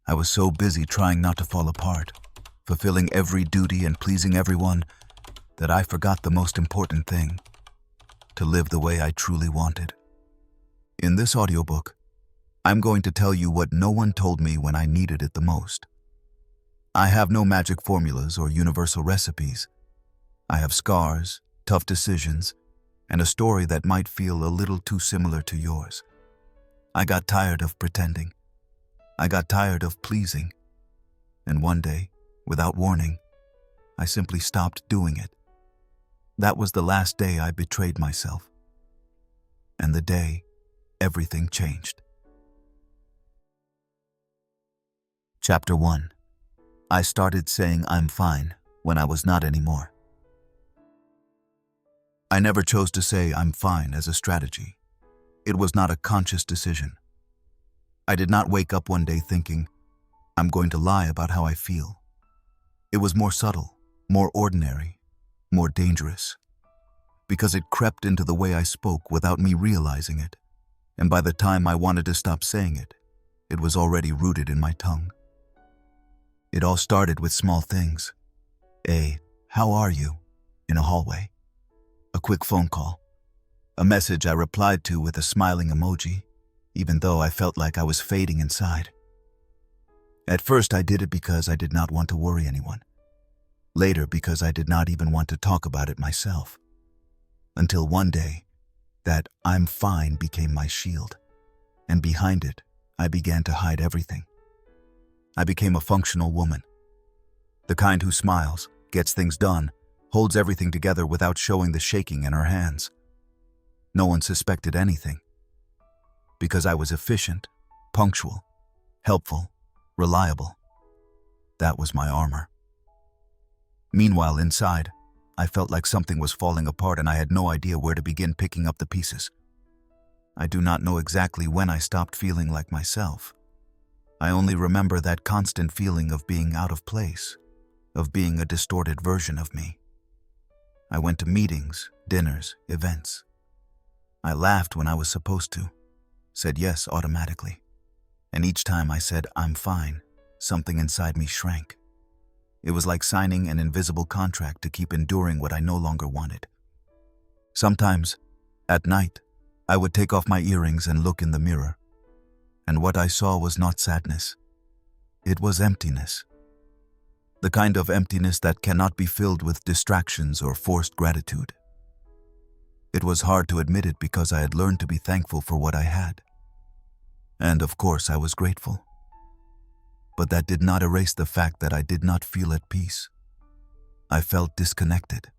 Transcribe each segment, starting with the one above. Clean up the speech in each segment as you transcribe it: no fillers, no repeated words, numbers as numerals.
I was so busy trying not to fall apart, fulfilling every duty and pleasing everyone, that I forgot the most important thing: to live the way I truly wanted. In this audiobook, I'm going to tell you what no one told me when I needed it the most. I have no magic formulas or universal recipes. I have scars, tough decisions, and a story that might feel a little too similar to yours. I got tired of pretending. I got tired of pleasing. And one day, without warning, I simply stopped doing it. That was the last day I betrayed myself. And the day everything changed. Chapter 1. I started saying I'm fine when I was not anymore. I never chose to say I'm fine as a strategy. It was not a conscious decision. I did not wake up one day thinking, I'm going to lie about how I feel. It was more subtle, more ordinary, more dangerous, because it crept into the way I spoke without me realizing it, and by the time I wanted to stop saying it, it was already rooted in my tongue. It all started with small things. "How are you?" in a hallway. A quick phone call. A message I replied to with a smiling emoji, even though I felt like I was fading inside. At first I did it because I did not want to worry anyone. Later because I did not even want to talk about it myself. Until one day, that "I'm fine" became my shield. And behind it, I began to hide everything. I became a functional woman. The kind who smiles, gets things done, holds everything together without showing the shaking in her hands. No one suspected anything. Because I was efficient, punctual, helpful, reliable. That was my armor. Meanwhile, inside, I felt like something was falling apart and I had no idea where to begin picking up the pieces. I do not know exactly when I stopped feeling like myself. I only remember that constant feeling of being out of place, of being a distorted version of me. I went to meetings, dinners, events. I laughed when I was supposed to, said yes automatically. And each time I said I'm fine, something inside me shrank. It was like signing an invisible contract to keep enduring what I no longer wanted. Sometimes, at night, I would take off my earrings and look in the mirror. And what I saw was not sadness. It was emptiness. The kind of emptiness that cannot be filled with distractions or forced gratitude. It was hard to admit it because I had learned to be thankful for what I had. And of course I was grateful. But that did not erase the fact that I did not feel at peace. I felt disconnected.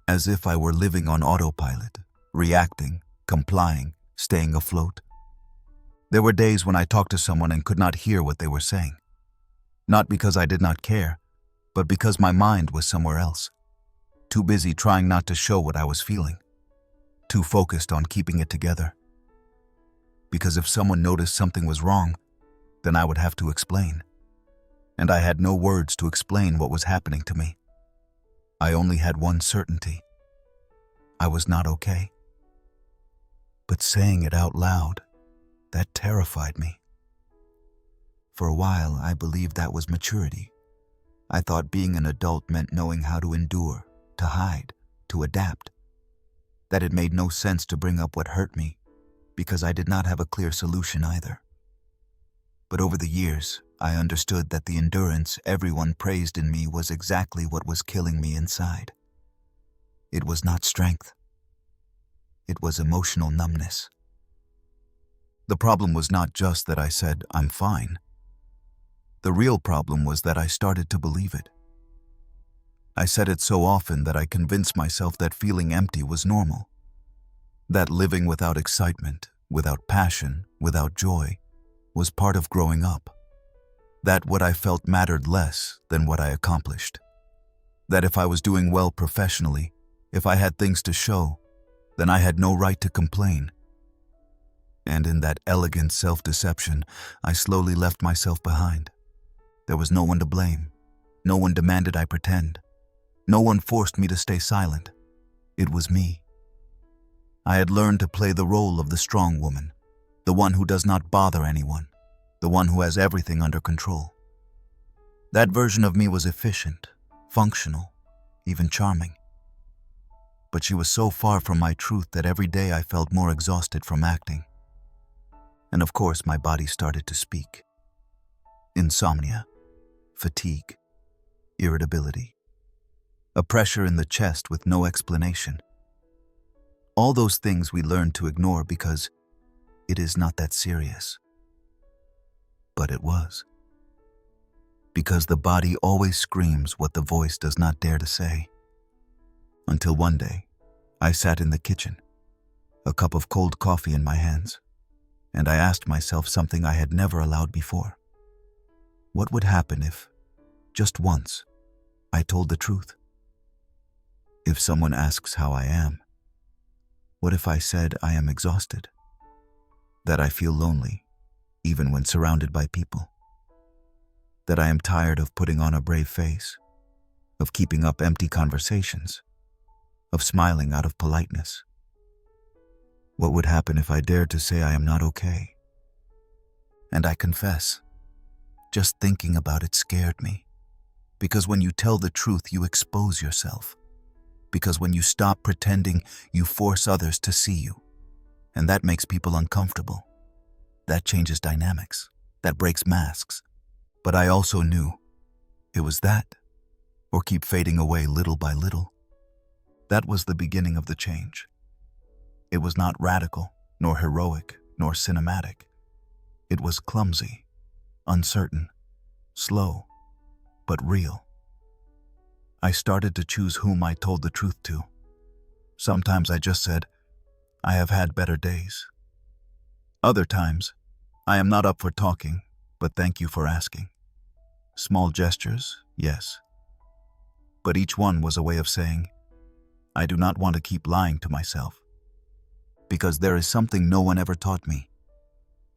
As if I were living on autopilot, reacting, complying, staying afloat. There were days when I talked to someone and could not hear what they were saying. Not because I did not care, but because my mind was somewhere else. Too busy trying not to show what I was feeling. Too focused on keeping it together. Because if someone noticed something was wrong, then I would have to explain. And I had no words to explain what was happening to me. I only had one certainty. I was not okay. But saying it out loud, that terrified me. For a while, I believed that was maturity. I thought being an adult meant knowing how to endure, to hide, to adapt. That it made no sense to bring up what hurt me, because I did not have a clear solution either. But over the years, I understood that the endurance everyone praised in me was exactly what was killing me inside. It was not strength. It was emotional numbness. The problem was not just that I said, I'm fine. The real problem was that I started to believe it. I said it so often that I convinced myself that feeling empty was normal. That living without excitement, without passion, without joy, was part of growing up. That what I felt mattered less than what I accomplished. That if I was doing well professionally, if I had things to show, then I had no right to complain. And in that elegant self-deception, I slowly left myself behind. There was no one to blame. No one demanded I pretend. No one forced me to stay silent. It was me. I had learned to play the role of the strong woman, the one who does not bother anyone, the one who has everything under control. That version of me was efficient, functional, even charming. But she was so far from my truth that every day I felt more exhausted from acting. And of course, my body started to speak. Insomnia, fatigue, irritability, a pressure in the chest with no explanation. All those things we learn to ignore because it is not that serious. But it was. Because the body always screams what the voice does not dare to say. Until one day, I sat in the kitchen, a cup of cold coffee in my hands, and I asked myself something I had never allowed before. What would happen if, just once, I told the truth? If someone asks how I am, what if I said I am exhausted? That I feel lonely, even when surrounded by people? That I am tired of putting on a brave face, of keeping up empty conversations, of smiling out of politeness? What would happen if I dared to say I am not okay? And I confess, just thinking about it scared me. Because when you tell the truth, you expose yourself. Because when you stop pretending, you force others to see you. And that makes people uncomfortable. That changes dynamics. That breaks masks. But I also knew it was that, or keep fading away little by little. That was the beginning of the change. It was not radical, nor heroic, nor cinematic. It was clumsy, uncertain, slow, but real. I started to choose whom I told the truth to. Sometimes I just said, I have had better days. Other times, I am not up for talking, but thank you for asking. Small gestures, yes. But each one was a way of saying, I do not want to keep lying to myself. Because there is something no one ever taught me.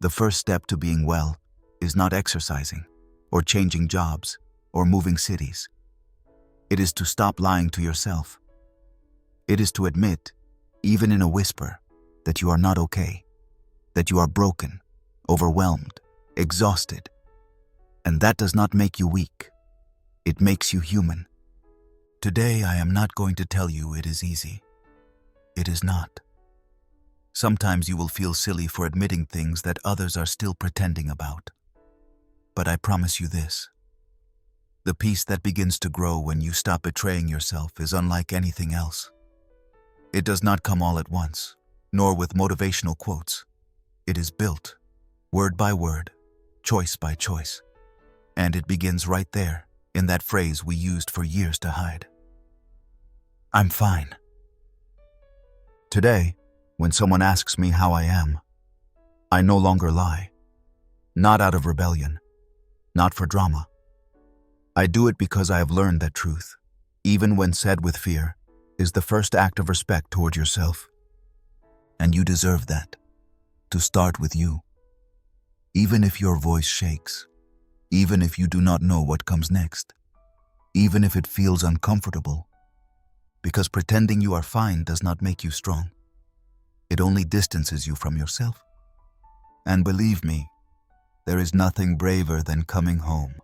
The first step to being well is not exercising, or changing jobs, or moving cities. It is to stop lying to yourself. It is to admit, even in a whisper, that you are not okay, that you are broken, overwhelmed, exhausted. And that does not make you weak. It makes you human. Today, I am not going to tell you it is easy. It is not. Sometimes you will feel silly for admitting things that others are still pretending about. But I promise you this. The peace that begins to grow when you stop betraying yourself is unlike anything else. It does not come all at once, nor with motivational quotes. It is built, word by word, choice by choice. And it begins right there, in that phrase we used for years to hide. I'm fine. Today, when someone asks me how I am, I no longer lie. Not out of rebellion, not for drama. I do it because I have learned that truth, even when said with fear, is the first act of respect toward yourself. And you deserve that, to start with you. Even if your voice shakes, even if you do not know what comes next, even if it feels uncomfortable, because pretending you are fine does not make you strong. It only distances you from yourself. And believe me, there is nothing braver than coming home,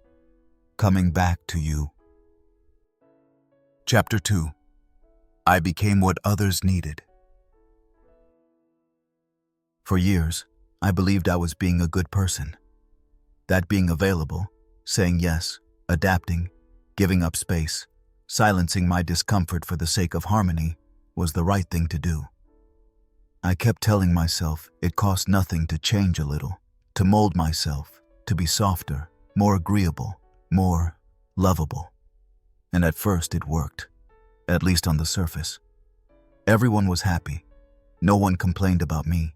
coming back to you. Chapter 2. I became what others needed. For years, I believed I was being a good person. That being available, saying yes, adapting, giving up space, silencing my discomfort for the sake of harmony, was the right thing to do. I kept telling myself it cost nothing to change a little, to mold myself, to be softer, more agreeable, more lovable. And at first it worked, at least on the surface. Everyone was happy. No one complained about me.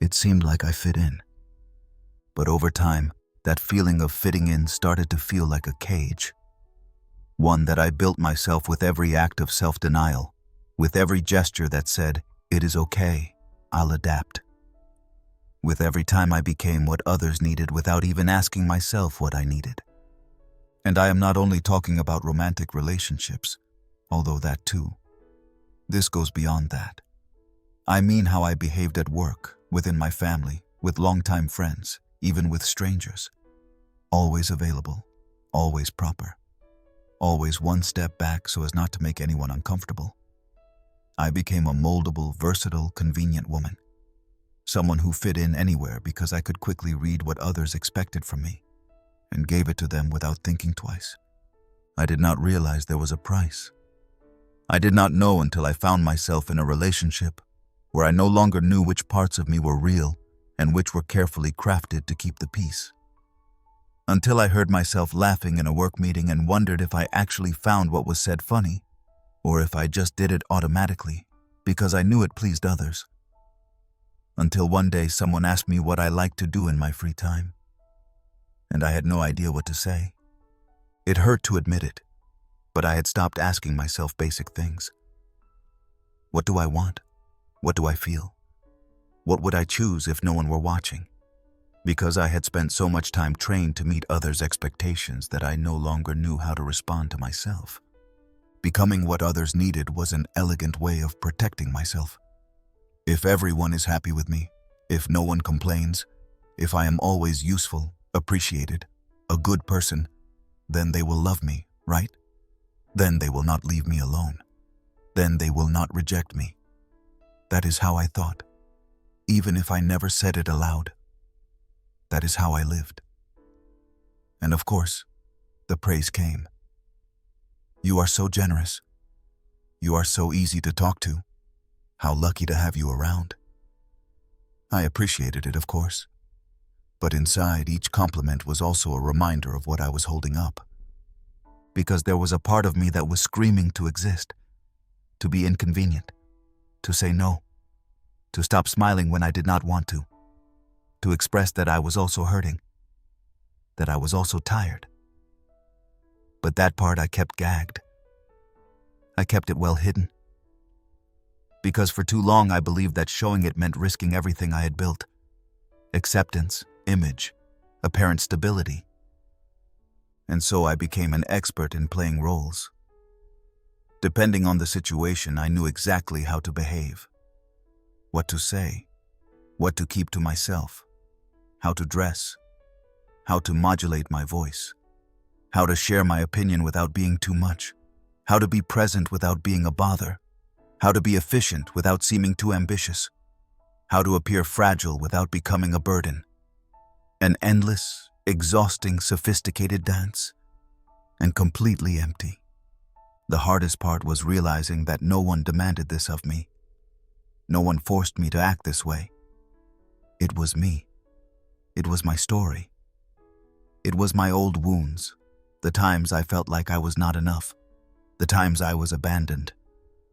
It seemed like I fit in. But over time, that feeling of fitting in started to feel like a cage. One that I built myself with every act of self-denial, with every gesture that said, "It is okay, I'll adapt." With every time I became what others needed without even asking myself what I needed. And I am not only talking about romantic relationships, although that too. This goes beyond that. I mean how I behaved at work, within my family, with longtime friends, even with strangers. Always available, always proper, always one step back so as not to make anyone uncomfortable. I became a moldable, versatile, convenient woman. Someone who fit in anywhere because I could quickly read what others expected from me and gave it to them without thinking twice. I did not realize there was a price. I did not know until I found myself in a relationship where I no longer knew which parts of me were real and which were carefully crafted to keep the peace. Until I heard myself laughing in a work meeting and wondered if I actually found what was said funny, or if I just did it automatically because I knew it pleased others. Until one day someone asked me what I liked to do in my free time, and I had no idea what to say. It hurt to admit it, but I had stopped asking myself basic things. What do I want? What do I feel? What would I choose if no one were watching? Because I had spent so much time trained to meet others' expectations that I no longer knew how to respond to myself. Becoming what others needed was an elegant way of protecting myself. If everyone is happy with me, if no one complains, if I am always useful, appreciated, a good person, then they will love me, right? Then they will not leave me alone. Then they will not reject me. That is how I thought, even if I never said it aloud. That is how I lived. And of course, the praise came. You are so generous. You are so easy to talk to. How lucky to have you around. I appreciated it, of course. But inside, each compliment was also a reminder of what I was holding up. Because there was a part of me that was screaming to exist, to be inconvenient, to say no, to stop smiling when I did not want to express that I was also hurting, that I was also tired. But that part I kept gagged. I kept it well hidden. Because for too long I believed that showing it meant risking everything I had built. Acceptance, image, apparent stability. And so I became an expert in playing roles. Depending on the situation, I knew exactly how to behave, what to say, what to keep to myself, how to dress, how to modulate my voice, how to share my opinion without being too much, how to be present without being a bother, how to be efficient without seeming too ambitious, how to appear fragile without becoming a burden. An endless, exhausting, sophisticated dance, and completely empty. The hardest part was realizing that no one demanded this of me. No one forced me to act this way. It was me. It was my story. It was my old wounds, the times I felt like I was not enough, the times I was abandoned,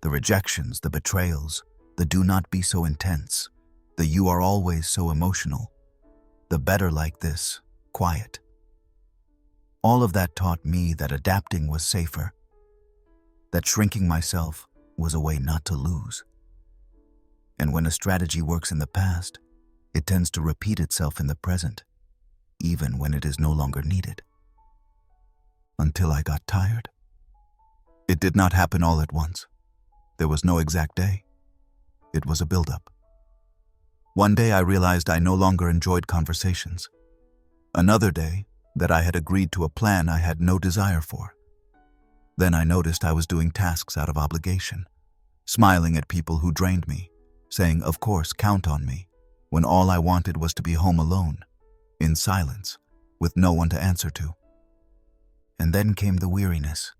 the rejections, the betrayals, the do not be so intense, the you are always so emotional, the better like this, quiet. All of that taught me that adapting was safer, that shrinking myself was a way not to lose. And when a strategy works in the past, it tends to repeat itself in the present, even when it is no longer needed. Until I got tired. It did not happen all at once. There was no exact day. It was a buildup. One day I realized I no longer enjoyed conversations. Another day, that I had agreed to a plan I had no desire for. Then I noticed I was doing tasks out of obligation, smiling at people who drained me, saying, of course, count on me, when all I wanted was to be home alone, in silence, with no one to answer to. And then came the weariness,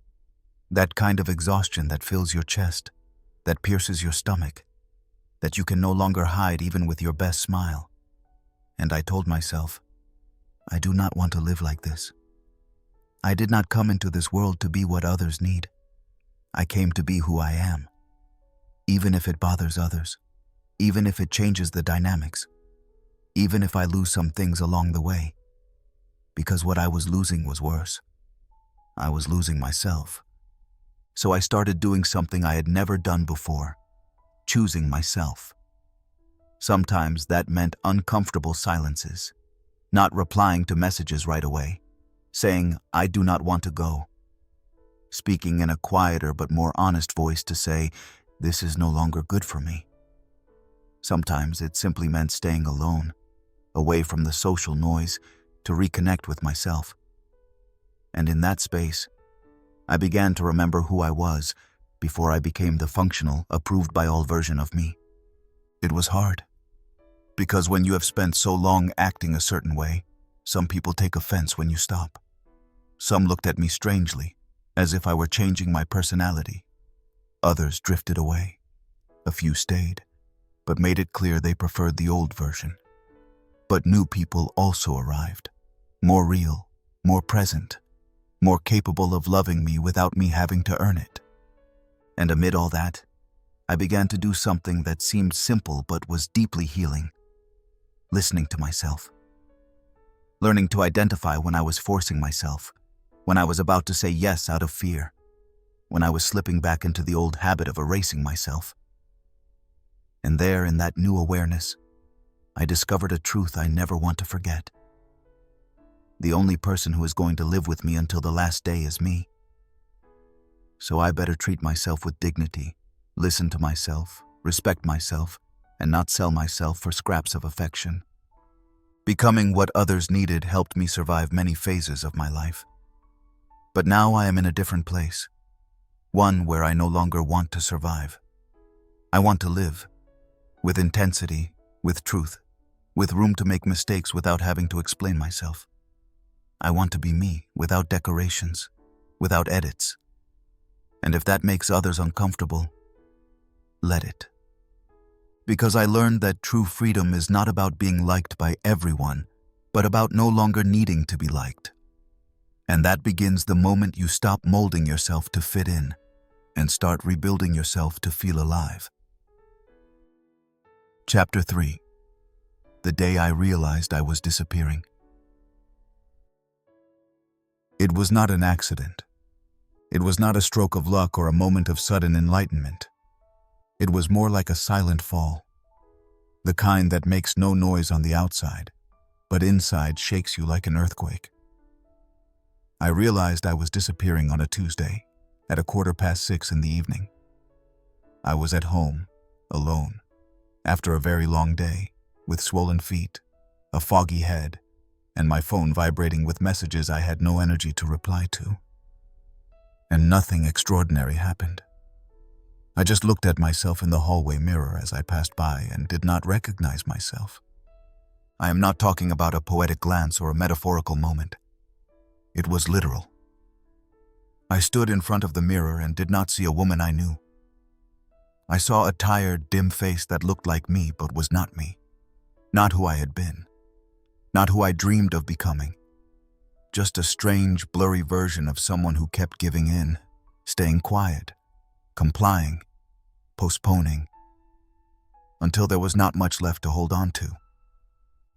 that kind of exhaustion that fills your chest, that pierces your stomach, that you can no longer hide even with your best smile. And I told myself, I do not want to live like this. I did not come into this world to be what others need. I came to be who I am, even if it bothers others, even if it changes the dynamics, even if I lose some things along the way. Because what I was losing was worse. I was losing myself. So I started doing something I had never done before, choosing myself. Sometimes that meant uncomfortable silences, not replying to messages right away, saying, I do not want to go. Speaking in a quieter but more honest voice to say, this is no longer good for me. Sometimes it simply meant staying alone, away from the social noise, to reconnect with myself. And in that space, I began to remember who I was before I became the functional, approved-by-all version of me. It was hard, because when you have spent so long acting a certain way, some people take offense when you stop. Some looked at me strangely, as if I were changing my personality. Others drifted away. A few stayed, but made it clear they preferred the old version. But new people also arrived, more real, more present, more capable of loving me without me having to earn it. And amid all that, I began to do something that seemed simple but was deeply healing: listening to myself. Learning to identify when I was forcing myself, when I was about to say yes out of fear, when I was slipping back into the old habit of erasing myself. And there, in that new awareness, I discovered a truth I never want to forget. The only person who is going to live with me until the last day is me. So I better treat myself with dignity, listen to myself, respect myself, and not sell myself for scraps of affection. Becoming what others needed helped me survive many phases of my life. But now I am in a different place, one where I no longer want to survive. I want to live, with intensity, with truth, with room to make mistakes without having to explain myself. I want to be me, without decorations, without edits. And if that makes others uncomfortable, let it. Because I learned that true freedom is not about being liked by everyone, but about no longer needing to be liked. And that begins the moment you stop molding yourself to fit in and start rebuilding yourself to feel alive. Chapter 3. The day I realized I was disappearing. It was not an accident. It was not a stroke of luck or a moment of sudden enlightenment. It was more like a silent fall, the kind that makes no noise on the outside, but inside shakes you like an earthquake. I realized I was disappearing on a Tuesday at 6:15 in the evening. I was at home, alone, after a very long day, with swollen feet, a foggy head, and my phone vibrating with messages I had no energy to reply to. And nothing extraordinary happened. I just looked at myself in the hallway mirror as I passed by and did not recognize myself. I am not talking about a poetic glance or a metaphorical moment. It was literal. I stood in front of the mirror and did not see a woman I knew. I saw a tired, dim face that looked like me but was not me. Not who I had been. Not who I dreamed of becoming. Just a strange, blurry version of someone who kept giving in, staying quiet, complying, postponing, until there was not much left to hold on to.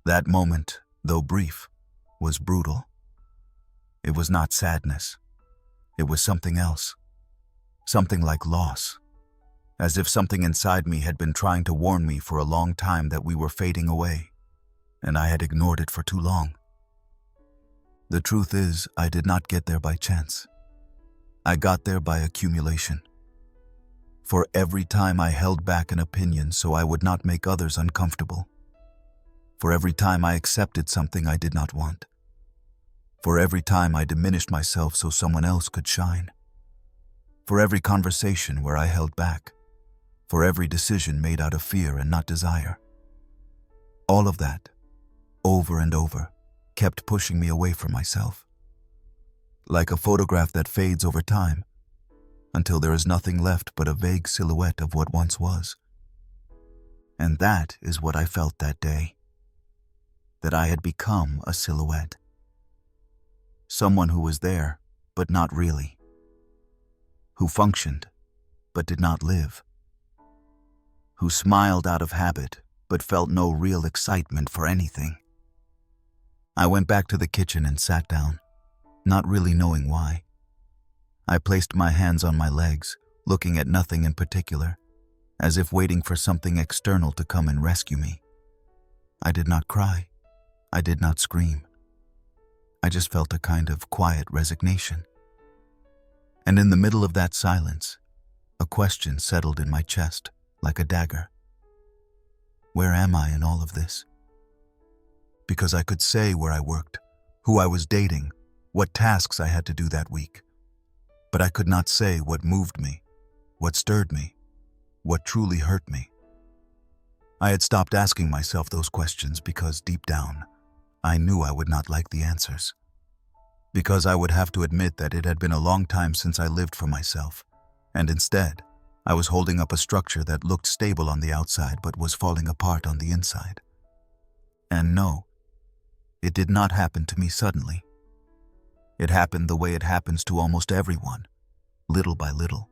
That moment, though brief, was brutal. It was not sadness. It was something else. Something like loss. As if something inside me had been trying to warn me for a long time that we were fading away, and I had ignored it for too long. The truth is, I did not get there by chance. I got there by accumulation. For every time I held back an opinion so I would not make others uncomfortable. For every time I accepted something I did not want. For every time I diminished myself so someone else could shine. For every conversation where I held back. For every decision made out of fear and not desire. All of that, over and over, kept pushing me away from myself. Like a photograph that fades over time, until there is nothing left but a vague silhouette of what once was. And that is what I felt that day. That I had become a silhouette. Someone who was there, but not really. Who functioned, but did not live. Who smiled out of habit, but felt no real excitement for anything. I went back to the kitchen and sat down, not really knowing why. I placed my hands on my legs, looking at nothing in particular, as if waiting for something external to come and rescue me. I did not cry. I did not scream. I just felt a kind of quiet resignation. And in the middle of that silence, a question settled in my chest like a dagger. Where am I in all of this? because I could say where I worked, who I was dating, what tasks I had to do that week. But I could not say what moved me, what stirred me, what truly hurt me. I had stopped asking myself those questions because deep down, I knew I would not like the answers. Because I would have to admit that it had been a long time since I lived for myself, and instead, I was holding up a structure that looked stable on the outside but was falling apart on the inside. And no, it did not happen to me suddenly. It happened the way it happens to almost everyone, little by little.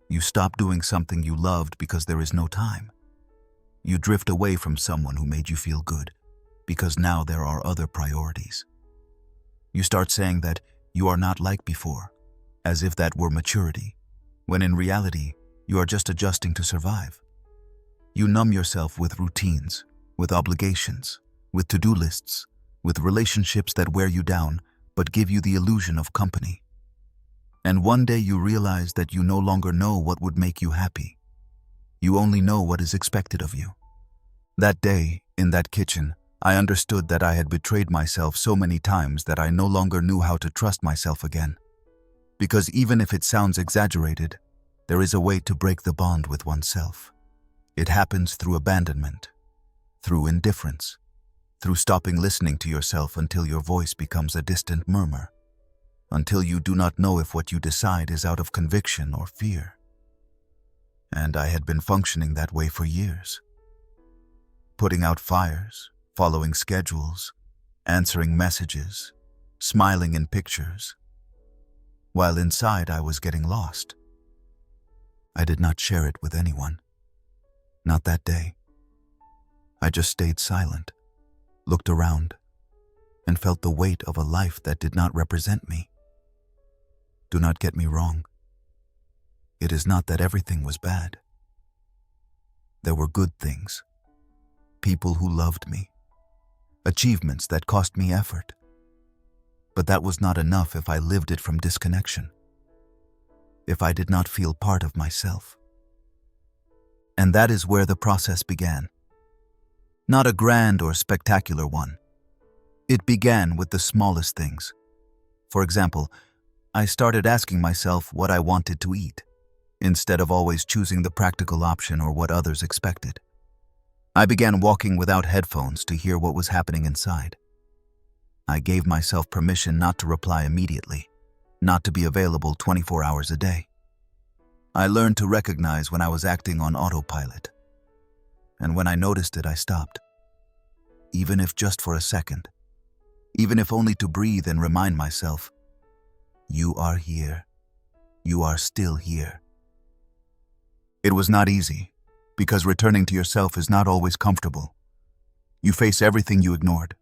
You stop doing something you loved because there is no time. You drift away from someone who made you feel good because now there are other priorities. You start saying that you are not like before, as if that were maturity, when in reality, you are just adjusting to survive. You numb yourself with routines, with obligations, with to-do lists, with relationships that wear you down but give you the illusion of company. And one day you realize that you no longer know what would make you happy. You only know what is expected of you. That day, in that kitchen, I understood that I had betrayed myself so many times that I no longer knew how to trust myself again. Because even if it sounds exaggerated, there is a way to break the bond with oneself. It happens through abandonment, through indifference, through stopping listening to yourself until your voice becomes a distant murmur, until you do not know if what you decide is out of conviction or fear. And I had been functioning that way for years. Putting out fires, following schedules, answering messages, smiling in pictures, while inside I was getting lost. I did not share it with anyone. Not that day. I just stayed silent, looked around, and felt the weight of a life that did not represent me. Do not get me wrong. It is not that everything was bad. There were good things, people who loved me, achievements that cost me effort. But that was not enough if I lived it from disconnection, if I did not feel part of myself. And that is where the process began. Not a grand or spectacular one. It began with the smallest things. For example, I started asking myself what I wanted to eat, instead of always choosing the practical option or what others expected. I began walking without headphones to hear what was happening inside. I gave myself permission not to reply immediately, not to be available 24 hours a day. I learned to recognize when I was acting on autopilot. And when I noticed it, I stopped. Even if just for a second. Even if only to breathe and remind myself, you are here. You are still here. It was not easy, because returning to yourself is not always comfortable. You face everything you ignored,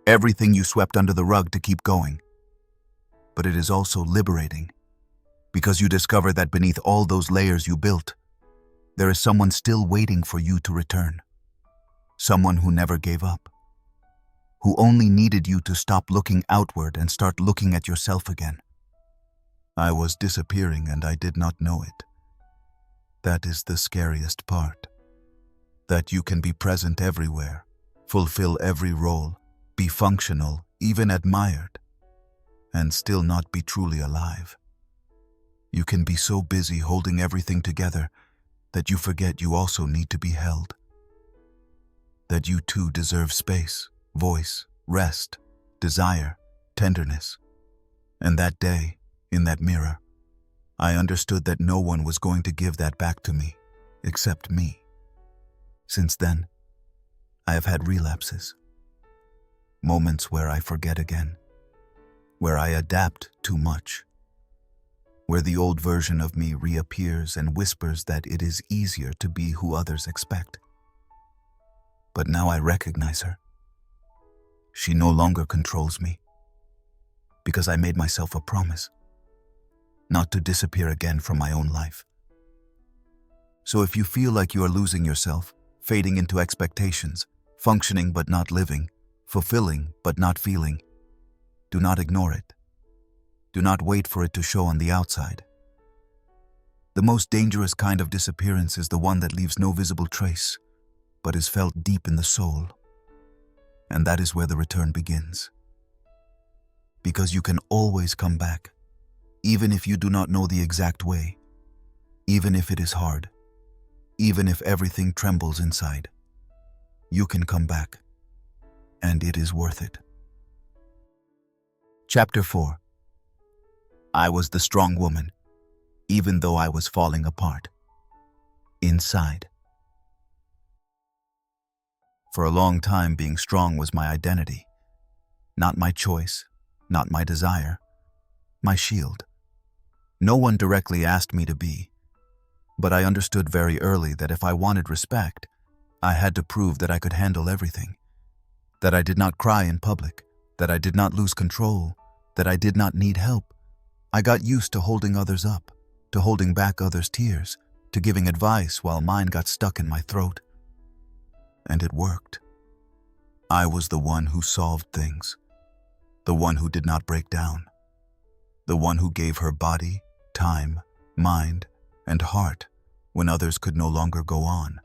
everything you swept under the rug to keep going. But it is also liberating, because you discover that beneath all those layers you built, there is someone still waiting for you to return. Someone who never gave up, who only needed you to stop looking outward and start looking at yourself again. I was disappearing and I did not know it. That is the scariest part. That you can be present everywhere, fulfill every role, be functional, even admired, and still not be truly alive. You can be so busy holding everything together that you forget you also need to be held. That you too deserve space, voice, rest, desire, tenderness. And that day, in that mirror, I understood that no one was going to give that back to me, except me. Since then, I have had relapses. Moments where I forget again, where I adapt too much, where the old version of me reappears and whispers that it is easier to be who others expect. But now I recognize her. She no longer controls me, because I made myself a promise not to disappear again from my own life. So if you feel like you are losing yourself, fading into expectations, functioning but not living, fulfilling but not feeling, do not ignore it. Do not wait for it to show on the outside. The most dangerous kind of disappearance is the one that leaves no visible trace, but is felt deep in the soul. And that is where the return begins. Because you can always come back, even if you do not know the exact way, even if it is hard, even if everything trembles inside. You can come back, and it is worth it. Chapter 4. I was the strong woman, even though I was falling apart. Inside. For a long time, being strong was my identity. Not my choice, not my desire, my shield. No one directly asked me to be, but I understood very early that if I wanted respect, I had to prove that I could handle everything, that I did not cry in public, that I did not lose control, that I did not need help. I got used to holding others up, to holding back others' tears, to giving advice while mine got stuck in my throat. And it worked. I was the one who solved things, the one who did not break down, the one who gave her body, time, mind, and heart when others could no longer go on.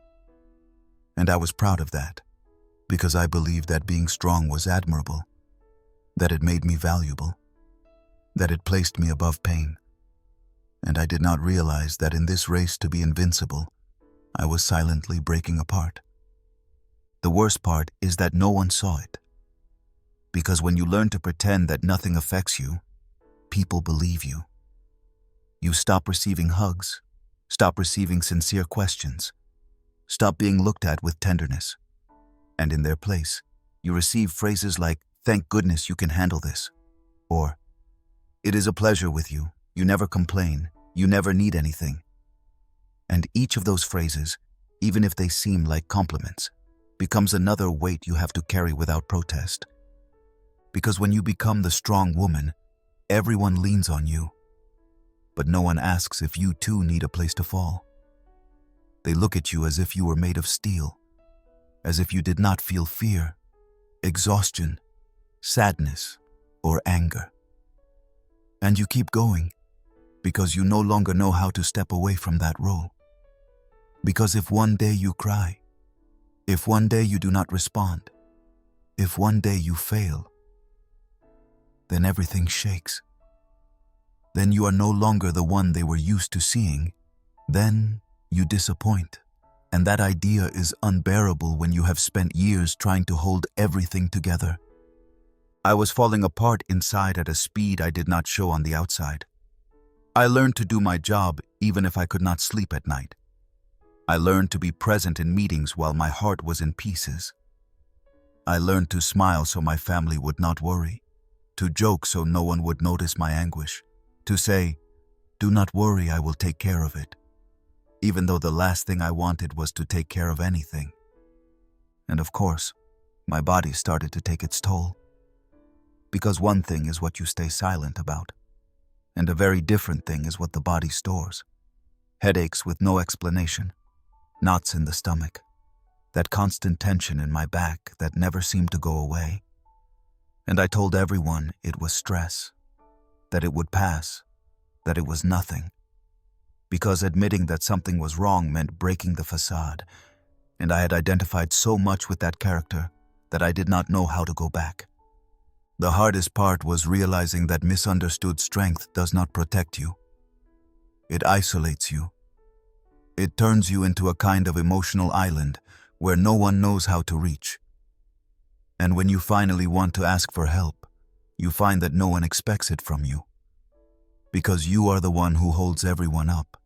And I was proud of that, because I believed that being strong was admirable, that it made me valuable, that it placed me above pain. And I did not realize that in this race to be invincible, I was silently breaking apart. The worst part is that no one saw it. Because when you learn to pretend that nothing affects you, people believe you. You stop receiving hugs, stop receiving sincere questions, stop being looked at with tenderness. And in their place, you receive phrases like, "Thank goodness you can handle this," or, "It is a pleasure with you, you never complain, you never need anything." And each of those phrases, even if they seem like compliments, becomes another weight you have to carry without protest. Because when you become the strong woman, everyone leans on you. But no one asks if you too need a place to fall. They look at you as if you were made of steel, as if you did not feel fear, exhaustion, sadness, or anger. And you keep going, because you no longer know how to step away from that role. Because if one day you cry, if one day you do not respond, if one day you fail, then everything shakes. Then you are no longer the one they were used to seeing. Then you disappoint. And that idea is unbearable when you have spent years trying to hold everything together. I was falling apart inside at a speed I did not show on the outside. I learned to do my job even if I could not sleep at night. I learned to be present in meetings while my heart was in pieces. I learned to smile so my family would not worry, to joke so no one would notice my anguish, to say, "Do not worry, I will take care of it," even though the last thing I wanted was to take care of anything. And of course, my body started to take its toll. Because one thing is what you stay silent about, and a very different thing is what the body stores. Headaches with no explanation, knots in the stomach, that constant tension in my back that never seemed to go away. And I told everyone it was stress, that it would pass, that it was nothing. Because admitting that something was wrong meant breaking the facade, and I had identified so much with that character that I did not know how to go back. The hardest part was realizing that misunderstood strength does not protect you. It isolates you. It turns you into a kind of emotional island where no one knows how to reach. And when you finally want to ask for help, you find that no one expects it from you. Because you are the one who holds everyone up.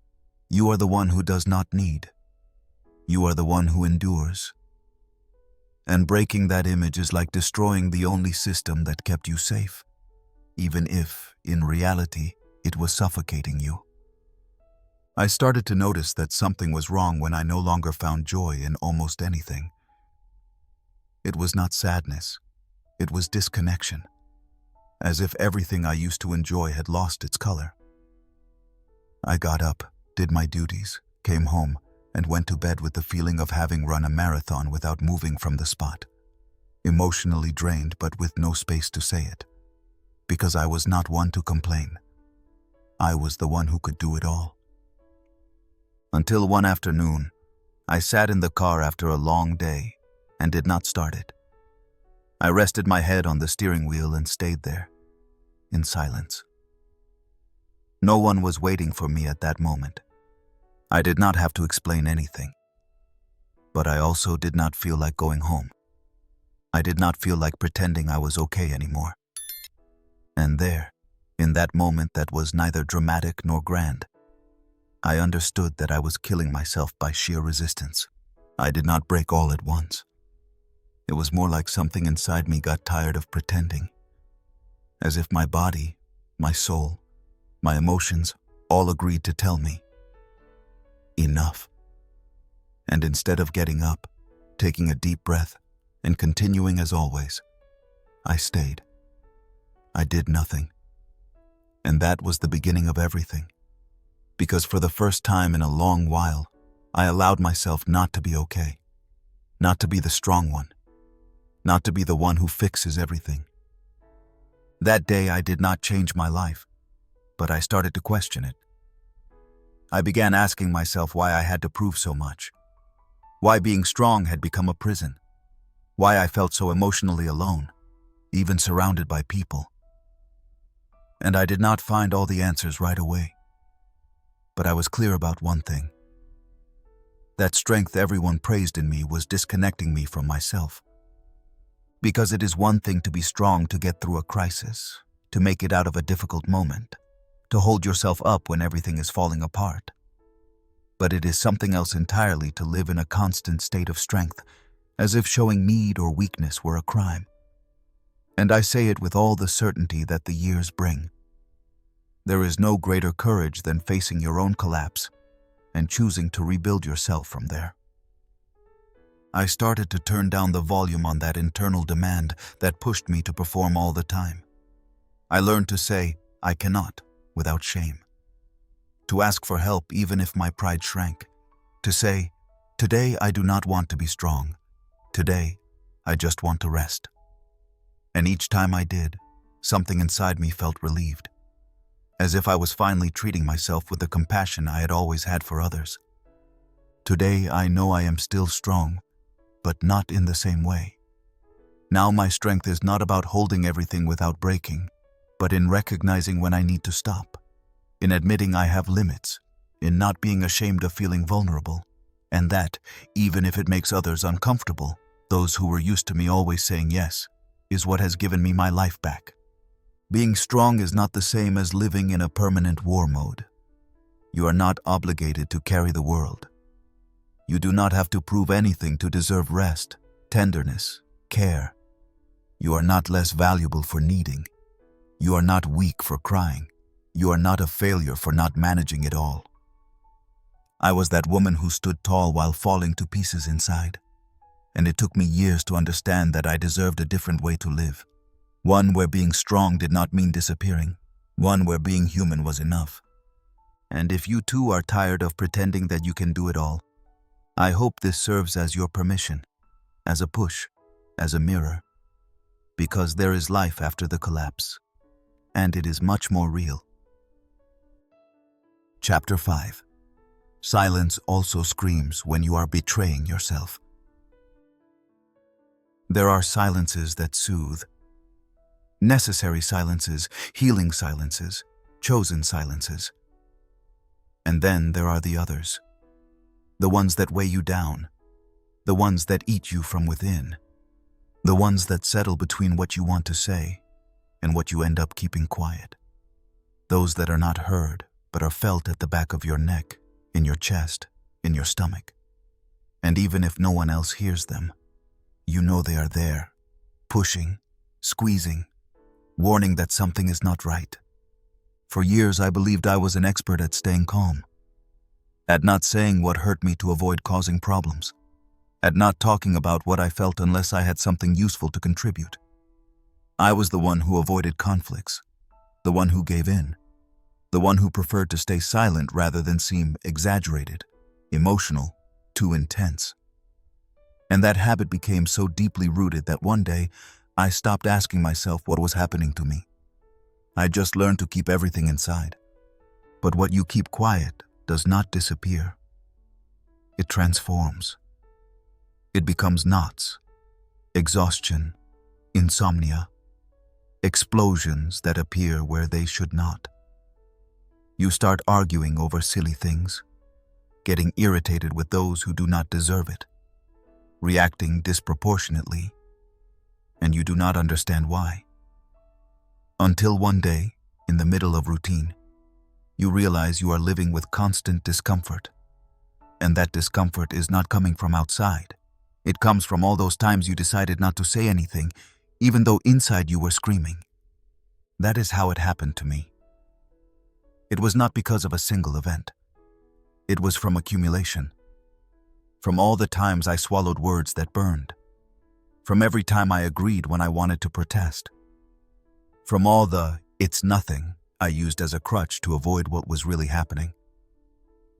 You are the one who does not need. You are the one who endures. And breaking that image is like destroying the only system that kept you safe, even if, in reality, it was suffocating you. I started to notice that something was wrong when I no longer found joy in almost anything. It was not sadness. It was disconnection, as if everything I used to enjoy had lost its color. I got up, did my duties, came home, and went to bed with the feeling of having run a marathon without moving from the spot. Emotionally drained, but with no space to say it. Because I was not one to complain. I was the one who could do it all. Until one afternoon, I sat in the car after a long day and did not start it. I rested my head on the steering wheel and stayed there, in silence. No one was waiting for me at that moment. I did not have to explain anything. But I also did not feel like going home. I did not feel like pretending I was okay anymore. And there, in that moment that was neither dramatic nor grand, I understood that I was killing myself by sheer resistance. I did not break all at once. It was more like something inside me got tired of pretending. As if my body, my soul, my emotions all agreed to tell me, enough. And instead of getting up, taking a deep breath, and continuing as always, I stayed. I did nothing. And that was the beginning of everything. Because for the first time in a long while, I allowed myself not to be okay. Not to be the strong one. Not to be the one who fixes everything. That day I did not change my life, but I started to question it. I began asking myself why I had to prove so much. Why being strong had become a prison. Why I felt so emotionally alone, even surrounded by people. And I did not find all the answers right away. But I was clear about one thing. That strength everyone praised in me was disconnecting me from myself. Because it is one thing to be strong to get through a crisis, to make it out of a difficult moment, to hold yourself up when everything is falling apart. But it is something else entirely to live in a constant state of strength, as if showing need or weakness were a crime. And I say it with all the certainty that the years bring. There is no greater courage than facing your own collapse and choosing to rebuild yourself from there. I started to turn down the volume on that internal demand that pushed me to perform all the time. I learned to say, I cannot, without shame. To ask for help even if my pride shrank. To say, today I do not want to be strong. Today, I just want to rest. And each time I did, something inside me felt relieved. As if I was finally treating myself with the compassion I had always had for others. Today I know I am still strong, but not in the same way. Now my strength is not about holding everything without breaking, but in recognizing when I need to stop. In admitting I have limits, in not being ashamed of feeling vulnerable, and that, even if it makes others uncomfortable, those who were used to me always saying yes, is what has given me my life back. Being strong is not the same as living in a permanent war mode. You are not obligated to carry the world. You do not have to prove anything to deserve rest, tenderness, care. You are not less valuable for needing. You are not weak for crying. You are not a failure for not managing it all. I was that woman who stood tall while falling to pieces inside. And it took me years to understand that I deserved a different way to live. One where being strong did not mean disappearing. One where being human was enough. And if you too are tired of pretending that you can do it all, I hope this serves as your permission, as a push, as a mirror. Because there is life after the collapse. And it is much more real. Chapter 5. Silence also screams when you are betraying yourself. There are silences that soothe. Necessary silences, healing silences, chosen silences. And then there are the others. The ones that weigh you down. The ones that eat you from within. The ones that settle between what you want to say and what you end up keeping quiet. Those that are not heard, but are felt at the back of your neck, in your chest, in your stomach. And even if no one else hears them, you know they are there, pushing, squeezing, warning that something is not right. For years I believed I was an expert at staying calm, at not saying what hurt me to avoid causing problems, at not talking about what I felt unless I had something useful to contribute. I was the one who avoided conflicts, the one who gave in, the one who preferred to stay silent rather than seem exaggerated, emotional, too intense. And that habit became so deeply rooted that one day I stopped asking myself what was happening to me. I just learned to keep everything inside. But what you keep quiet does not disappear. It transforms. It becomes knots, exhaustion, insomnia, explosions that appear where they should not. You start arguing over silly things, getting irritated with those who do not deserve it, reacting disproportionately, and you do not understand why. Until one day, in the middle of routine, you realize you are living with constant discomfort, and that discomfort is not coming from outside. It comes from all those times you decided not to say anything, even though inside you were screaming. That is how it happened to me. It was not because of a single event. It was from accumulation. From all the times I swallowed words that burned. From every time I agreed when I wanted to protest. From all the "it's nothing" I used as a crutch to avoid what was really happening.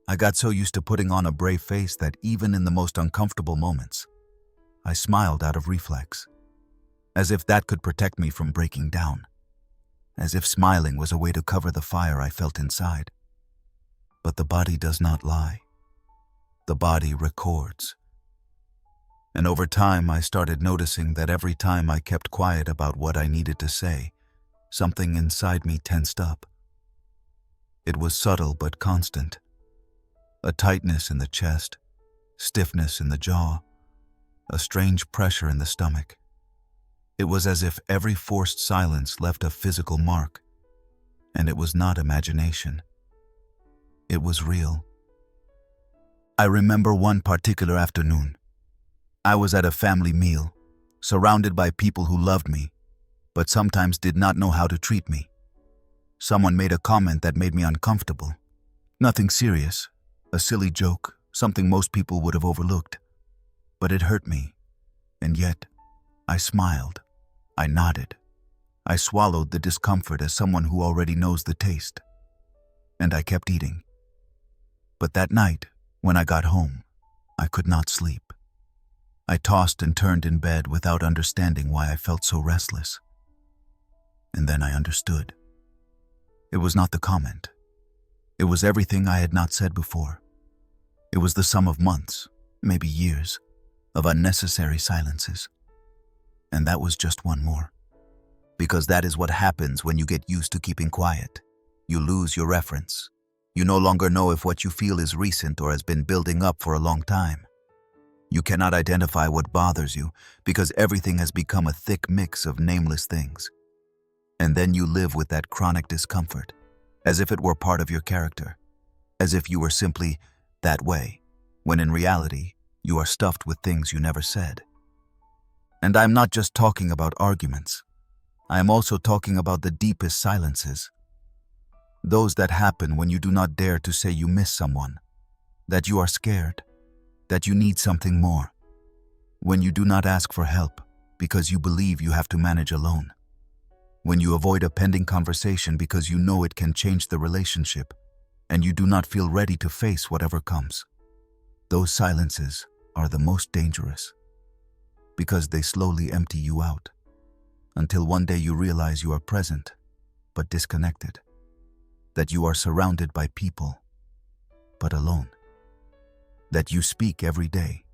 I got so used to putting on a brave face that even in the most uncomfortable moments, I smiled out of reflex, as if that could protect me from breaking down, as if smiling was a way to cover the fire I felt inside. But the body does not lie. The body records. And over time, I started noticing that every time I kept quiet about what I needed to say, something inside me tensed up. It was subtle but constant. A tightness in the chest, stiffness in the jaw, a strange pressure in the stomach. It was as if every forced silence left a physical mark, and it was not imagination. It was real. I remember one particular afternoon. I was at a family meal, surrounded by people who loved me, but sometimes did not know how to treat me. Someone made a comment that made me uncomfortable. Nothing serious, a silly joke, something most people would have overlooked. But it hurt me, and yet I smiled. I nodded. I swallowed the discomfort as someone who already knows the taste. And I kept eating. But that night, when I got home, I could not sleep. I tossed and turned in bed without understanding why I felt so restless. And then I understood. It was not the comment. It was everything I had not said before. It was the sum of months, maybe years, of unnecessary silences. And that was just one more. Because that is what happens when you get used to keeping quiet. You lose your reference. You no longer know if what you feel is recent or has been building up for a long time. You cannot identify what bothers you because everything has become a thick mix of nameless things. And then you live with that chronic discomfort, as if it were part of your character, as if you were simply that way, when in reality, you are stuffed with things you never said. And I'm not just talking about arguments. I am also talking about the deepest silences. Those that happen when you do not dare to say you miss someone, that you are scared, that you need something more, when you do not ask for help because you believe you have to manage alone, when you avoid a pending conversation because you know it can change the relationship and you do not feel ready to face whatever comes. Those silences are the most dangerous because they slowly empty you out until one day you realize you are present but disconnected, that you are surrounded by people but alone, that you speak every day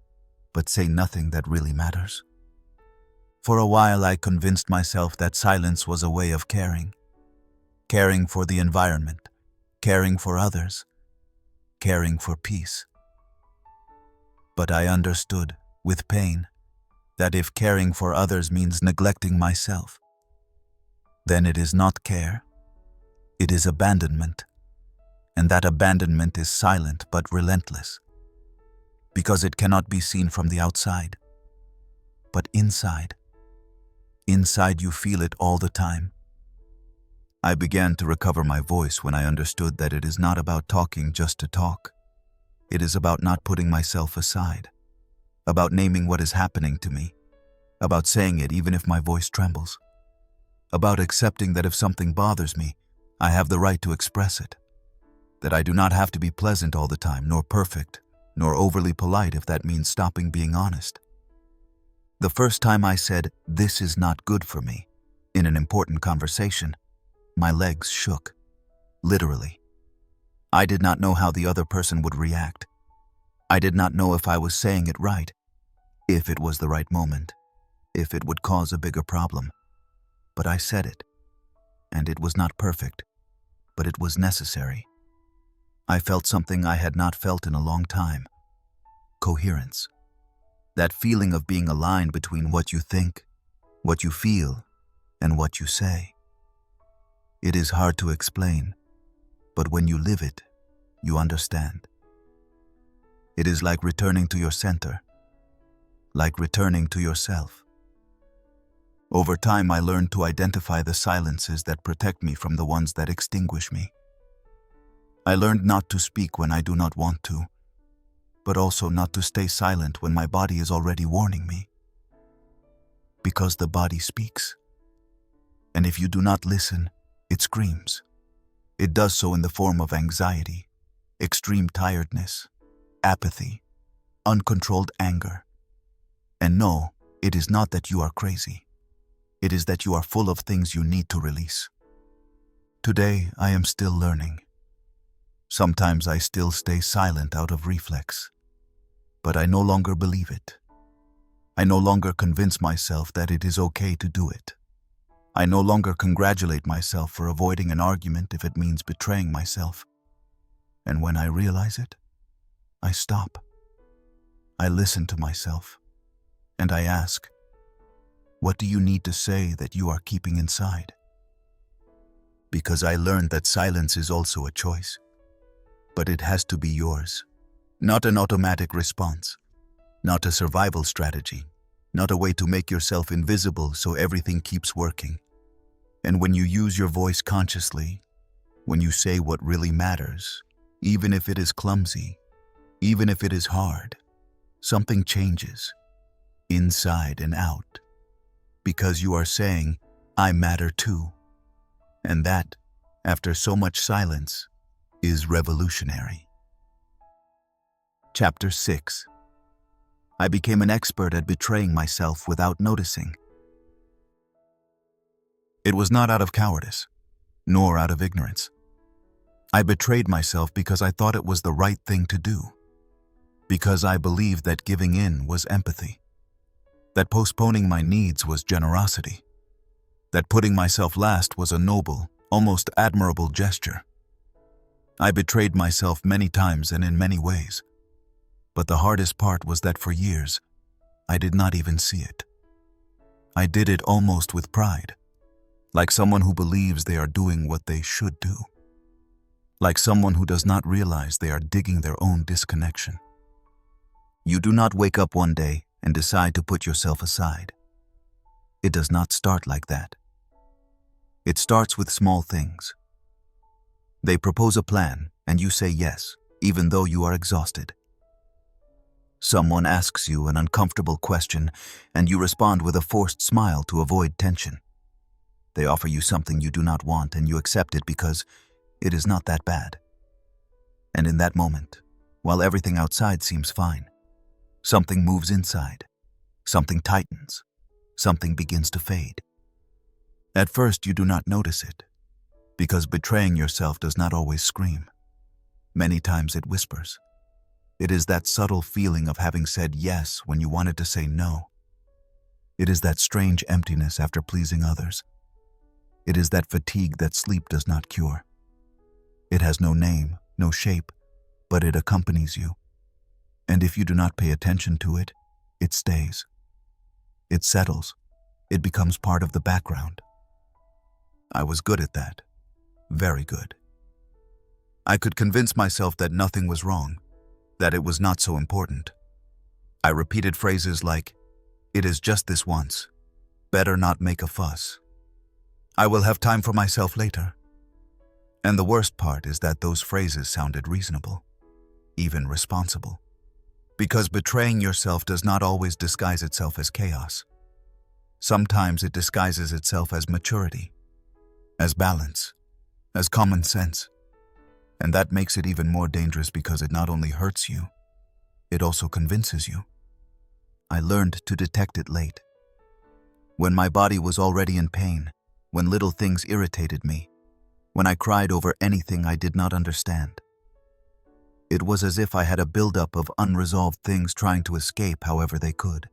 but say nothing that really matters. For a while I convinced myself that silence was a way of caring for the environment, caring for others, caring for peace. But I understood, with pain, that if caring for others means neglecting myself, then it is not care, it is abandonment, and that abandonment is silent but relentless, because it cannot be seen from the outside, but inside you feel it all the time. I began to recover my voice when I understood that it is not about talking just to talk. It is about not putting myself aside, about naming what is happening to me, about saying it even if my voice trembles, about accepting that if something bothers me, I have the right to express it, that I do not have to be pleasant all the time, nor perfect, nor overly polite if that means stopping being honest. The first time I said, "This is not good for me," in an important conversation, my legs shook, literally. I did not know how the other person would react. I did not know if I was saying it right, if it was the right moment. if it would cause a bigger problem. But I said it, and it was not perfect, but it was necessary. I felt something I had not felt in a long time: coherence. That feeling of being aligned between what you think, what you feel, and what you say. It is hard to explain, but when you live it, you understand. It is like returning to your center, like returning to yourself. Over time, I learned to identify the silences that protect me from the ones that extinguish me. I learned not to speak when I do not want to, but also not to stay silent when my body is already warning me. Because the body speaks. And if you do not listen, it screams. It does so in the form of anxiety, extreme tiredness, apathy, uncontrolled anger. And no, it is not that you are crazy. It is that you are full of things you need to release. Today, I am still learning. Sometimes I still stay silent out of reflex, but I no longer believe it. I no longer convince myself that it is okay to do it. I no longer congratulate myself for avoiding an argument if it means betraying myself. And when I realize it, I stop. I listen to myself, and I ask, what do you need to say that you are keeping inside? Because I learned that silence is also a choice. But it has to be yours, not an automatic response, not a survival strategy, not a way to make yourself invisible so everything keeps working. And when you use your voice consciously, when you say what really matters, even if it is clumsy, even if it is hard, something changes, inside and out, because you are saying, I matter too. And that, after so much silence, is revolutionary. Chapter 6. I became an expert at betraying myself without noticing. It was not out of cowardice, nor out of ignorance. I betrayed myself because I thought it was the right thing to do, because I believed that giving in was empathy, that postponing my needs was generosity, that putting myself last was a noble, almost admirable gesture. I betrayed myself many times and in many ways, but the hardest part was that for years, I did not even see it. I did it almost with pride, like someone who believes they are doing what they should do, like someone who does not realize they are digging their own disconnection. You do not wake up one day and decide to put yourself aside. It does not start like that. It starts with small things. They propose a plan, and you say yes, even though you are exhausted. Someone asks you an uncomfortable question, and you respond with a forced smile to avoid tension. They offer you something you do not want, and you accept it because it is not that bad. And in that moment, while everything outside seems fine, something moves inside, something tightens, something begins to fade. At first, you do not notice it, because betraying yourself does not always scream. Many times it whispers. It is that subtle feeling of having said yes when you wanted to say no. It is that strange emptiness after pleasing others. It is that fatigue that sleep does not cure. It has no name, no shape, but it accompanies you. And if you do not pay attention to it, it stays. It settles. It becomes part of the background. I was good at that. Very good. I could convince myself that nothing was wrong, that it was not so important. I repeated phrases like, "It is just this once. Better not make a fuss. I will have time for myself later." And the worst part is that those phrases sounded reasonable, even responsible. Because betraying yourself does not always disguise itself as chaos. Sometimes it disguises itself as maturity, as balance, as common sense. And that makes it even more dangerous because it not only hurts you, it also convinces you. I learned to detect it late. When my body was already in pain, when little things irritated me, when I cried over anything I did not understand. It was as if I had a buildup of unresolved things trying to escape however they could.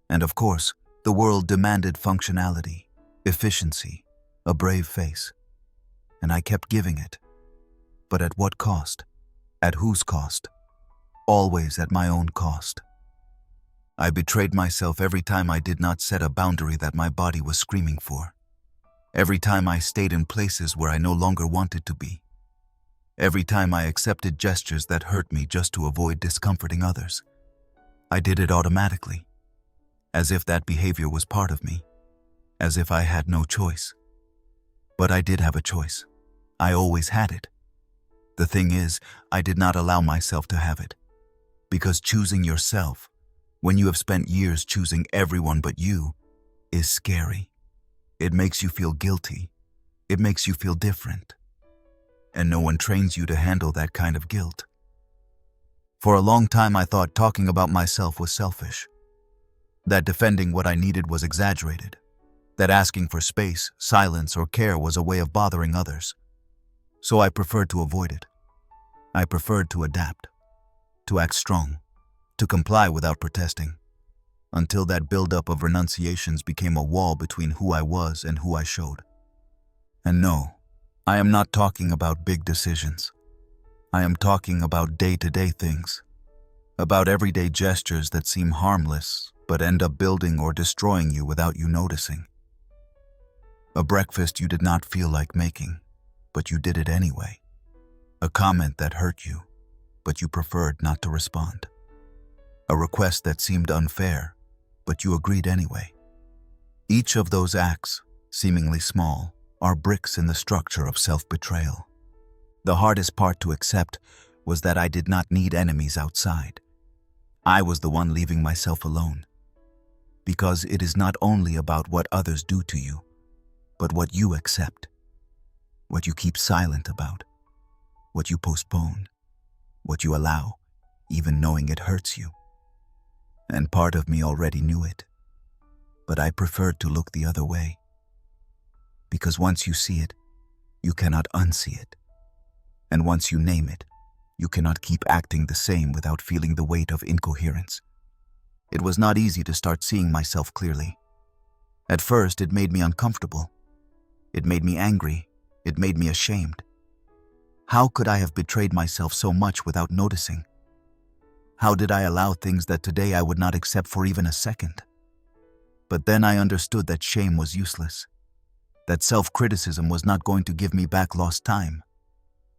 And of course, The world demanded functionality, efficiency, a brave face, and I kept giving it. But at what cost? At whose cost? Always at my own cost. I betrayed myself every time I did not set a boundary that my body was screaming for. Every time I stayed in places where I no longer wanted to be. Every time I accepted gestures that hurt me just to avoid discomforting others. I did it automatically, as if that behavior was part of me, as if I had no choice. But I did have a choice. I always had it. The thing is, I did not allow myself to have it. Because choosing yourself, when you have spent years choosing everyone but you, is scary. It makes you feel guilty. It makes you feel different. And no one trains you to handle that kind of guilt. For a long time, I thought talking about myself was selfish. That defending what I needed was exaggerated. That asking for space, silence, or care was a way of bothering others. So I preferred to avoid it. I preferred to adapt, to act strong, to comply without protesting, until that buildup of renunciations became a wall between who I was and who I showed. And no, I am not talking about big decisions. I am talking about day-to-day things, about everyday gestures that seem harmless but end up building or destroying you without you noticing. A breakfast you did not feel like making, but you did it anyway. A comment that hurt you, but you preferred not to respond. A request that seemed unfair, but you agreed anyway. Each of those acts, seemingly small, are bricks in the structure of self-betrayal. The hardest part to accept was that I did not need enemies outside. I was the one leaving myself alone. Because it is not only about what others do to you, but what you accept, what you keep silent about, what you postpone, what you allow, even knowing it hurts you. And part of me already knew it, but I preferred to look the other way. Because once you see it, you cannot unsee it. And once you name it, you cannot keep acting the same without feeling the weight of incoherence. It was not easy to start seeing myself clearly. At first, it made me uncomfortable. It made me angry. It made me ashamed. How could I have betrayed myself so much without noticing? How did I allow things that today I would not accept for even a second? But then I understood that shame was useless, that self-criticism was not going to give me back lost time,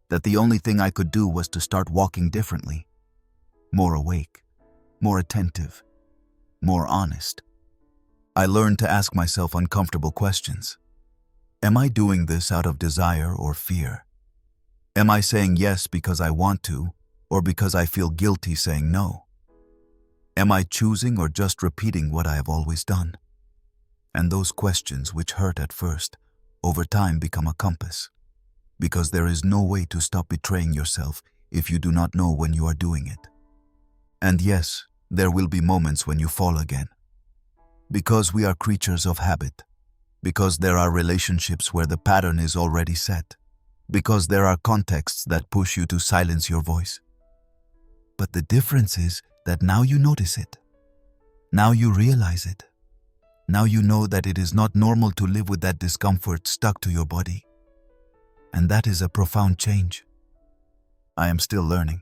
that the only thing I could do was to start walking differently, more awake, more attentive, more honest. I learned to ask myself uncomfortable questions. Am I doing this out of desire or fear? Am I saying yes because I want to, or because I feel guilty saying no? Am I choosing or just repeating what I have always done? And those questions, which hurt at first, over time become a compass, because there is no way to stop betraying yourself if you do not know when you are doing it. And yes, there will be moments when you fall again. Because we are creatures of habit, because there are relationships where the pattern is already set, because there are contexts that push you to silence your voice. But the difference is that now you notice it. Now you realize it. Now you know that it is not normal to live with that discomfort stuck to your body. And that is a profound change. I am still learning.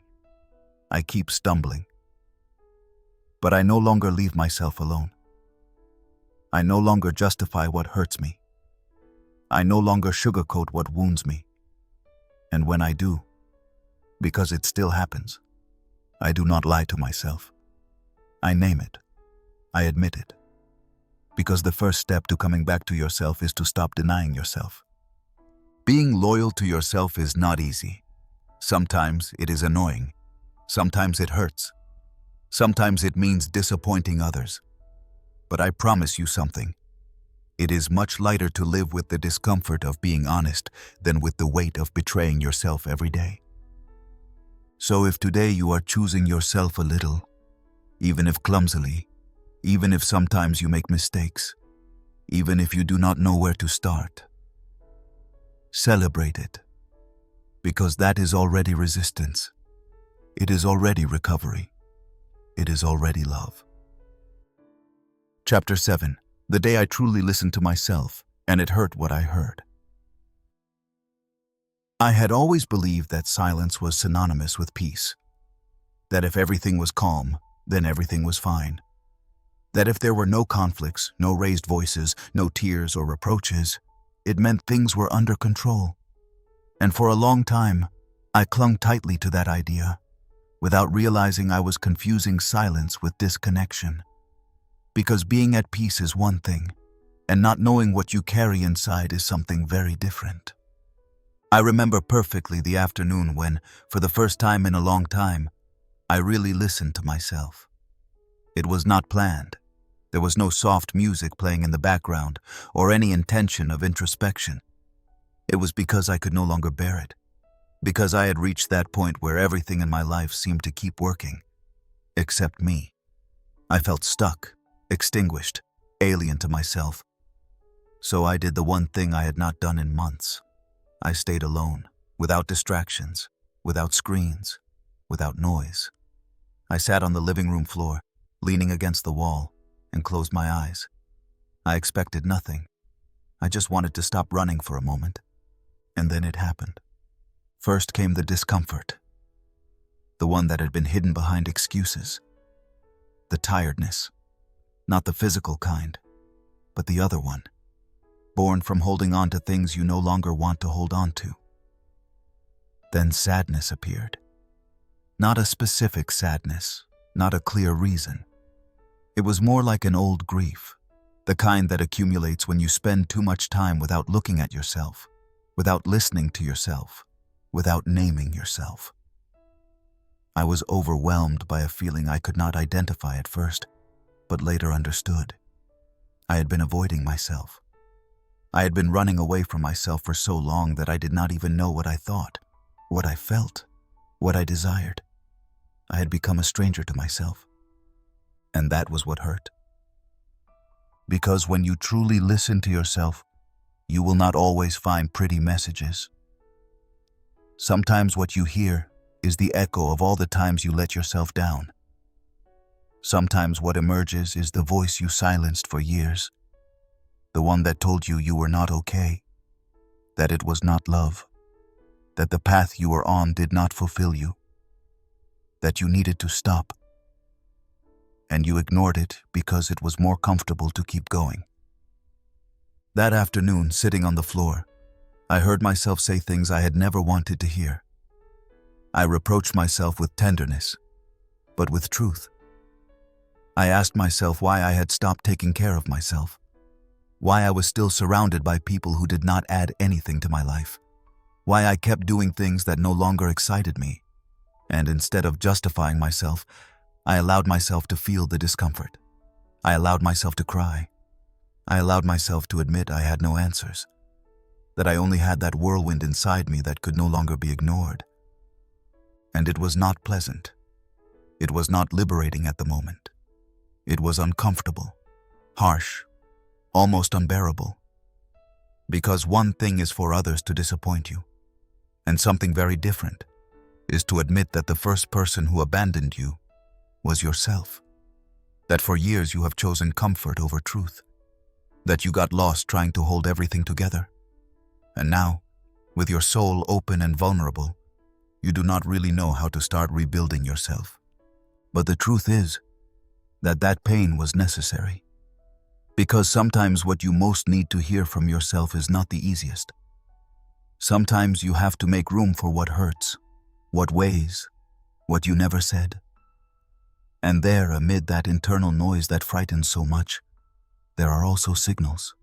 I keep stumbling. But I no longer leave myself alone. I no longer justify what hurts me. I no longer sugarcoat what wounds me. And when I do, because it still happens, I do not lie to myself. I name it. I admit it. Because the first step to coming back to yourself is to stop denying yourself. Being loyal to yourself is not easy. Sometimes it is annoying. Sometimes it hurts. Sometimes it means disappointing others. But I promise you something. It is much lighter to live with the discomfort of being honest than with the weight of betraying yourself every day. So if today you are choosing yourself a little, even if clumsily, even if sometimes you make mistakes, even if you do not know where to start, celebrate it, because that is already resistance. It is already recovery. It is already love. Chapter 7. The day I truly listened to myself, and it hurt what I heard. I had always believed that silence was synonymous with peace. That if everything was calm, then everything was fine. That if there were no conflicts, no raised voices, no tears or reproaches, it meant things were under control. And for a long time, I clung tightly to that idea, without realizing I was confusing silence with disconnection. Because being at peace is one thing, and not knowing what you carry inside is something very different. I remember perfectly the afternoon when, for the first time in a long time, I really listened to myself. It was not planned. There was no soft music playing in the background or any intention of introspection. It was because I could no longer bear it. Because I had reached that point where everything in my life seemed to keep working, except me. I felt stuck, extinguished, alien to myself. So I did the one thing I had not done in months. I stayed alone, without distractions, without screens, without noise. I sat on the living room floor, leaning against the wall, and closed my eyes. I expected nothing. I just wanted to stop running for a moment. And then it happened. First came the discomfort, the one that had been hidden behind excuses. The tiredness, not the physical kind, but the other one, born from holding on to things you no longer want to hold on to. Then sadness appeared. Not a specific sadness, not a clear reason. It was more like an old grief, the kind that accumulates when you spend too much time without looking at yourself, without listening to yourself, without naming yourself. I was overwhelmed by a feeling I could not identify at first, but later understood. I had been avoiding myself. I had been running away from myself for so long that I did not even know what I thought, what I felt, what I desired. I had become a stranger to myself. And that was what hurt. Because when you truly listen to yourself, you will not always find pretty messages. Sometimes what you hear is the echo of all the times you let yourself down. Sometimes what emerges is the voice you silenced for years, the one that told you you were not okay, that it was not love, that the path you were on did not fulfill you, that you needed to stop. And you ignored it because it was more comfortable to keep going. That afternoon, sitting on the floor, I heard myself say things I had never wanted to hear. I reproached myself with tenderness, but with truth. I asked myself why I had stopped taking care of myself, why I was still surrounded by people who did not add anything to my life, why I kept doing things that no longer excited me, and instead of justifying myself, I allowed myself to feel the discomfort. I allowed myself to cry. I allowed myself to admit I had no answers, that I only had that whirlwind inside me that could no longer be ignored. And it was not pleasant. It was not liberating at the moment. It was uncomfortable, harsh, almost unbearable. Because one thing is for others to disappoint you, and something very different is to admit that the first person who abandoned you was yourself. That for years you have chosen comfort over truth. That you got lost trying to hold everything together. And now, with your soul open and vulnerable, you do not really know how to start rebuilding yourself. But the truth is that that pain was necessary. Because sometimes what you most need to hear from yourself is not the easiest. Sometimes you have to make room for what hurts, what weighs, what you never said. And there, amid that internal noise that frightens so much, there are also signals.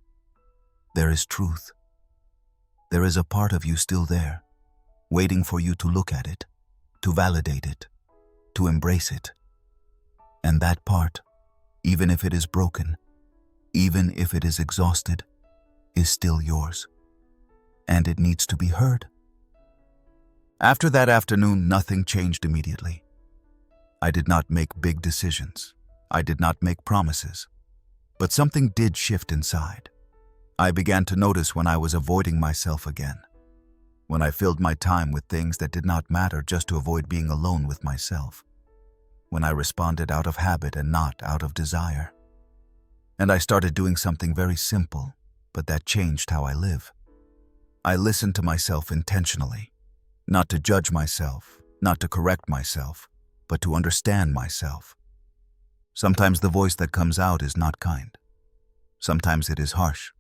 There is truth. There is a part of you still there, waiting for you to look at it, to validate it, to embrace it. And that part, even if it is broken, even if it is exhausted, is still yours. And it needs to be heard. After that afternoon, nothing changed immediately. I did not make big decisions. I did not make promises. But something did shift inside. I began to notice when I was avoiding myself again. When I filled my time with things that did not matter just to avoid being alone with myself. When I responded out of habit and not out of desire. And I started doing something very simple, but that changed how I live. I listened to myself intentionally, not to judge myself, not to correct myself, but to understand myself. Sometimes the voice that comes out is not kind. Sometimes it is harsh,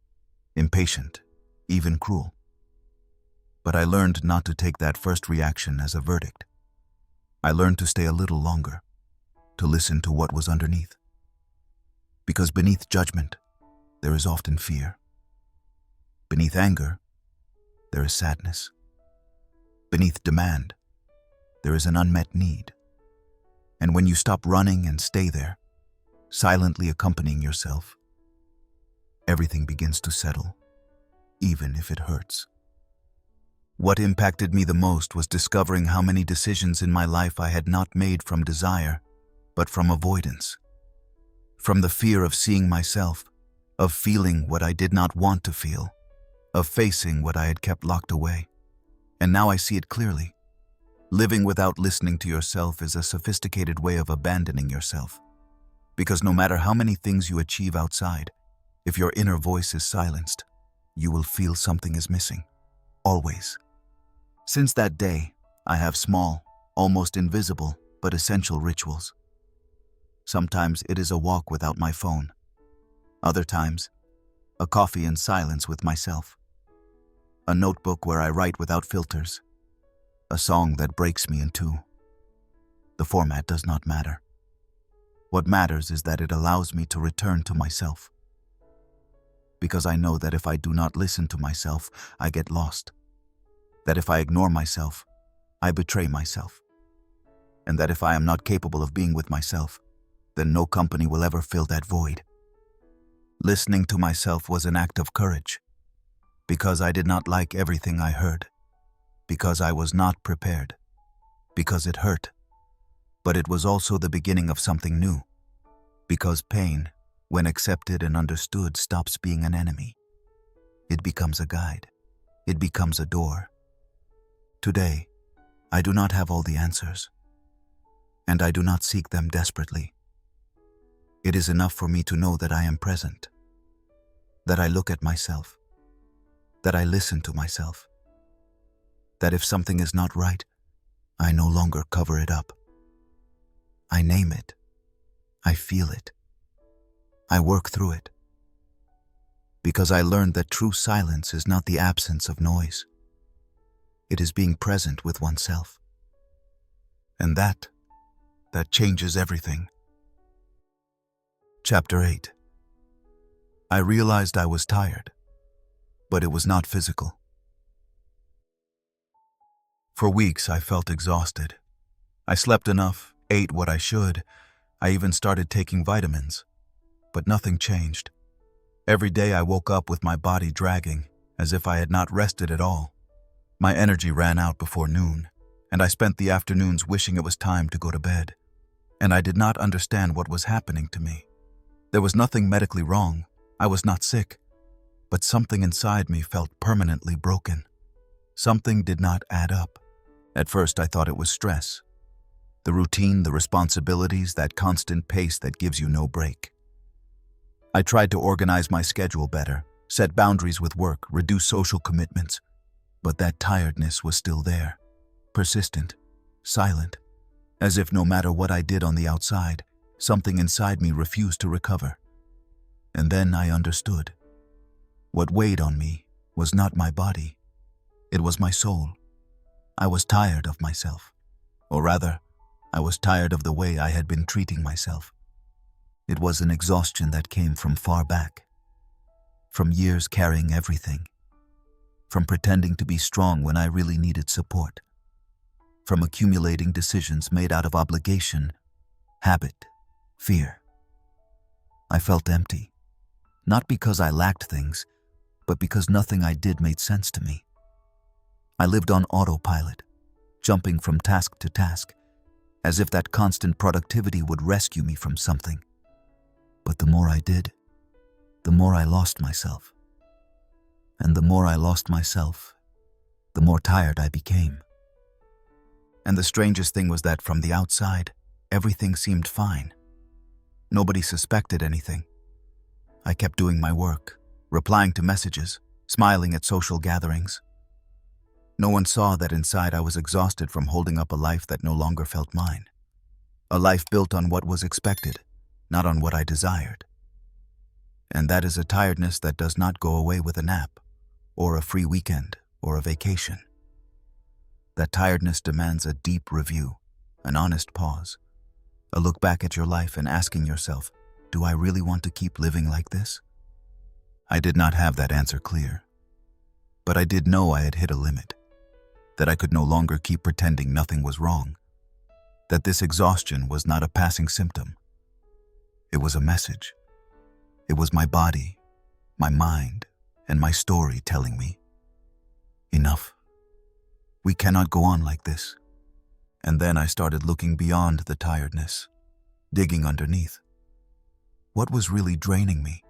impatient, even cruel. But I learned not to take that first reaction as a verdict. I learned to stay a little longer, to listen to what was underneath. Because beneath judgment, there is often fear. Beneath anger, there is sadness. Beneath demand, there is an unmet need. And when you stop running and stay there, silently accompanying yourself, everything begins to settle, even if it hurts. What impacted me the most was discovering how many decisions in my life I had not made from desire, but from avoidance. From the fear of seeing myself, of feeling what I did not want to feel, of facing what I had kept locked away. And now I see it clearly. Living without listening to yourself is a sophisticated way of abandoning yourself. Because no matter how many things you achieve outside, if your inner voice is silenced, you will feel something is missing. Always. Since that day, I have small, almost invisible, but essential rituals. Sometimes it is a walk without my phone. Other times, a coffee in silence with myself. A notebook where I write without filters. A song that breaks me in two. The format does not matter. What matters is that it allows me to return to myself. Because I know that if I do not listen to myself, I get lost. That if I ignore myself, I betray myself. And that if I am not capable of being with myself, then no company will ever fill that void. Listening to myself was an act of courage. Because I did not like everything I heard. Because I was not prepared. Because it hurt. But it was also the beginning of something new. Because pain, when accepted and understood, stops being an enemy. It becomes a guide. It becomes a door. Today, I do not have all the answers. And I do not seek them desperately. It is enough for me to know that I am present. That I look at myself. That I listen to myself. That if something is not right, I no longer cover it up. I name it. I feel it. I work through it. Because I learned that true silence is not the absence of noise. It is being present with oneself. And that changes everything. Chapter 8. I realized I was tired, but it was not physical. For weeks, I felt exhausted. I slept enough, ate what I should. I even started taking vitamins. But nothing changed. Every day I woke up with my body dragging, as if I had not rested at all. My energy ran out before noon, and I spent the afternoons wishing it was time to go to bed. And I did not understand what was happening to me. There was nothing medically wrong. I was not sick. But something inside me felt permanently broken. Something did not add up. At first I thought it was stress. The routine, the responsibilities, that constant pace that gives you no break. I tried to organize my schedule better, set boundaries with work, reduce social commitments. But that tiredness was still there, persistent, silent, as if no matter what I did on the outside, something inside me refused to recover. And then I understood. What weighed on me was not my body. It was my soul. I was tired of myself. Or rather, I was tired of the way I had been treating myself. It was an exhaustion that came from far back. From years carrying everything. From pretending to be strong when I really needed support. From accumulating decisions made out of obligation, habit, fear. I felt empty. Not because I lacked things, but because nothing I did made sense to me. I lived on autopilot, jumping from task to task, as if that constant productivity would rescue me from something. But the more I did, the more I lost myself. And the more I lost myself, the more tired I became. And the strangest thing was that from the outside, everything seemed fine. Nobody suspected anything. I kept doing my work, replying to messages, smiling at social gatherings. No one saw that inside I was exhausted from holding up a life that no longer felt mine. A life built on what was expected, not on what I desired. And that is a tiredness that does not go away with a nap, or a free weekend, or a vacation. That tiredness demands a deep review, an honest pause, a look back at your life and asking yourself, do I really want to keep living like this? I did not have that answer clear, but I did know I had hit a limit, that I could no longer keep pretending nothing was wrong, that this exhaustion was not a passing symptom. It was a message. It was my body, my mind, and my story telling me, enough. We cannot go on like this. And then I started looking beyond the tiredness, digging underneath. What was really draining me?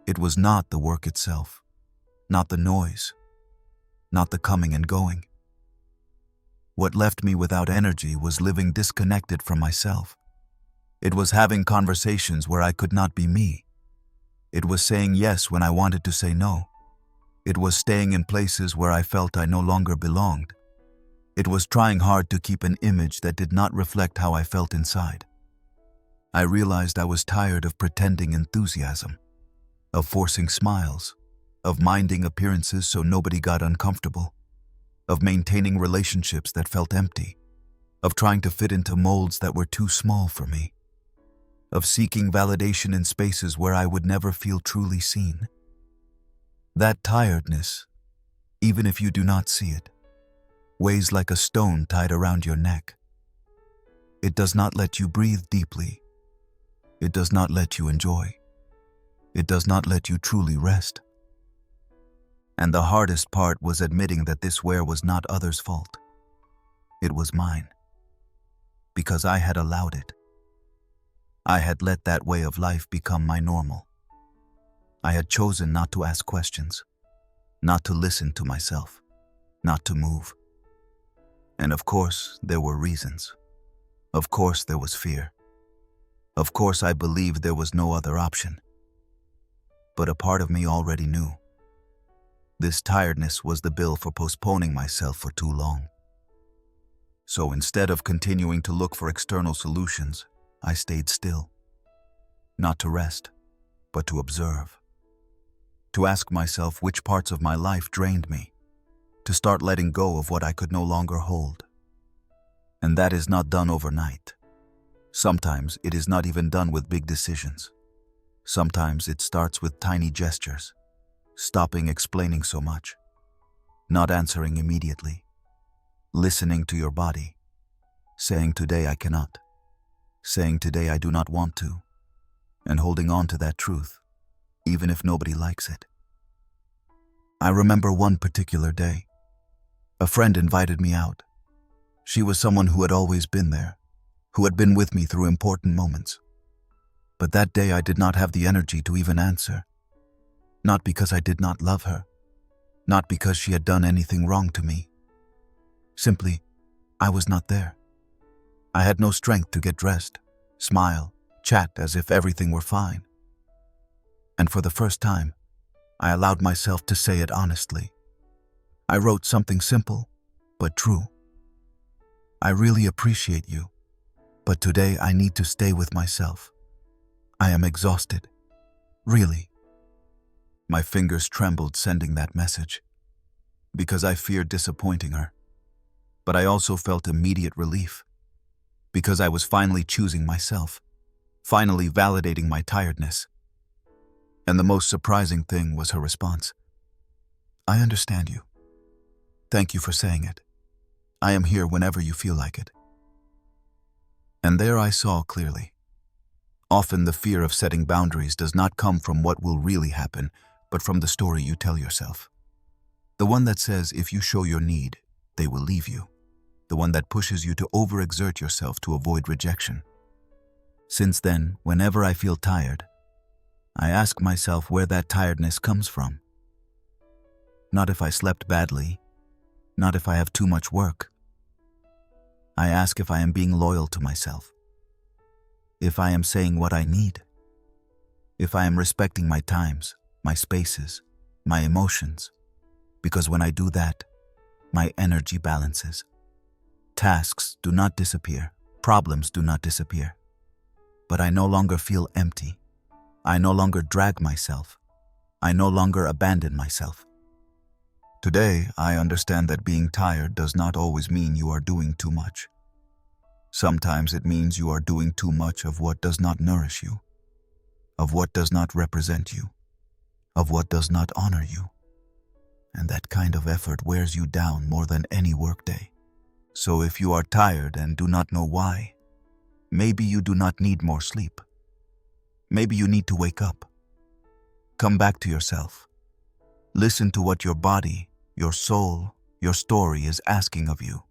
It was not the work itself, not the noise, not the coming and going. What left me without energy was living disconnected from myself. It was having conversations where I could not be me. It was saying yes when I wanted to say no. It was staying in places where I felt I no longer belonged. It was trying hard to keep an image that did not reflect how I felt inside. I realized I was tired of pretending enthusiasm, of forcing smiles, of minding appearances so nobody got uncomfortable, of maintaining relationships that felt empty, of trying to fit into molds that were too small for me, of seeking validation in spaces where I would never feel truly seen. That tiredness, even if you do not see it, weighs like a stone tied around your neck. It does not let you breathe deeply. It does not let you enjoy. It does not let you truly rest. And the hardest part was admitting that this wear was not others' fault. It was mine. Because I had allowed it. I had let that way of life become my normal. I had chosen not to ask questions, not to listen to myself, not to move. And of course, there were reasons. Of course, there was fear. Of course, I believed there was no other option. But a part of me already knew. This tiredness was the bill for postponing myself for too long. So instead of continuing to look for external solutions, I stayed still. Not to rest, but to observe. To ask myself which parts of my life drained me. To start letting go of what I could no longer hold. And that is not done overnight. Sometimes it is not even done with big decisions. Sometimes it starts with tiny gestures, stopping explaining so much, not answering immediately, listening to your body, saying today I cannot, saying today I do not want to, and holding on to that truth, even if nobody likes it. I remember one particular day. A friend invited me out. She was someone who had always been there, who had been with me through important moments. But that day I did not have the energy to even answer. Not because I did not love her, not because she had done anything wrong to me. Simply, I was not there. I had no strength to get dressed, smile, chat as if everything were fine. And for the first time, I allowed myself to say it honestly. I wrote something simple, but true. I really appreciate you, but today I need to stay with myself. I am exhausted. Really. My fingers trembled sending that message, because I feared disappointing her. But I also felt immediate relief, because I was finally choosing myself, finally validating my tiredness. And the most surprising thing was her response. I understand you. Thank you for saying it. I am here whenever you feel like it. And there I saw clearly. Often the fear of setting boundaries does not come from what will really happen, but from the story you tell yourself. The one that says if you show your need, they will leave you. The one that pushes you to overexert yourself to avoid rejection. Since then, whenever I feel tired, I ask myself where that tiredness comes from. Not if I slept badly, not if I have too much work. I ask if I am being loyal to myself, if I am saying what I need, if I am respecting my times, my spaces, my emotions, because when I do that, my energy balances. Tasks do not disappear, problems do not disappear, but I no longer feel empty. I no longer drag myself. I no longer abandon myself. Today, I understand that being tired does not always mean you are doing too much. Sometimes it means you are doing too much of what does not nourish you, of what does not represent you, of what does not honor you. And that kind of effort wears you down more than any workday. So if you are tired and do not know why, maybe you do not need more sleep. Maybe you need to wake up. Come back to yourself. Listen to what your body, your soul, your story is asking of you.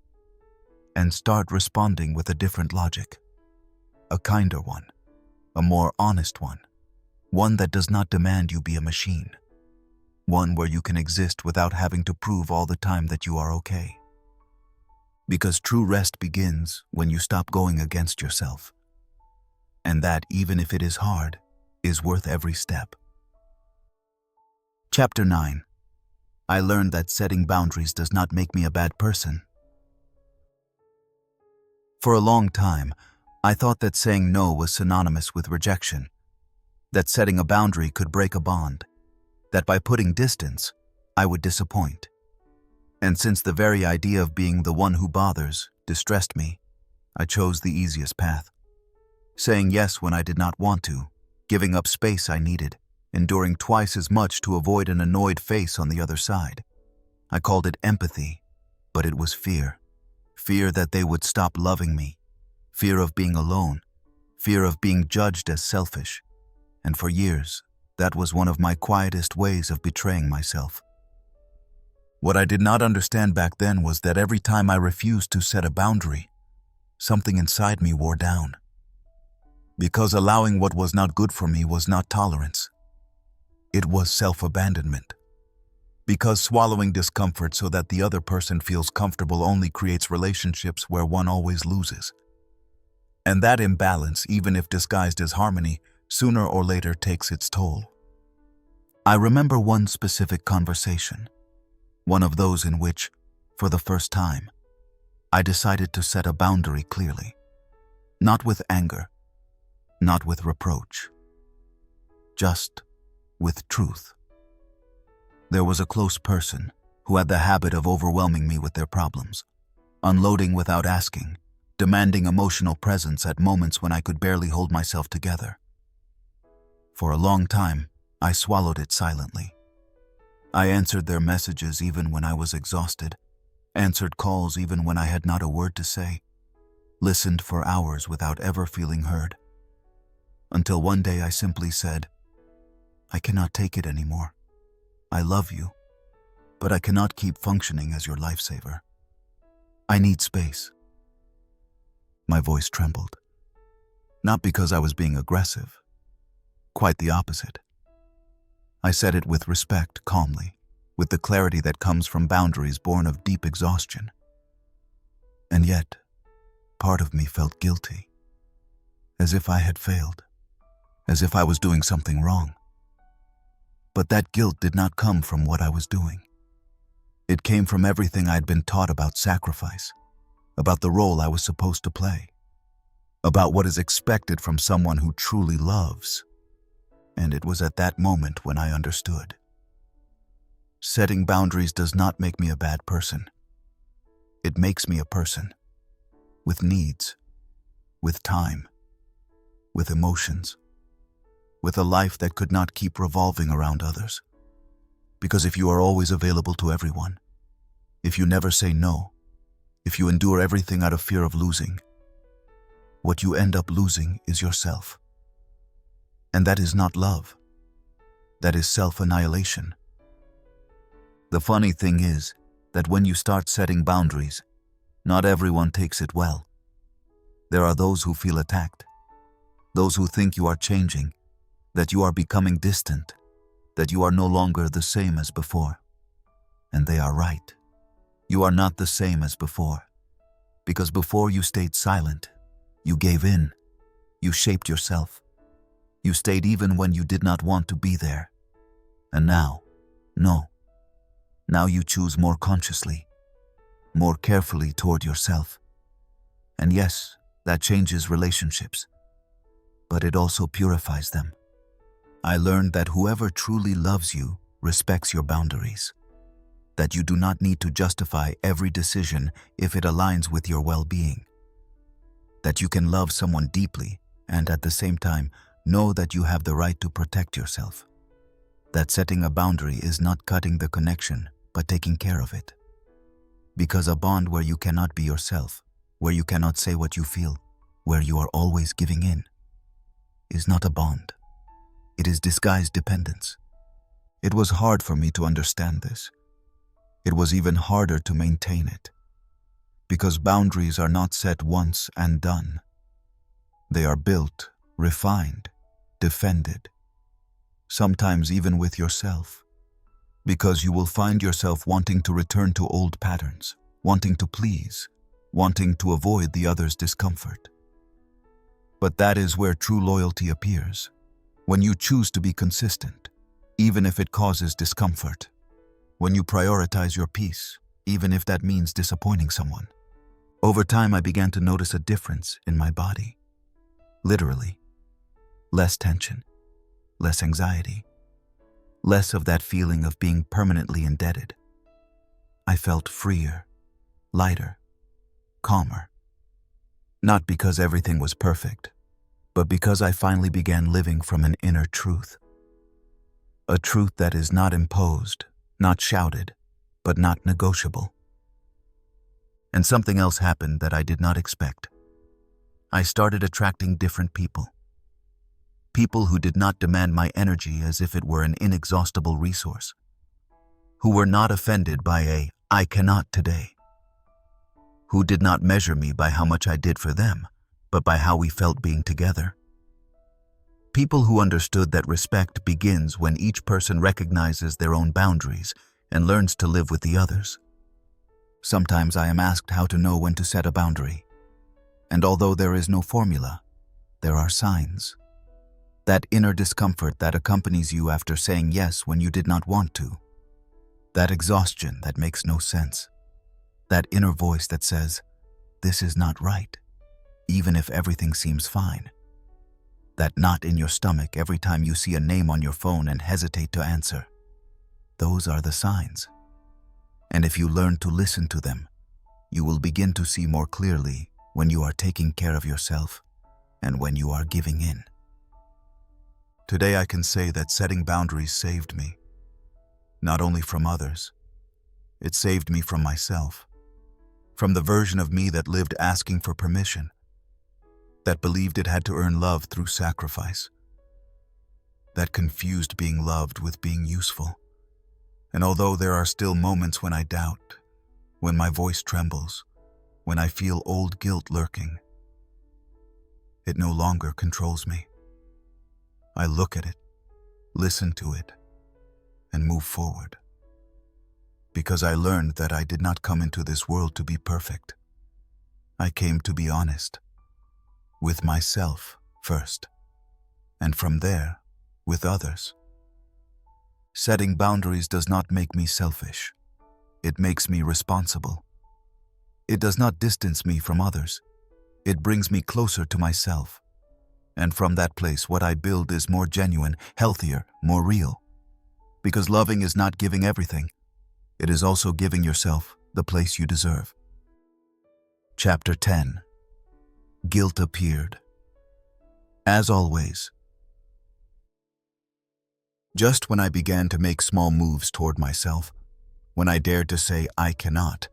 And start responding with a different logic. A kinder one. A more honest one. One that does not demand you be a machine. One where you can exist without having to prove all the time that you are okay. Because true rest begins when you stop going against yourself. And that, even if it is hard, is worth every step. Chapter 9. I learned that setting boundaries does not make me a bad person. For a long time, I thought that saying no was synonymous with rejection, that setting a boundary could break a bond, that by putting distance, I would disappoint. And since the very idea of being the one who bothers distressed me, I chose the easiest path. Saying yes when I did not want to, giving up space I needed, enduring twice as much to avoid an annoyed face on the other side. I called it empathy, but it was fear. Fear that they would stop loving me. Fear of being alone. Fear of being judged as selfish. And for years, that was one of my quietest ways of betraying myself. What I did not understand back then was that every time I refused to set a boundary, something inside me wore down. Because allowing what was not good for me was not tolerance. It was self-abandonment. Because swallowing discomfort so that the other person feels comfortable only creates relationships where one always loses. And that imbalance, even if disguised as harmony, sooner or later takes its toll. I remember one specific conversation, one of those in which, for the first time, I decided to set a boundary clearly, not with anger, not with reproach, just with truth. There was a close person who had the habit of overwhelming me with their problems, unloading without asking, demanding emotional presence at moments when I could barely hold myself together. For a long time, I swallowed it silently. I answered their messages even when I was exhausted, answered calls even when I had not a word to say, listened for hours without ever feeling heard. Until one day I simply said, "I cannot take it anymore. I love you, but I cannot keep functioning as your lifesaver. I need space." My voice trembled. Not because I was being aggressive. Quite the opposite. I said it with respect, calmly, with the clarity that comes from boundaries born of deep exhaustion. And yet, part of me felt guilty, as if I had failed, as if I was doing something wrong. But that guilt did not come from what I was doing. It came from everything I'd been taught about sacrifice, about the role I was supposed to play, about what is expected from someone who truly loves. And it was at that moment when I understood. Setting boundaries does not make me a bad person. It makes me a person, with needs, with time, with emotions, with a life that could not keep revolving around others. Because if you are always available to everyone, if you never say no, if you endure everything out of fear of losing, what you end up losing is yourself. And that is not love. That is self-annihilation. The funny thing is that when you start setting boundaries, not everyone takes it well. There are those who feel attacked, those who think you are changing, that you are becoming distant, that you are no longer the same as before. And they are right. You are not the same as before. Because before you stayed silent, you gave in, you shaped yourself. You stayed even when you did not want to be there. And now, no. Now you choose more consciously, more carefully toward yourself. And yes, that changes relationships, but it also purifies them. I learned that whoever truly loves you respects your boundaries, that you do not need to justify every decision if it aligns with your well-being, that you can love someone deeply and at the same time know that you have the right to protect yourself, that setting a boundary is not cutting the connection but taking care of it. Because a bond where you cannot be yourself, where you cannot say what you feel, where you are always giving in, is not a bond. It is disguised dependence. It was hard for me to understand this. It was even harder to maintain it, because boundaries are not set once and done. They are built, refined, defended, sometimes even with yourself, because you will find yourself wanting to return to old patterns, wanting to please, wanting to avoid the other's discomfort. But that is where true loyalty appears, when you choose to be consistent, even if it causes discomfort, when you prioritize your peace, even if that means disappointing someone. Over time, I began to notice a difference in my body. Literally, less tension, less anxiety, less of that feeling of being permanently indebted. I felt freer, lighter, calmer. Not because everything was perfect, but because I finally began living from an inner truth. A truth that is not imposed, not shouted, but not negotiable. And something else happened that I did not expect. I started attracting different people. People who did not demand my energy as if it were an inexhaustible resource. Who were not offended by a "I cannot today." Who did not measure me by how much I did for them, but by how we felt being together. People who understood that respect begins when each person recognizes their own boundaries and learns to live with the others. Sometimes I am asked how to know when to set a boundary. And although there is no formula, there are signs. That inner discomfort that accompanies you after saying yes when you did not want to. That exhaustion that makes no sense. That inner voice that says, "This is not right," even if everything seems fine. That knot in your stomach every time you see a name on your phone and hesitate to answer. Those are the signs. And if you learn to listen to them, you will begin to see more clearly when you are taking care of yourself and when you are giving in. Today I can say that setting boundaries saved me, not only from others, it saved me from myself, from the version of me that lived asking for permission, that believed it had to earn love through sacrifice, that confused being loved with being useful. And although there are still moments when I doubt, when my voice trembles, when I feel old guilt lurking, it no longer controls me. I look at it, listen to it, and move forward. Because I learned that I did not come into this world to be perfect. I came to be honest, with myself first, and from there, with others. Setting boundaries does not make me selfish. It makes me responsible. It does not distance me from others. It brings me closer to myself. And from that place, what I build is more genuine, healthier, more real. Because loving is not giving everything. It is also giving yourself the place you deserve. Chapter 10. Guilt appeared. As always. Just when I began to make small moves toward myself, when I dared to say I cannot,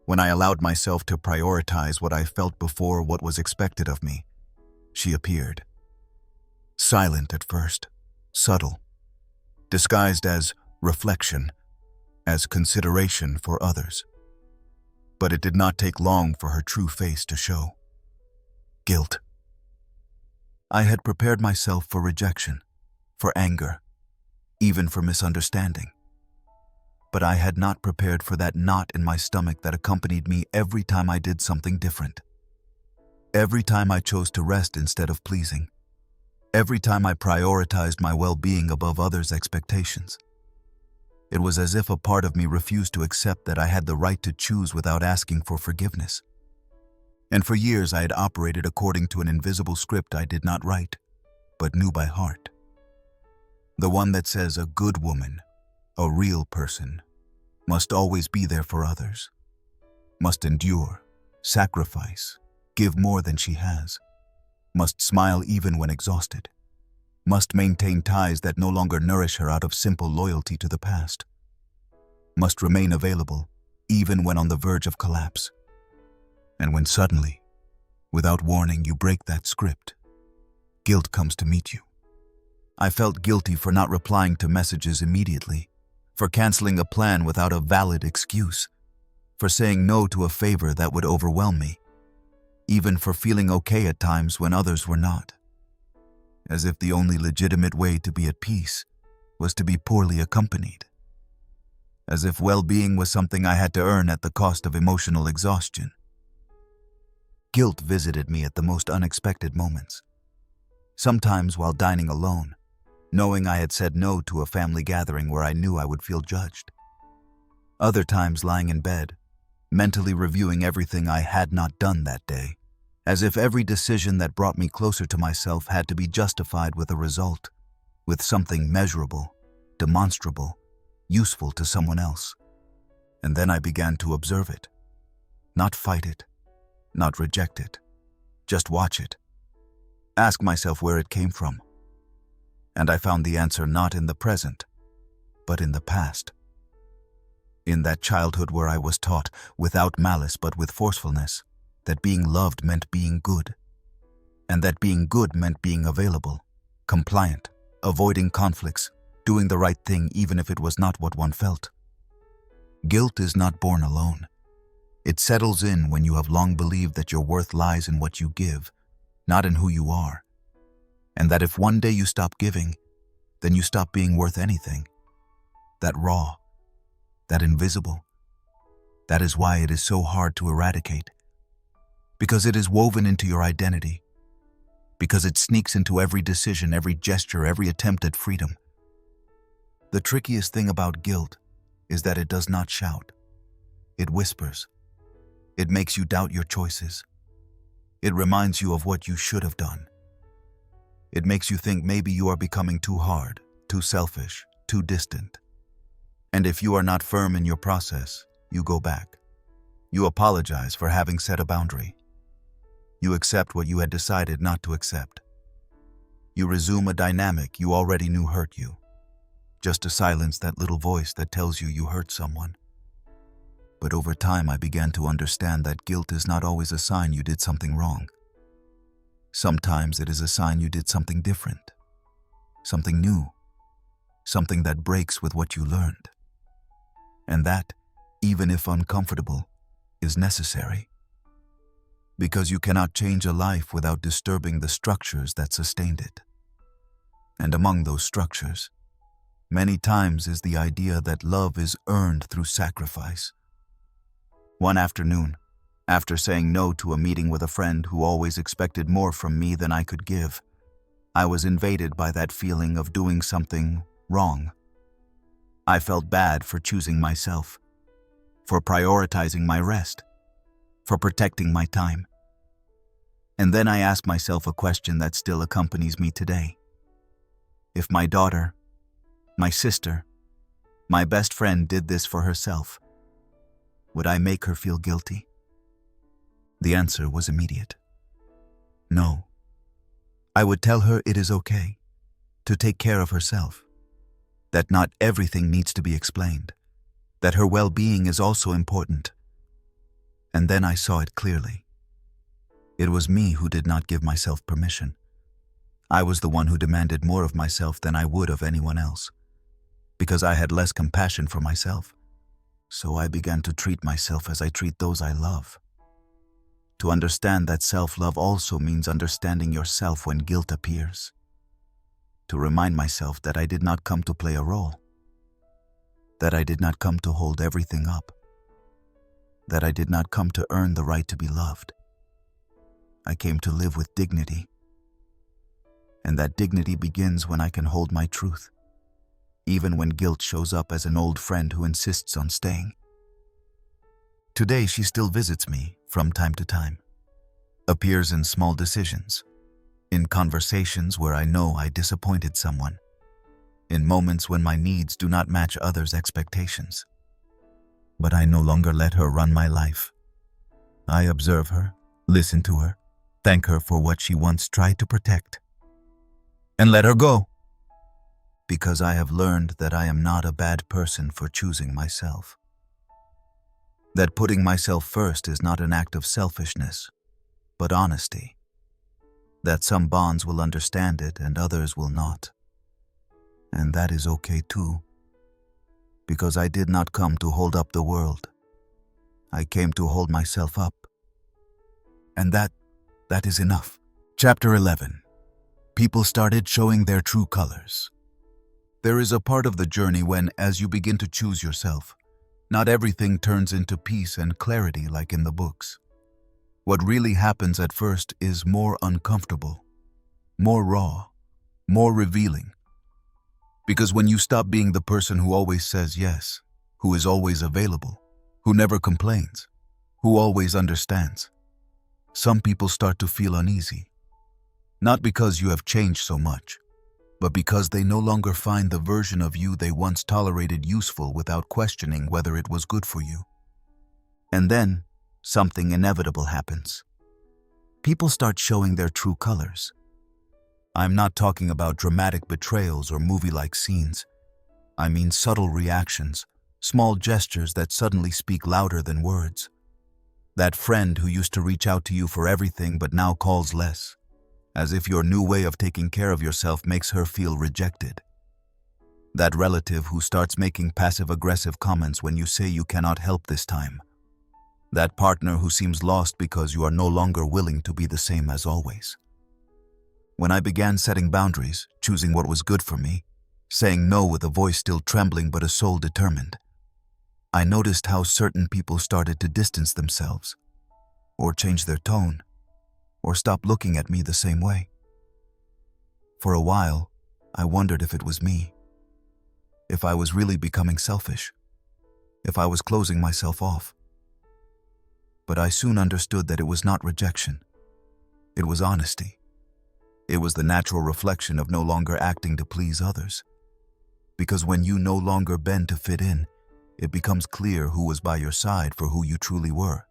when I allowed myself to prioritize what I felt before what was expected of me, she appeared. Silent at first, subtle, disguised as reflection, as consideration for others. But it did not take long for her true face to show. Guilt. I had prepared myself for rejection, for anger, even for misunderstanding. But I had not prepared for that knot in my stomach that accompanied me every time I did something different. Every time I chose to rest instead of pleasing. Every time I prioritized my well-being above others' expectations, it was as if a part of me refused to accept that I had the right to choose without asking for forgiveness. And for years I had operated according to an invisible script I did not write, but knew by heart. The one that says a good woman, a real person, must always be there for others, must endure, sacrifice, give more than she has, must smile even when exhausted, must maintain ties that no longer nourish her out of simple loyalty to the past, must remain available even when on the verge of collapse. And when suddenly, without warning, you break that script, guilt comes to meet you. I felt guilty for not replying to messages immediately, for canceling a plan without a valid excuse, for saying no to a favor that would overwhelm me, even for feeling okay at times when others were not. As if the only legitimate way to be at peace was to be poorly accompanied. As if well-being was something I had to earn at the cost of emotional exhaustion. Guilt visited me at the most unexpected moments. Sometimes while dining alone, knowing I had said no to a family gathering where I knew I would feel judged. Other times lying in bed, mentally reviewing everything I had not done that day, as if every decision that brought me closer to myself had to be justified with a result, with something measurable, demonstrable, useful to someone else. And then I began to observe it, not fight it, not reject it, just watch it, ask myself where it came from. And I found the answer not in the present, but in the past. In that childhood where I was taught, without malice but with forcefulness, that being loved meant being good, and that being good meant being available, compliant, avoiding conflicts, doing the right thing even if it was not what one felt. Guilt is not born alone. It settles in when you have long believed that your worth lies in what you give, not in who you are, and that if one day you stop giving, then you stop being worth anything. That raw, that invisible, that is why it is so hard to eradicate. Because it is woven into your identity. Because it sneaks into every decision, every gesture, every attempt at freedom. The trickiest thing about guilt is that it does not shout. It whispers. It makes you doubt your choices. It reminds you of what you should have done. It makes you think maybe you are becoming too hard, too selfish, too distant. And if you are not firm in your process, you go back. You apologize for having set a boundary. You accept what you had decided not to accept. You resume a dynamic you already knew hurt you, just to silence that little voice that tells you you hurt someone. But over time, I began to understand that guilt is not always a sign you did something wrong. Sometimes it is a sign you did something different, something new, something that breaks with what you learned. And that, even if uncomfortable, is necessary. Because you cannot change a life without disturbing the structures that sustained it. And among those structures, many times is the idea that love is earned through sacrifice. One afternoon, after saying no to a meeting with a friend who always expected more from me than I could give, I was invaded by that feeling of doing something wrong. I felt bad for choosing myself, for prioritizing my rest, for protecting my time. And then I asked myself a question that still accompanies me today. If my daughter, my sister, my best friend did this for herself, would I make her feel guilty? The answer was immediate. No. I would tell her it is okay to take care of herself, that not everything needs to be explained, that her well-being is also important. And then I saw it clearly. It was me who did not give myself permission. I was the one who demanded more of myself than I would of anyone else, because I had less compassion for myself. So I began to treat myself as I treat those I love. To understand that self-love also means understanding yourself when guilt appears. To remind myself that I did not come to play a role, that I did not come to hold everything up, that I did not come to earn the right to be loved. I came to live with dignity. And that dignity begins when I can hold my truth, even when guilt shows up as an old friend who insists on staying. Today, she still visits me from time to time, appears in small decisions, in conversations where I know I disappointed someone, in moments when my needs do not match others' expectations. But I no longer let her run my life. I observe her, listen to her, thank her for what she once tried to protect, and let her go. Because I have learned that I am not a bad person for choosing myself. That putting myself first is not an act of selfishness, but honesty. That some bonds will understand it and others will not. And that is okay too. Because I did not come to hold up the world. I came to hold myself up. And that is enough. Chapter 11. People started showing their true colors. There is a part of the journey when, as you begin to choose yourself, not everything turns into peace and clarity like in the books. What really happens at first is more uncomfortable, more raw, more revealing. Because when you stop being the person who always says yes, who is always available, who never complains, who always understands, some people start to feel uneasy. Not because you have changed so much, but because they no longer find the version of you they once tolerated useful without questioning whether it was good for you. And then, something inevitable happens. People start showing their true colors. I'm not talking about dramatic betrayals or movie-like scenes. I mean subtle reactions, small gestures that suddenly speak louder than words. That friend who used to reach out to you for everything but now calls less, as if your new way of taking care of yourself makes her feel rejected. That relative who starts making passive-aggressive comments when you say you cannot help this time. That partner who seems lost because you are no longer willing to be the same as always. When I began setting boundaries, choosing what was good for me, saying no with a voice still trembling but a soul determined, I noticed how certain people started to distance themselves, or change their tone, or stop looking at me the same way. For a while, I wondered if it was me, if I was really becoming selfish, if I was closing myself off. But I soon understood that it was not rejection. It was honesty. It was the natural reflection of no longer acting to please others. Because when you no longer bend to fit in, it becomes clear who was by your side for who you truly were,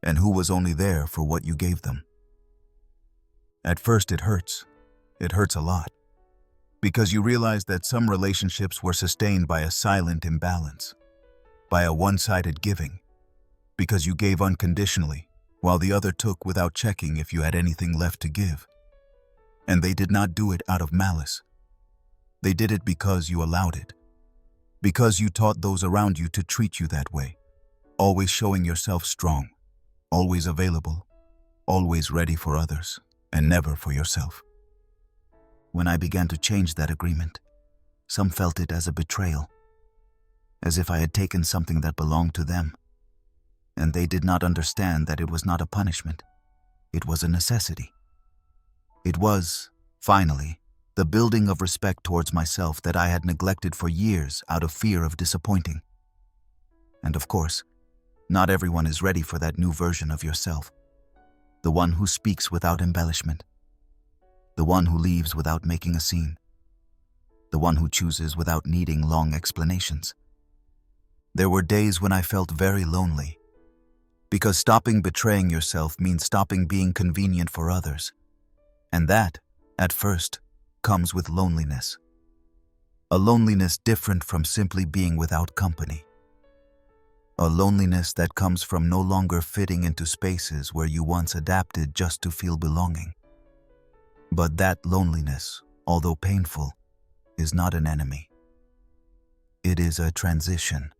and who was only there for what you gave them. At first it hurts. It hurts a lot. Because you realize that some relationships were sustained by a silent imbalance, by a one-sided giving, because you gave unconditionally, while the other took without checking if you had anything left to give. And they did not do it out of malice. They did it because you allowed it. Because you taught those around you to treat you that way, always showing yourself strong, always available, always ready for others, and never for yourself. When I began to change that agreement, some felt it as a betrayal, as if I had taken something that belonged to them, and they did not understand that it was not a punishment. It was a necessity. It was, finally, the building of respect towards myself that I had neglected for years out of fear of disappointing. And of course, not everyone is ready for that new version of yourself. The one who speaks without embellishment. The one who leaves without making a scene. The one who chooses without needing long explanations. There were days when I felt very lonely, because stopping betraying yourself means stopping being convenient for others. And that, at first, comes with loneliness. A loneliness different from simply being without company. A loneliness that comes from no longer fitting into spaces where you once adapted just to feel belonging. But that loneliness, although painful, is not an enemy. It is a transition,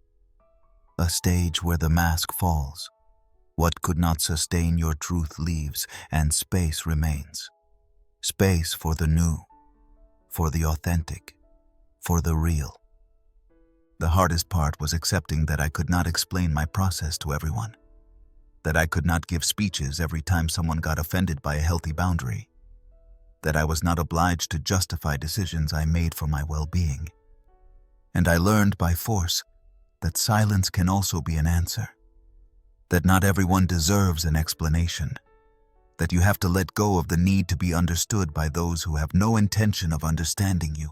a stage where the mask falls. What could not sustain your truth leaves, and space remains. Space for the new, for the authentic, for the real. The hardest part was accepting that I could not explain my process to everyone, that I could not give speeches every time someone got offended by a healthy boundary, that I was not obliged to justify decisions I made for my well-being. And I learned by force that silence can also be an answer, that not everyone deserves an explanation, that you have to let go of the need to be understood by those who have no intention of understanding you.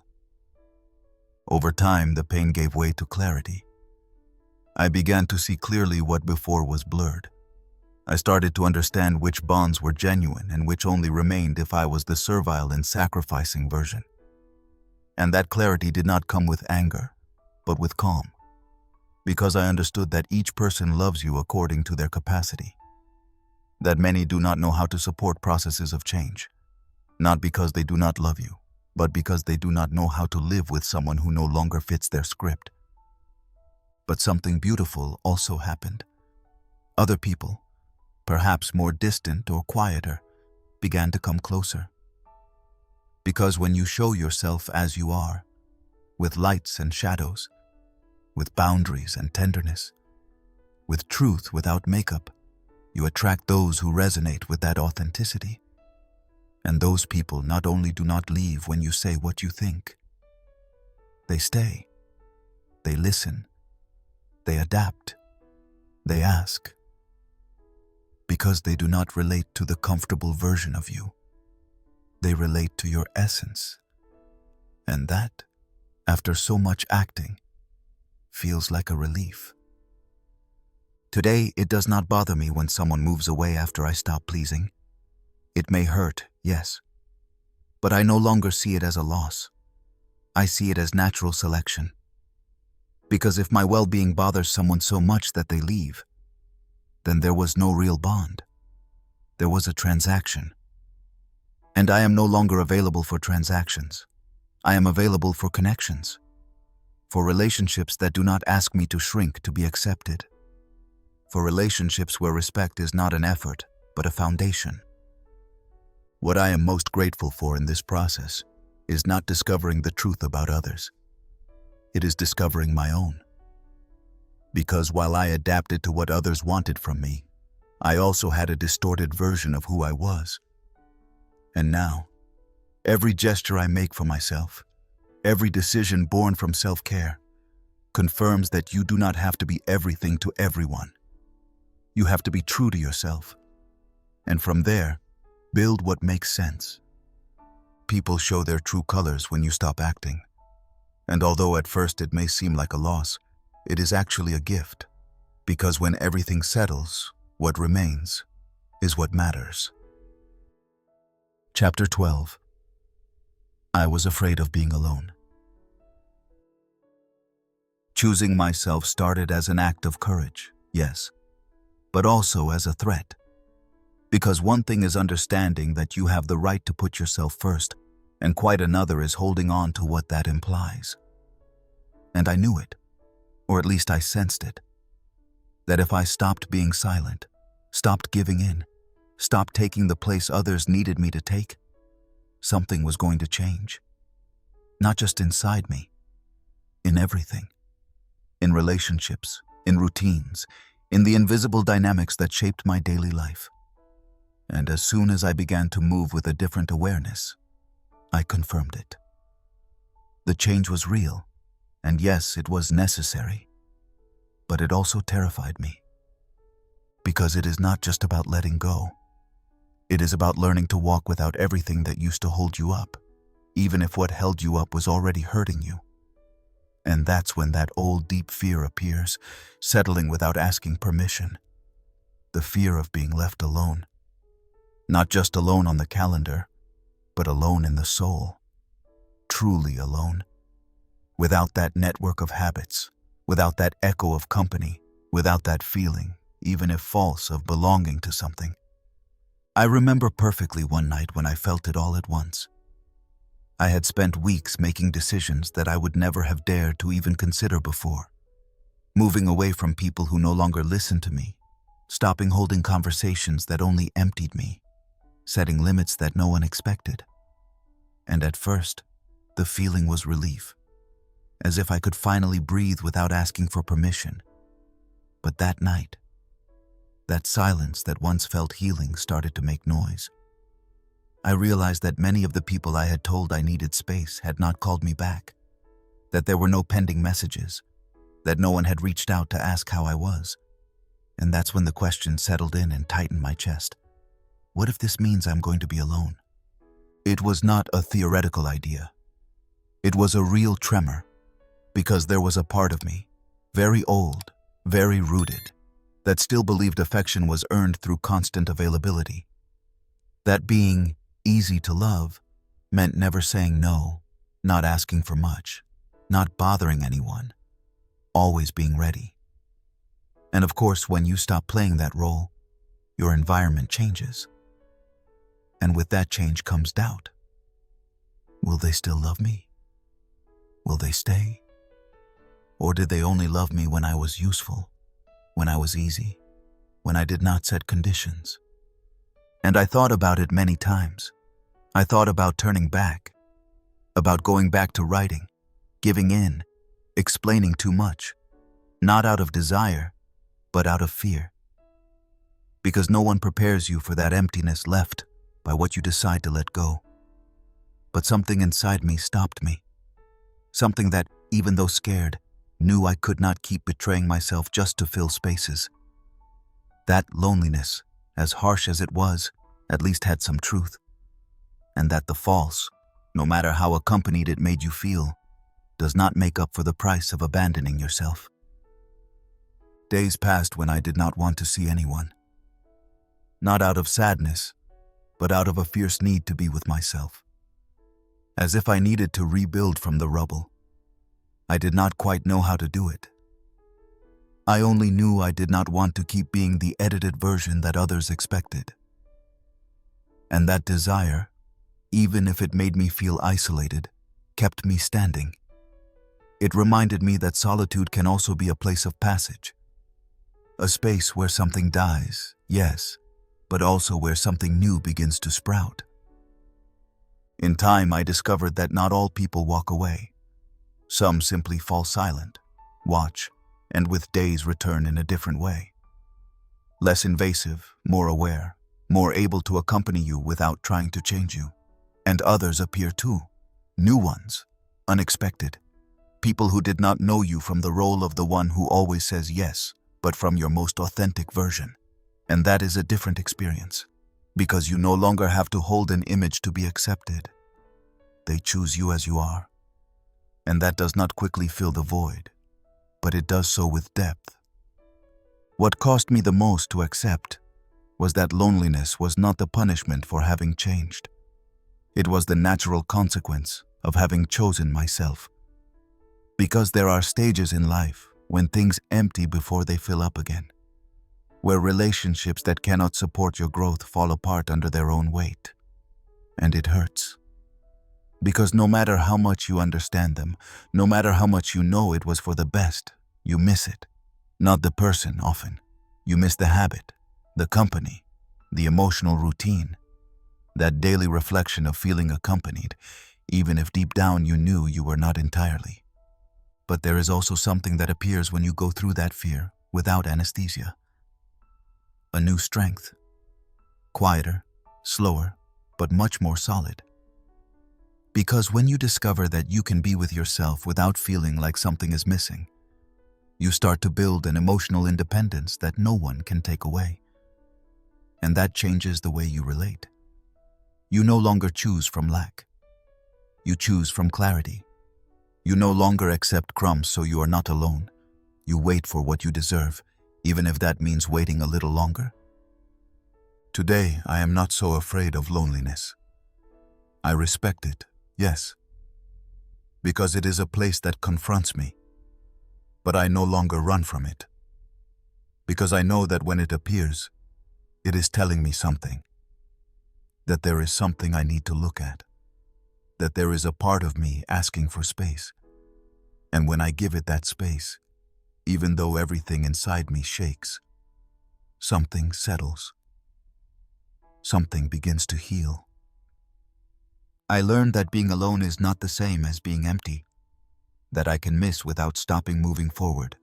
Over time, the pain gave way to clarity. I began to see clearly what before was blurred. I started to understand which bonds were genuine and which only remained if I was the servile and sacrificing version. And that clarity did not come with anger, but with calm, because I understood that each person loves you according to their capacity, that many do not know how to support processes of change, not because they do not love you, but because they do not know how to live with someone who no longer fits their script. But something beautiful also happened. Other people, perhaps more distant or quieter, began to come closer. Because when you show yourself as you are, with lights and shadows, with boundaries and tenderness, with truth without makeup, you attract those who resonate with that authenticity. And those people not only do not leave when you say what you think, they stay, they listen, they adapt, they ask. Because they do not relate to the comfortable version of you. They relate to your essence. And that, after so much acting, feels like a relief. Today, it does not bother me when someone moves away after I stop pleasing. It may hurt, yes, but I no longer see it as a loss. I see it as natural selection. Because if my well-being bothers someone so much that they leave, then there was no real bond. There was a transaction. And I am no longer available for transactions. I am available for connections, for relationships that do not ask me to shrink to be accepted, for relationships where respect is not an effort, but a foundation. What I am most grateful for in this process is not discovering the truth about others. It is discovering my own. Because while I adapted to what others wanted from me, I also had a distorted version of who I was. And now, every gesture I make for myself, every decision born from self-care, confirms that you do not have to be everything to everyone. You have to be true to yourself. And from there, build what makes sense. People show their true colors when you stop acting. And although at first it may seem like a loss, it is actually a gift, because when everything settles, what remains is what matters. Chapter 12. I was afraid of being alone. Choosing myself started as an act of courage, yes, but also as a threat. Because one thing is understanding that you have the right to put yourself first, and quite another is holding on to what that implies. And I knew it. Or at least I sensed it, that if I stopped being silent, stopped giving in, stopped taking the place others needed me to take, something was going to change. Not just inside me, in everything. In relationships, in routines, in the invisible dynamics that shaped my daily life. And as soon as I began to move with a different awareness, I confirmed it. The change was real. And yes, it was necessary, but it also terrified me. Because it is not just about letting go. It is about learning to walk without everything that used to hold you up, even if what held you up was already hurting you. And that's when that old deep fear appears, settling without asking permission. The fear of being left alone. Not just alone on the calendar, but alone in the soul. Truly alone. Without that network of habits, without that echo of company, without that feeling, even if false, of belonging to something. I remember perfectly one night when I felt it all at once. I had spent weeks making decisions that I would never have dared to even consider before. Moving away from people who no longer listened to me, stopping holding conversations that only emptied me, setting limits that no one expected. And at first, the feeling was relief. As if I could finally breathe without asking for permission. But that night, that silence that once felt healing started to make noise. I realized that many of the people I had told I needed space had not called me back, that there were no pending messages, that no one had reached out to ask how I was. And that's when the question settled in and tightened my chest. What if this means I'm going to be alone? It was not a theoretical idea. It was a real tremor, because there was a part of me, very old, very rooted, that still believed affection was earned through constant availability. That being easy to love meant never saying no, not asking for much, not bothering anyone, always being ready. And of course, when you stop playing that role, your environment changes. And with that change comes doubt. Will they still love me? Will they stay? Or did they only love me when I was useful, when I was easy, when I did not set conditions? And I thought about it many times. I thought about turning back, about going back to writing, giving in, explaining too much, not out of desire, but out of fear. Because no one prepares you for that emptiness left by what you decide to let go. But something inside me stopped me. Something that, even though scared, knew I could not keep betraying myself just to fill spaces. That loneliness, as harsh as it was, at least had some truth. And that the false, no matter how accompanied it made you feel, does not make up for the price of abandoning yourself. Days passed when I did not want to see anyone. Not out of sadness, but out of a fierce need to be with myself. As if I needed to rebuild from the rubble. I did not quite know how to do it. I only knew I did not want to keep being the edited version that others expected. And that desire, even if it made me feel isolated, kept me standing. It reminded me that solitude can also be a place of passage. A space where something dies, yes, but also where something new begins to sprout. In time, I discovered that not all people walk away. Some simply fall silent, watch, and with days return in a different way. Less invasive, more aware, more able to accompany you without trying to change you. And others appear too, new ones, unexpected. People who did not know you from the role of the one who always says yes, but from your most authentic version. And that is a different experience, because you no longer have to hold an image to be accepted. They choose you as you are. And that does not quickly fill the void, but it does so with depth. What cost me the most to accept was that loneliness was not the punishment for having changed. It was the natural consequence of having chosen myself. Because there are stages in life when things empty before they fill up again, where relationships that cannot support your growth fall apart under their own weight. And it hurts. Because no matter how much you understand them, no matter how much you know it was for the best, you miss it. Not the person often. You miss the habit, the company, the emotional routine, that daily reflection of feeling accompanied, even if deep down you knew you were not entirely. But there is also something that appears when you go through that fear without anesthesia. A new strength. Quieter, slower, but much more solid. Because when you discover that you can be with yourself without feeling like something is missing, you start to build an emotional independence that no one can take away. And that changes the way you relate. You no longer choose from lack. You choose from clarity. You no longer accept crumbs so you are not alone. You wait for what you deserve, even if that means waiting a little longer. Today, I am not so afraid of loneliness. I respect it, yes, because it is a place that confronts me. But I no longer run from it, because I know that when it appears, it is telling me something, that there is something I need to look at, that there is a part of me asking for space. And when I give it that space, even though everything inside me shakes, something settles. Something begins to heal. I learned that being alone is not the same as being empty, that I can miss without stopping moving forward,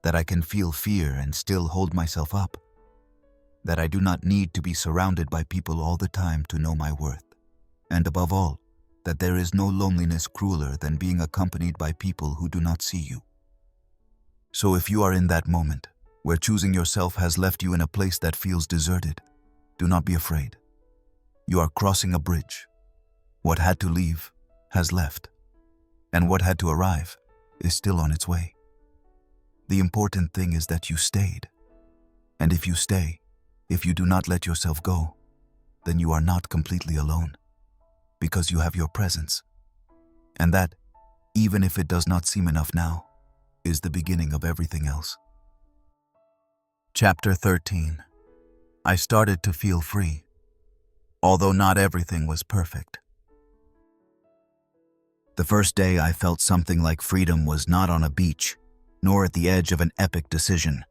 that I can feel fear and still hold myself up, that I do not need to be surrounded by people all the time to know my worth. And above all, that there is no loneliness crueler than being accompanied by people who do not see you. So if you are in that moment, where choosing yourself has left you in a place that feels deserted, do not be afraid. You are crossing a bridge. What had to leave has left, and what had to arrive is still on its way. The important thing is that you stayed. And if you stay, if you do not let yourself go, then you are not completely alone, because you have your presence. And that, even if it does not seem enough now, is the beginning of everything else. Chapter 13. I started to feel free, although not everything was perfect. The first day I felt something like freedom was not on a beach, nor at the edge of an epic decision.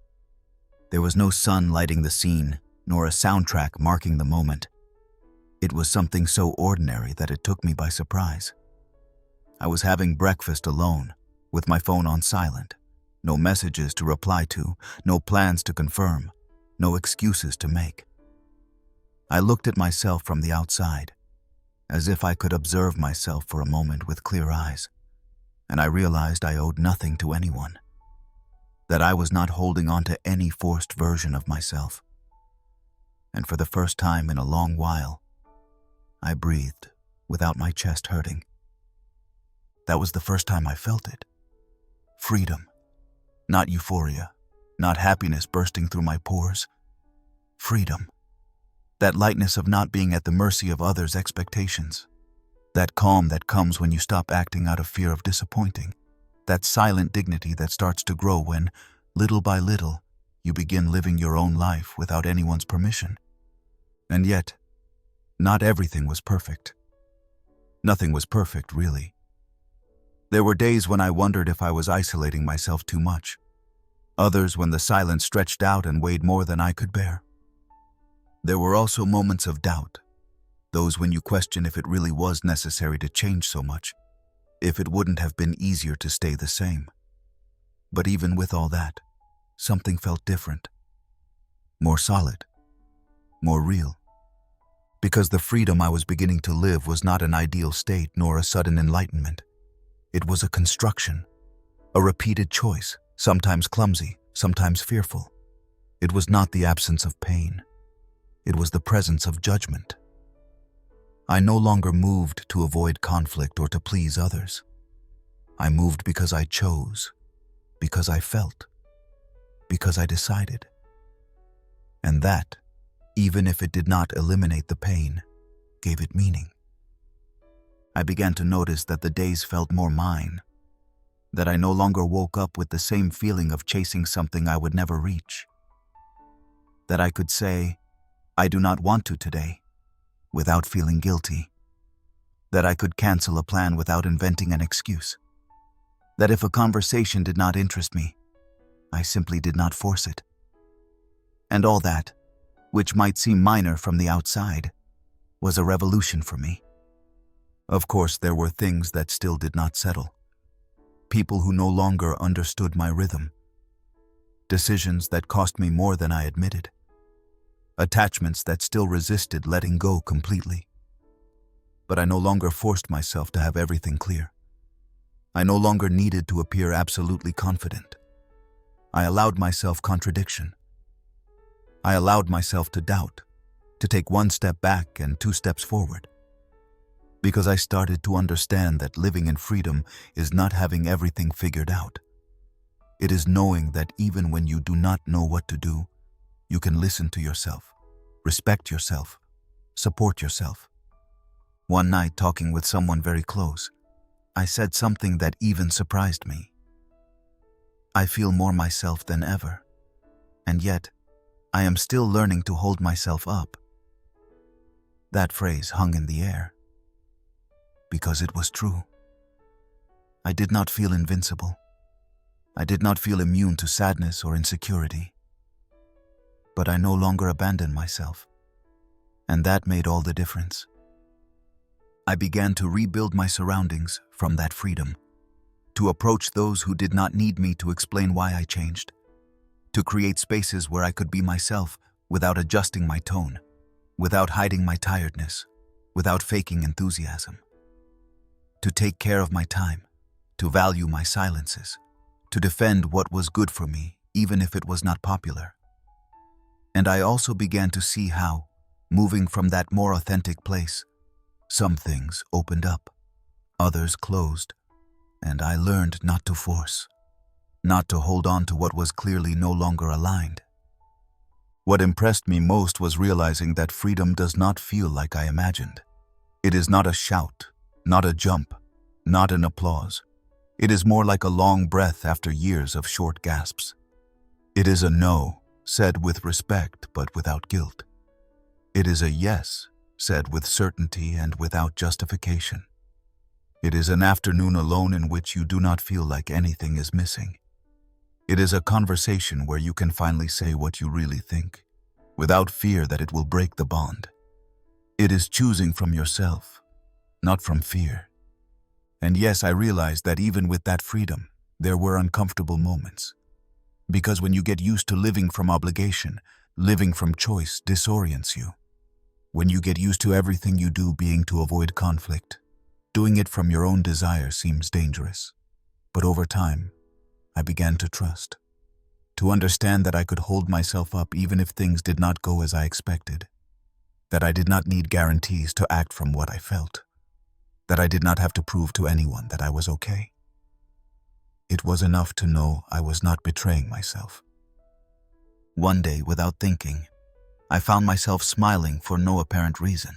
There was no sun lighting the scene, nor a soundtrack marking the moment. It was something so ordinary that it took me by surprise. I was having breakfast alone, with my phone on silent. No messages to reply to, no plans to confirm, no excuses to make. I looked at myself from the outside, as if I could observe myself for a moment with clear eyes, and I realized I owed nothing to anyone, that I was not holding on to any forced version of myself. And for the first time in a long while, I breathed without my chest hurting. That was the first time I felt it. Freedom. Not euphoria, not happiness bursting through my pores. Freedom. That lightness of not being at the mercy of others' expectations. That calm that comes when you stop acting out of fear of disappointing. That silent dignity that starts to grow when, little by little, you begin living your own life without anyone's permission. And yet, not everything was perfect. Nothing was perfect, really. There were days when I wondered if I was isolating myself too much. Others when the silence stretched out and weighed more than I could bear. There were also moments of doubt, those when you question if it really was necessary to change so much, if it wouldn't have been easier to stay the same. But even with all that, something felt different, more solid, more real. Because the freedom I was beginning to live was not an ideal state nor a sudden enlightenment. It was a construction, a repeated choice, sometimes clumsy, sometimes fearful. It was not the absence of pain. It was the presence of judgment. I no longer moved to avoid conflict or to please others. I moved because I chose, because I felt, because I decided. And that, even if it did not eliminate the pain, gave it meaning. I began to notice that the days felt more mine, that I no longer woke up with the same feeling of chasing something I would never reach. That I could say, I do not want to today, without feeling guilty. That I could cancel a plan without inventing an excuse. That if a conversation did not interest me, I simply did not force it. And all that, which might seem minor from the outside, was a revolution for me. Of course, there were things that still did not settle. People who no longer understood my rhythm. Decisions that cost me more than I admitted. Attachments that still resisted letting go completely. But I no longer forced myself to have everything clear. I no longer needed to appear absolutely confident. I allowed myself contradiction. I allowed myself to doubt, to take one step back and 2 steps forward. Because I started to understand that living in freedom is not having everything figured out. It is knowing that even when you do not know what to do, you can listen to yourself, respect yourself, support yourself. One night, talking with someone very close, I said something that even surprised me. I feel more myself than ever, and yet I am still learning to hold myself up. That phrase hung in the air, because it was true. I did not feel invincible. I did not feel immune to sadness or insecurity. But I no longer abandoned myself, and that made all the difference. I began to rebuild my surroundings from that freedom, to approach those who did not need me to explain why I changed, to create spaces where I could be myself without adjusting my tone, without hiding my tiredness, without faking enthusiasm. To take care of my time, to value my silences, to defend what was good for me, even if it was not popular. And I also began to see how, moving from that more authentic place, some things opened up, others closed, and I learned not to force, not to hold on to what was clearly no longer aligned. What impressed me most was realizing that freedom does not feel like I imagined. It is not a shout, not a jump, not an applause. It is more like a long breath after years of short gasps. It is a no, said with respect but without guilt. It is a yes, said with certainty and without justification. It is an afternoon alone in which you do not feel like anything is missing. It is a conversation where you can finally say what you really think, without fear that it will break the bond. It is choosing from yourself, not from fear. And yes, I realized that even with that freedom, there were uncomfortable moments. Because when you get used to living from obligation, living from choice disorients you. When you get used to everything you do being to avoid conflict, doing it from your own desire seems dangerous. But over time, I began to trust, to understand that I could hold myself up even if things did not go as I expected, that I did not need guarantees to act from what I felt, that I did not have to prove to anyone that I was okay. It was enough to know I was not betraying myself. One day, without thinking, I found myself smiling for no apparent reason.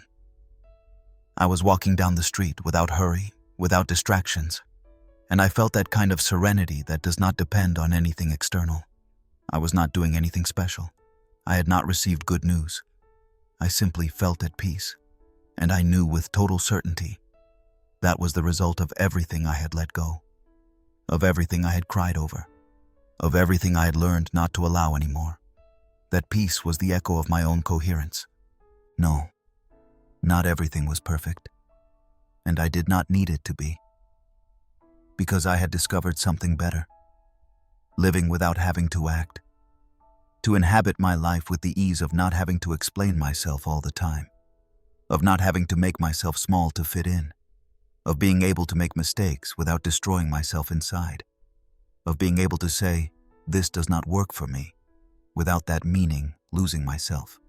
I was walking down the street without hurry, without distractions, and I felt that kind of serenity that does not depend on anything external. I was not doing anything special. I had not received good news. I simply felt at peace, and I knew with total certainty that was the result of everything I had let go, of everything I had cried over, of everything I had learned not to allow anymore. That peace was the echo of my own coherence. No, not everything was perfect, and I did not need it to be. Because I had discovered something better, living without having to act, to inhabit my life with the ease of not having to explain myself all the time, of not having to make myself small to fit in, of being able to make mistakes without destroying myself inside, of being able to say, this does not work for me, without that meaning losing myself.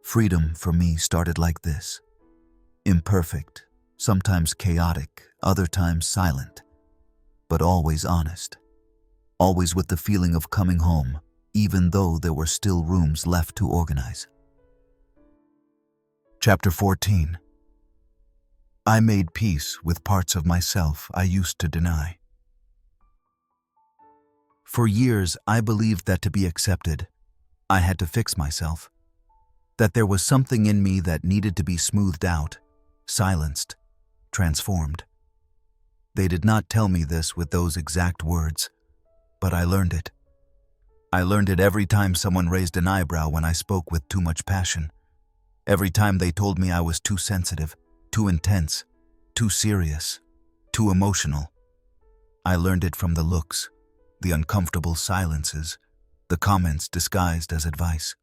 Freedom for me started like this, imperfect, sometimes chaotic, other times silent, but always honest, always with the feeling of coming home, even though there were still rooms left to organize. Chapter 14. I made peace with parts of myself I used to deny. For years, I believed that to be accepted, I had to fix myself, that there was something in me that needed to be smoothed out, silenced, transformed. They did not tell me this with those exact words, but I learned it. I learned it every time someone raised an eyebrow when I spoke with too much passion, every time they told me I was too sensitive, too intense, too serious, too emotional. I learned it from the looks, the uncomfortable silences, the comments disguised as advice.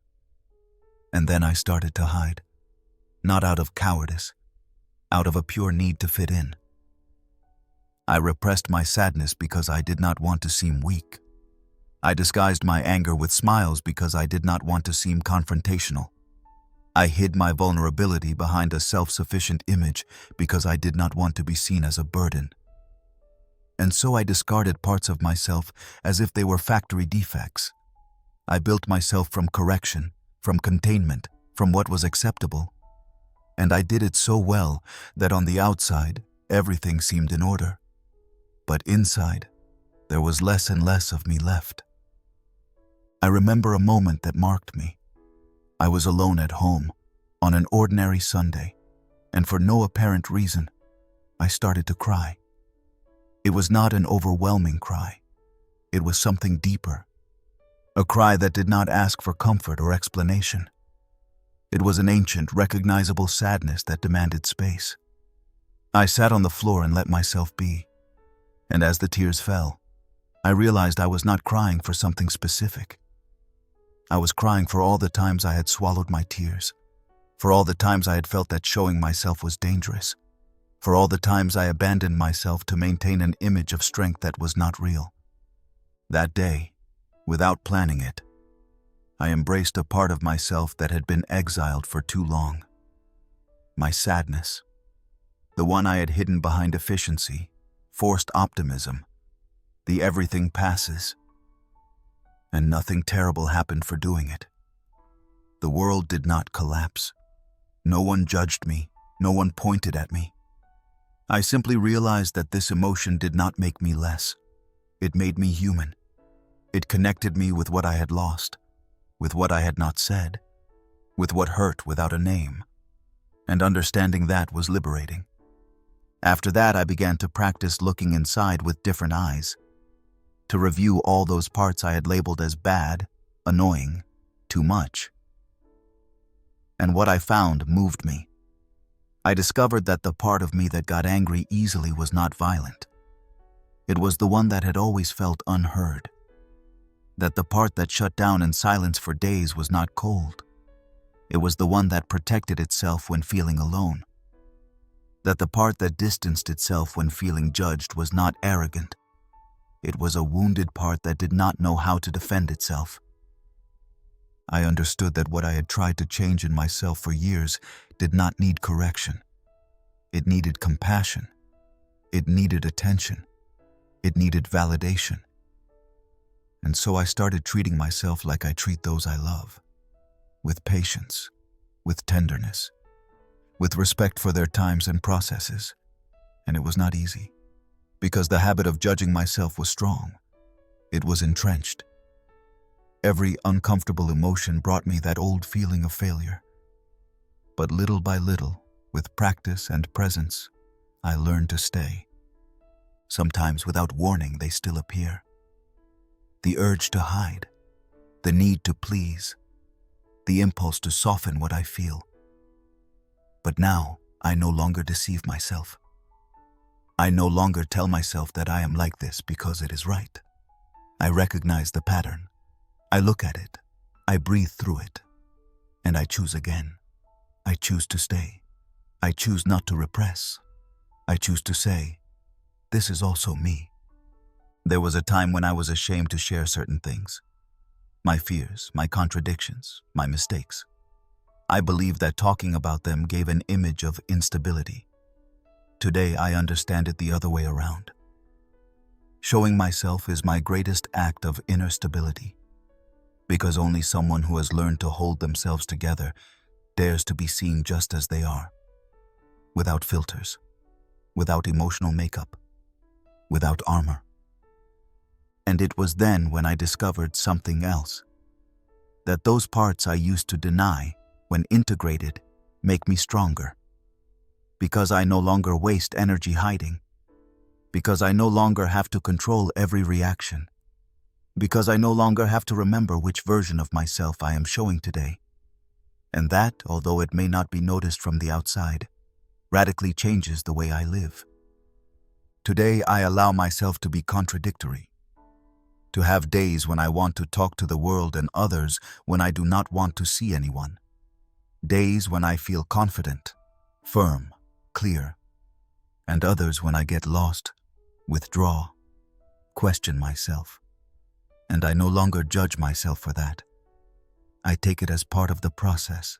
And then I started to hide, not out of cowardice, out of a pure need to fit in. I repressed my sadness because I did not want to seem weak. I disguised my anger with smiles because I did not want to seem confrontational. I hid my vulnerability behind a self-sufficient image because I did not want to be seen as a burden. And so I discarded parts of myself as if they were factory defects. I built myself from correction, from containment, from what was acceptable. And I did it so well that on the outside, everything seemed in order. But inside, there was less and less of me left. I remember a moment that marked me. I was alone at home, on an ordinary Sunday, and for no apparent reason, I started to cry. It was not an overwhelming cry. It was something deeper. A cry that did not ask for comfort or explanation. It was an ancient, recognizable sadness that demanded space. I sat on the floor and let myself be. And as the tears fell, I realized I was not crying for something specific. I was crying for all the times I had swallowed my tears, for all the times I had felt that showing myself was dangerous, for all the times I abandoned myself to maintain an image of strength that was not real. That day, without planning it, I embraced a part of myself that had been exiled for too long. My sadness, the one I had hidden behind efficiency, forced optimism, the everything passes, and nothing terrible happened for doing it. The world did not collapse. No one judged me, no one pointed at me. I simply realized that this emotion did not make me less. It made me human. It connected me with what I had lost, with what I had not said, with what hurt without a name. And understanding that was liberating. After that, I began to practice looking inside with different eyes, to review all those parts I had labeled as bad, annoying, too much. And what I found moved me. I discovered that the part of me that got angry easily was not violent. It was the one that had always felt unheard. That the part that shut down in silence for days was not cold. It was the one that protected itself when feeling alone. That the part that distanced itself when feeling judged was not arrogant. It was a wounded part that did not know how to defend itself. I understood that what I had tried to change in myself for years did not need correction. It needed compassion. It needed attention. It needed validation. And so I started treating myself like I treat those I love, with patience, with tenderness, with respect for their times and processes. And it was not easy, because the habit of judging myself was strong. It was entrenched. Every uncomfortable emotion brought me that old feeling of failure. But little by little, with practice and presence, I learned to stay. Sometimes without warning, they still appear. The urge to hide, the need to please, the impulse to soften what I feel. But now, I no longer deceive myself. I no longer tell myself that I am like this because it is right. I recognize the pattern. I look at it. I breathe through it. And I choose again. I choose to stay. I choose not to repress. I choose to say, this is also me. There was a time when I was ashamed to share certain things. My fears, my contradictions, my mistakes. I believed that talking about them gave an image of instability. Today, I understand it the other way around. Showing myself is my greatest act of inner stability, because only someone who has learned to hold themselves together dares to be seen just as they are, without filters, without emotional makeup, without armor. And it was then when I discovered something else, that those parts I used to deny, when integrated, make me stronger. Because I no longer waste energy hiding. Because I no longer have to control every reaction. Because I no longer have to remember which version of myself I am showing today. And that, although it may not be noticed from the outside, radically changes the way I live. Today, I allow myself to be contradictory. To have days when I want to talk to the world and others when I do not want to see anyone. Days when I feel confident, firm, clear, and others when I get lost, withdraw, question myself. And I no longer judge myself for that. I take it as part of the process.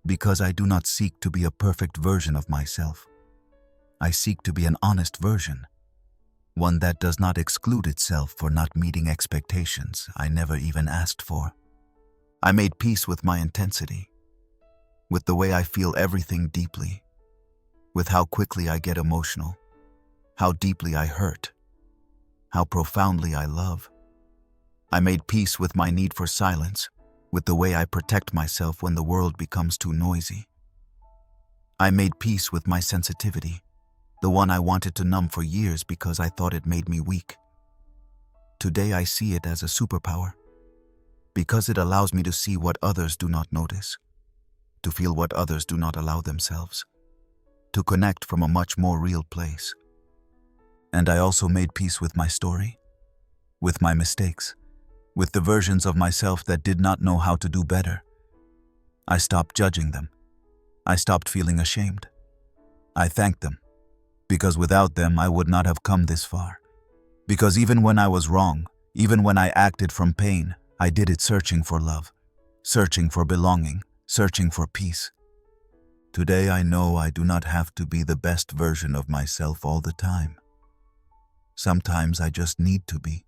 Because I do not seek to be a perfect version of myself. I seek to be an honest version, one that does not exclude itself for not meeting expectations I never even asked for. I made peace with my intensity, with the way I feel everything deeply, with how quickly I get emotional, how deeply I hurt, how profoundly I love. I made peace with my need for silence, with the way I protect myself when the world becomes too noisy. I made peace with my sensitivity, the one I wanted to numb for years because I thought it made me weak. Today I see it as a superpower, because it allows me to see what others do not notice, to feel what others do not allow themselves, to connect from a much more real place. And I also made peace with my story, with my mistakes, with the versions of myself that did not know how to do better. I stopped judging them. I stopped feeling ashamed. I thanked them, because without them I would not have come this far. Because even when I was wrong, even when I acted from pain, I did it searching for love, searching for belonging, searching for peace. Today I know I do not have to be the best version of myself all the time. Sometimes I just need to be,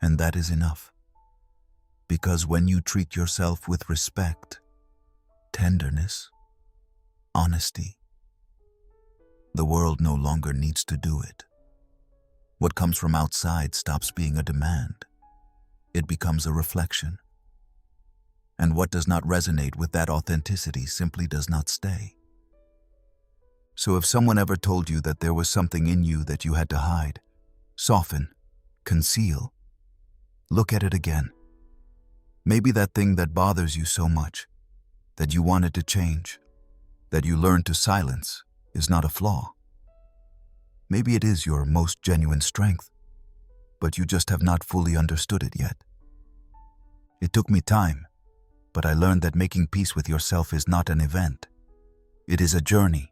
and that is enough. Because when you treat yourself with respect, tenderness, honesty, the world no longer needs to do it. What comes from outside stops being a demand. It becomes a reflection. And what does not resonate with that authenticity simply does not stay. So if someone ever told you that there was something in you that you had to hide, soften, conceal, look at it again. Maybe that thing that bothers you so much, that you wanted to change, that you learned to silence, is not a flaw. Maybe it is your most genuine strength, but you just have not fully understood it yet. It took me time, but I learned that making peace with yourself is not an event. It is a journey,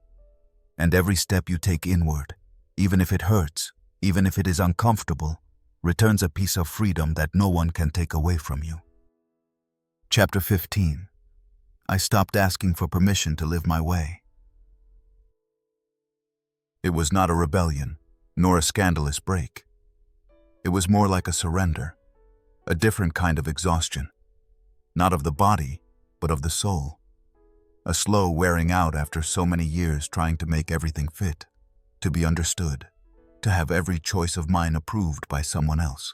and every step you take inward, even if it hurts, even if it is uncomfortable, returns a piece of freedom that no one can take away from you. Chapter 15. I stopped asking for permission to live my way. It was not a rebellion, nor a scandalous break. It was more like a surrender, a different kind of exhaustion, not of the body, but of the soul. A slow wearing out after so many years trying to make everything fit, to be understood, to have every choice of mine approved by someone else.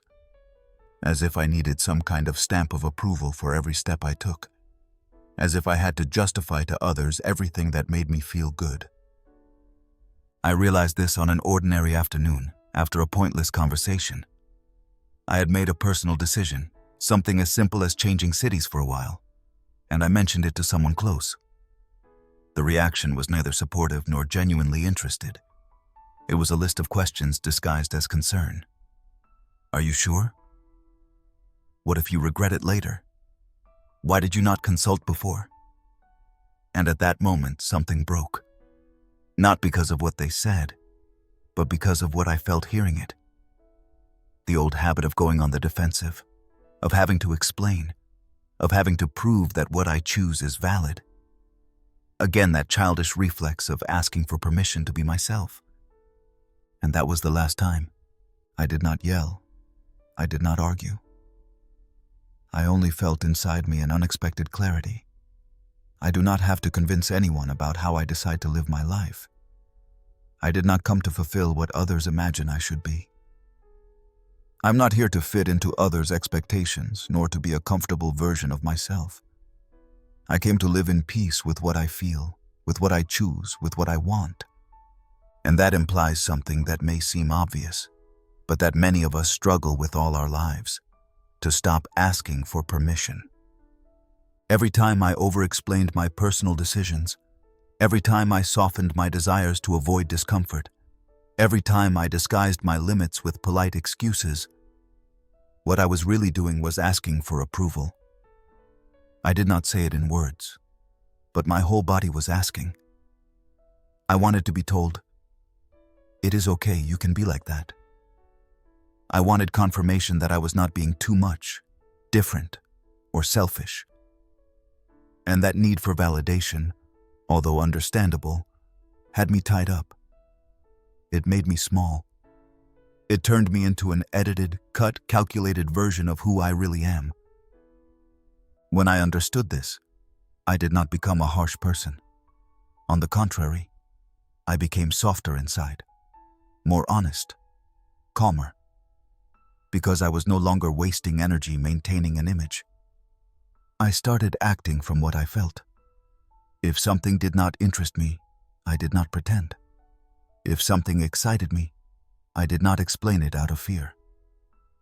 As if I needed some kind of stamp of approval for every step I took. As if I had to justify to others everything that made me feel good. I realized this on an ordinary afternoon, after a pointless conversation. I had made a personal decision, something as simple as changing cities for a while, and I mentioned it to someone close. The reaction was neither supportive nor genuinely interested. It was a list of questions disguised as concern. Are you sure? What if you regret it later? Why did you not consult before? And at that moment, something broke. Not because of what they said, but because of what I felt hearing it. The old habit of going on the defensive, of having to explain, of having to prove that what I choose is valid. Again, that childish reflex of asking for permission to be myself. And that was the last time. I did not yell. I did not argue. I only felt inside me an unexpected clarity. I do not have to convince anyone about how I decide to live my life. I did not come to fulfill what others imagine I should be. I'm not here to fit into others' expectations, nor to be a comfortable version of myself. I came to live in peace with what I feel, with what I choose, with what I want. And that implies something that may seem obvious, but that many of us struggle with all our lives, to stop asking for permission. Every time I over-explained my personal decisions, every time I softened my desires to avoid discomfort, every time I disguised my limits with polite excuses, what I was really doing was asking for approval. I did not say it in words, but my whole body was asking. I wanted to be told, "It is okay, you can be like that." I wanted confirmation that I was not being too much, different, or selfish. And that need for validation, although understandable, had me tied up. It made me small. It turned me into an edited, cut, calculated version of who I really am. When I understood this, I did not become a harsh person. On the contrary, I became softer inside, more honest, calmer, because I was no longer wasting energy maintaining an image. I started acting from what I felt. If something did not interest me, I did not pretend. If something excited me, I did not explain it out of fear.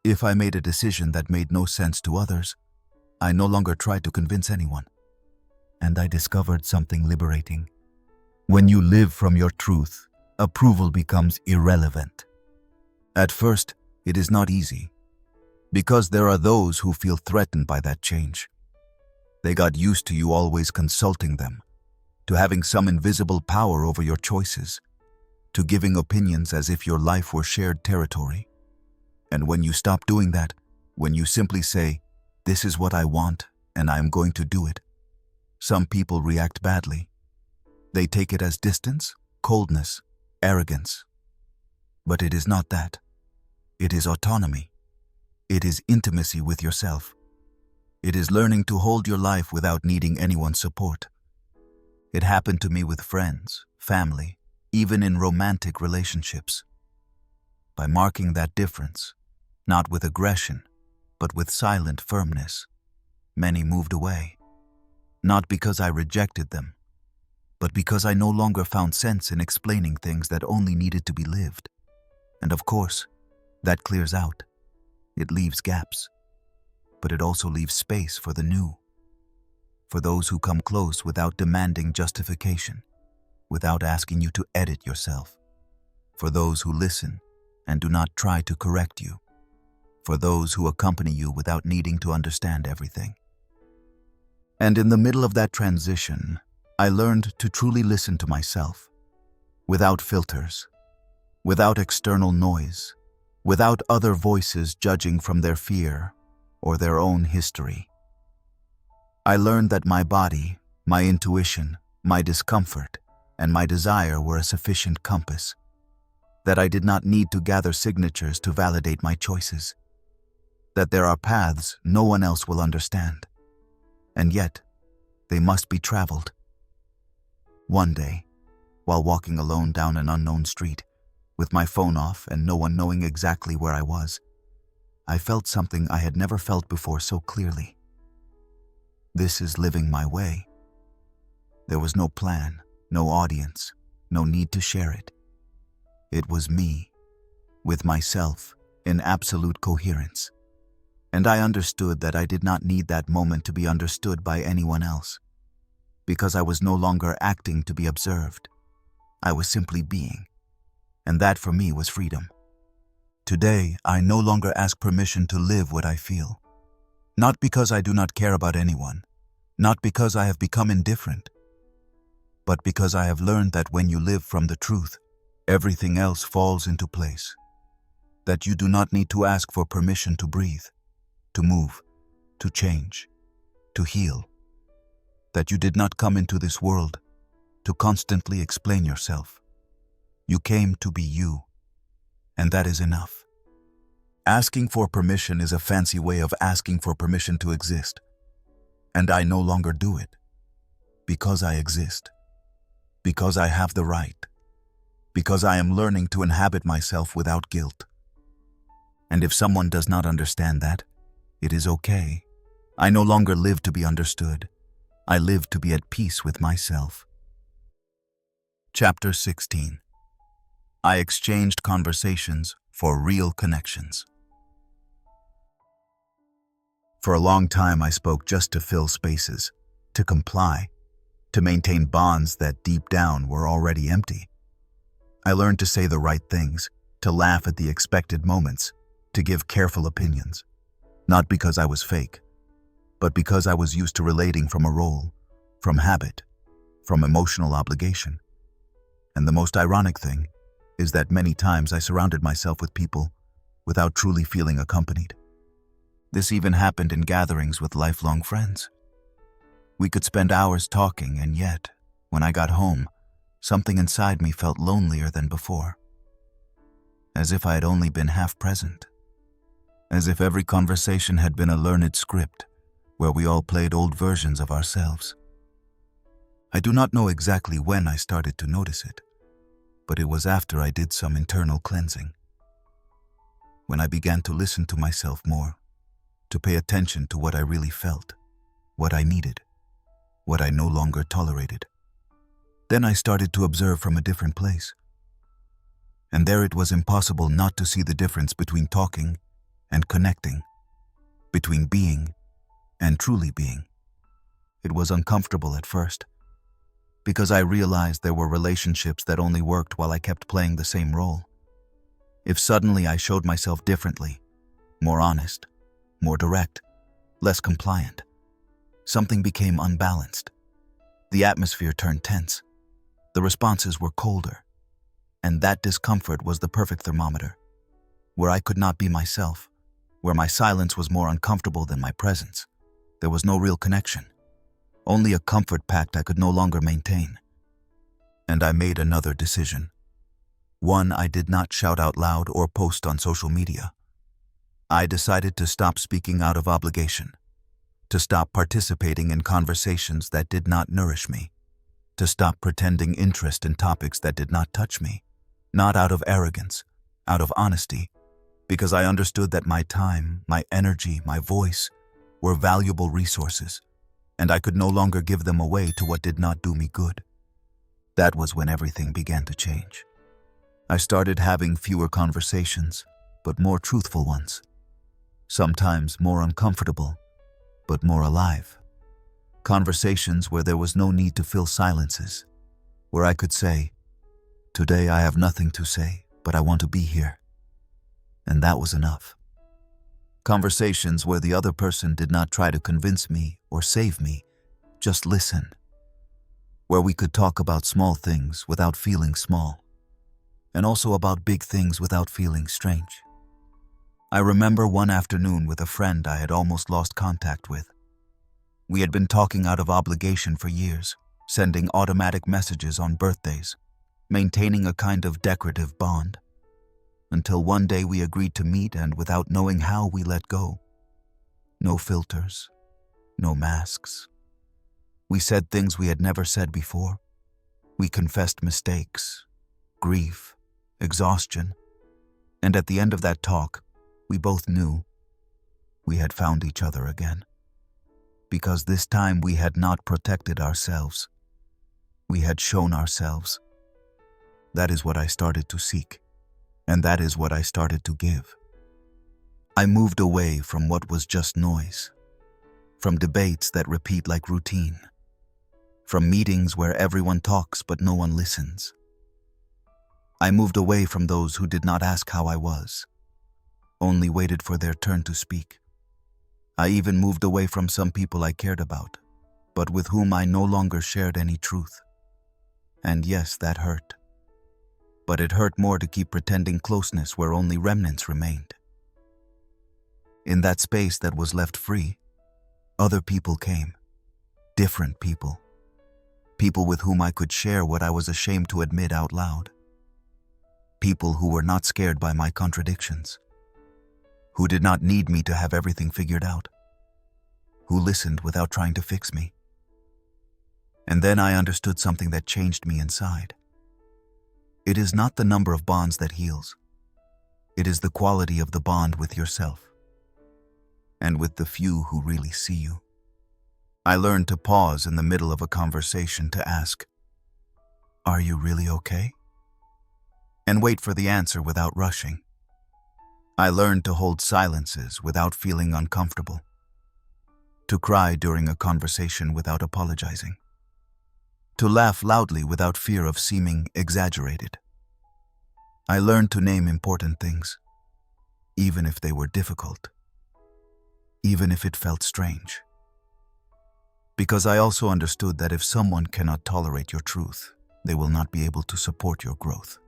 If I made a decision that made no sense to others, I no longer tried to convince anyone. And I discovered something liberating. When you live from your truth, approval becomes irrelevant. At first, it is not easy. Because there are those who feel threatened by that change. They got used to you always consulting them, to having some invisible power over your choices, to giving opinions as if your life were shared territory. And when you stop doing that, when you simply say, "This is what I want, and I am going to do it," some people react badly. They take it as distance, coldness, arrogance. But it is not that. It is autonomy. It is intimacy with yourself. It is learning to hold your life without needing anyone's support. It happened to me with friends, family, even in romantic relationships. By marking that difference, not with aggression, but with silent firmness, many moved away. Not because I rejected them, but because I no longer found sense in explaining things that only needed to be lived. And of course, that clears out. It leaves gaps, but it also leaves space for the new. For those who come close without demanding justification, without asking you to edit yourself. For those who listen and do not try to correct you. For those who accompany you without needing to understand everything. And in the middle of that transition, I learned to truly listen to myself, without filters, without external noise, without other voices judging from their fear or their own history. I learned that my body, my intuition, my discomfort, and my desire were a sufficient compass, that I did not need to gather signatures to validate my choices, that there are paths no one else will understand, and yet they must be traveled. One day, while walking alone down an unknown street, with my phone off and no one knowing exactly where I was, I felt something I had never felt before so clearly. This is living my way. There was no plan, no audience, no need to share it. It was me, with myself, in absolute coherence. And I understood that I did not need that moment to be understood by anyone else, because I was no longer acting to be observed. I was simply being, and that for me was freedom. Today, I no longer ask permission to live what I feel. Not because I do not care about anyone, not because I have become indifferent, but because I have learned that when you live from the truth, everything else falls into place. That you do not need to ask for permission to breathe, to move, to change, to heal. That you did not come into this world to constantly explain yourself. You came to be you, and that is enough. Asking for permission is a fancy way of asking for permission to exist, and I no longer do it, because I exist, because I have the right, because I am learning to inhabit myself without guilt. And if someone does not understand that, it is okay. I no longer live to be understood. I live to be at peace with myself. Chapter 16. I exchanged conversations for real connections. For a long time, I spoke just to fill spaces, to comply, to maintain bonds that deep down were already empty. I learned to say the right things, to laugh at the expected moments, to give careful opinions. Not because I was fake, but because I was used to relating from a role, from habit, from emotional obligation. And the most ironic thing is that many times I surrounded myself with people without truly feeling accompanied. This even happened in gatherings with lifelong friends. We could spend hours talking, and yet, when I got home, something inside me felt lonelier than before. As if I had only been half present. As if every conversation had been a learned script, where we all played old versions of ourselves. I do not know exactly when I started to notice it, but it was after I did some internal cleansing. When I began to listen to myself more, to pay attention to what I really felt, what I needed, what I no longer tolerated. Then I started to observe from a different place. And there it was impossible not to see the difference between talking and connecting, between being and truly being. It was uncomfortable at first, because I realized there were relationships that only worked while I kept playing the same role. If suddenly I showed myself differently, more honest, more direct, less compliant. Something became unbalanced. The atmosphere turned tense. The responses were colder. And that discomfort was the perfect thermometer. Where I could not be myself, where my silence was more uncomfortable than my presence, there was no real connection. Only a comfort pact I could no longer maintain. And I made another decision. One I did not shout out loud or post on social media. I decided to stop speaking out of obligation, to stop participating in conversations that did not nourish me, to stop pretending interest in topics that did not touch me, not out of arrogance, out of honesty, because I understood that my time, my energy, my voice were valuable resources, and I could no longer give them away to what did not do me good. That was when everything began to change. I started having fewer conversations, but more truthful ones. Sometimes more uncomfortable, but more alive. Conversations where there was no need to fill silences, where I could say, "Today I have nothing to say, but I want to be here." And that was enough. Conversations where the other person did not try to convince me or save me, just listen. Where we could talk about small things without feeling small, and also about big things without feeling strange. I remember one afternoon with a friend I had almost lost contact with. We had been talking out of obligation for years, sending automatic messages on birthdays, maintaining a kind of decorative bond, until one day we agreed to meet, and without knowing how, we let go. No filters, no masks. We said things we had never said before. We confessed mistakes, grief, exhaustion, and at the end of that talk, we both knew we had found each other again. Because this time we had not protected ourselves. We had shown ourselves. That is what I started to seek, and that is what I started to give. I moved away from what was just noise, from debates that repeat like routine, from meetings where everyone talks but no one listens. I moved away from those who did not ask how I was, only waited for their turn to speak. I even moved away from some people I cared about, but with whom I no longer shared any truth. And yes, that hurt. But it hurt more to keep pretending closeness where only remnants remained. In that space that was left free, other people came. Different people. People with whom I could share what I was ashamed to admit out loud. People who were not scared by my contradictions. Who did not need me to have everything figured out. Who listened without trying to fix me. And then I understood something that changed me inside. It is not the number of bonds that heals. It is the quality of the bond with yourself, and with the few who really see you. I learned to pause in the middle of a conversation to ask, "Are you really okay?" And wait for the answer without rushing. I learned to hold silences without feeling uncomfortable, to cry during a conversation without apologizing, to laugh loudly without fear of seeming exaggerated. I learned to name important things, even if they were difficult, even if it felt strange. Because I also understood that if someone cannot tolerate your truth, they will not be able to support your growth.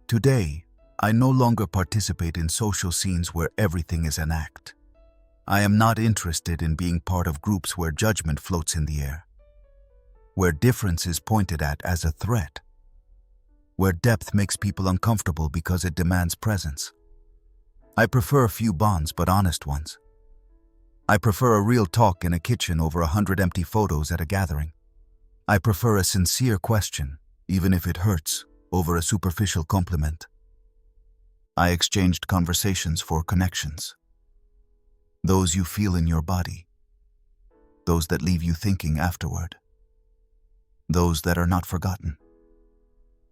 Today, I no longer participate in social scenes where everything is an act. I am not interested in being part of groups where judgment floats in the air, where difference is pointed at as a threat, where depth makes people uncomfortable because it demands presence. I prefer a few bonds, but honest ones. I prefer a real talk in a kitchen over 100 empty photos at a gathering. I prefer a sincere question, even if it hurts, over a superficial compliment. I exchanged conversations for connections. Those you feel in your body. Those that leave you thinking afterward. Those that are not forgotten.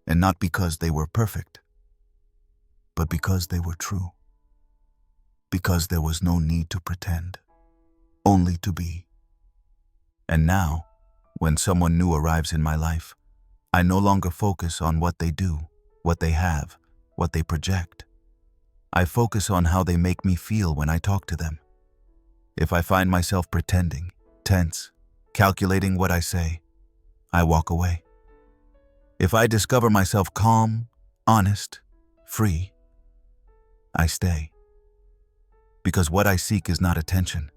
And not because they were perfect, but because they were true. Because there was no need to pretend, only to be. And now, when someone new arrives in my life, I no longer focus on what they do, what they have, what they project. I focus on how they make me feel when I talk to them. If I find myself pretending, tense, calculating what I say, I walk away. If I discover myself calm, honest, free, I stay. Because what I seek is not attention.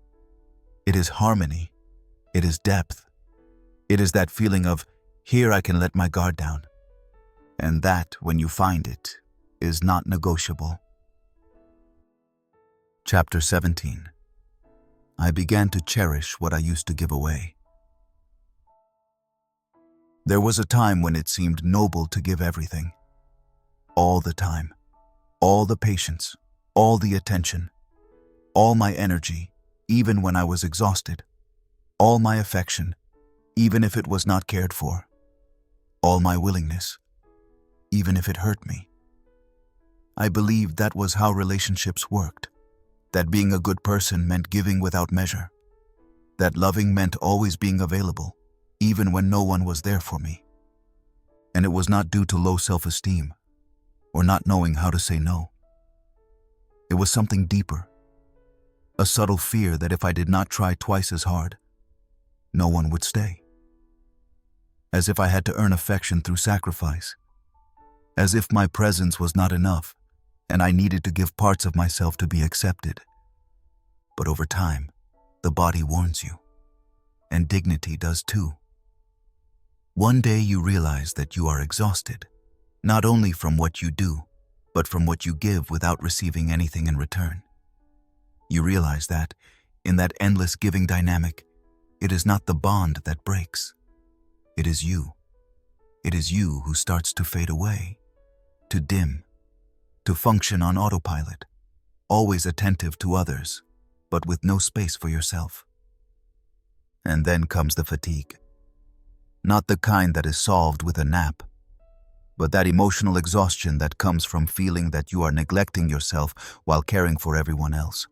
It is harmony. It is depth. It is that feeling of, here I can let my guard down. And that, when you find it, is not negotiable. Chapter 17. I began to cherish what I used to give away. There was a time when it seemed noble to give everything. All the time. All the patience. All the attention. All my energy, even when I was exhausted. All my affection, even if it was not cared for. All my willingness, even if it hurt me. I believed that was how relationships worked. That being a good person meant giving without measure. That loving meant always being available, even when no one was there for me. And it was not due to low self-esteem or not knowing how to say no. It was something deeper, a subtle fear that if I did not try twice as hard, no one would stay. As if I had to earn affection through sacrifice. As if my presence was not enough and I needed to give parts of myself to be accepted. But over time, the body warns you, and dignity does too. One day you realize that you are exhausted, not only from what you do, but from what you give without receiving anything in return. You realize that, in that endless giving dynamic, it is not the bond that breaks. It is you. It is you who starts to fade away, to dim, to function on autopilot, always attentive to others, but with no space for yourself. And then comes the fatigue. Not the kind that is solved with a nap, but that emotional exhaustion that comes from feeling that you are neglecting yourself while caring for everyone else.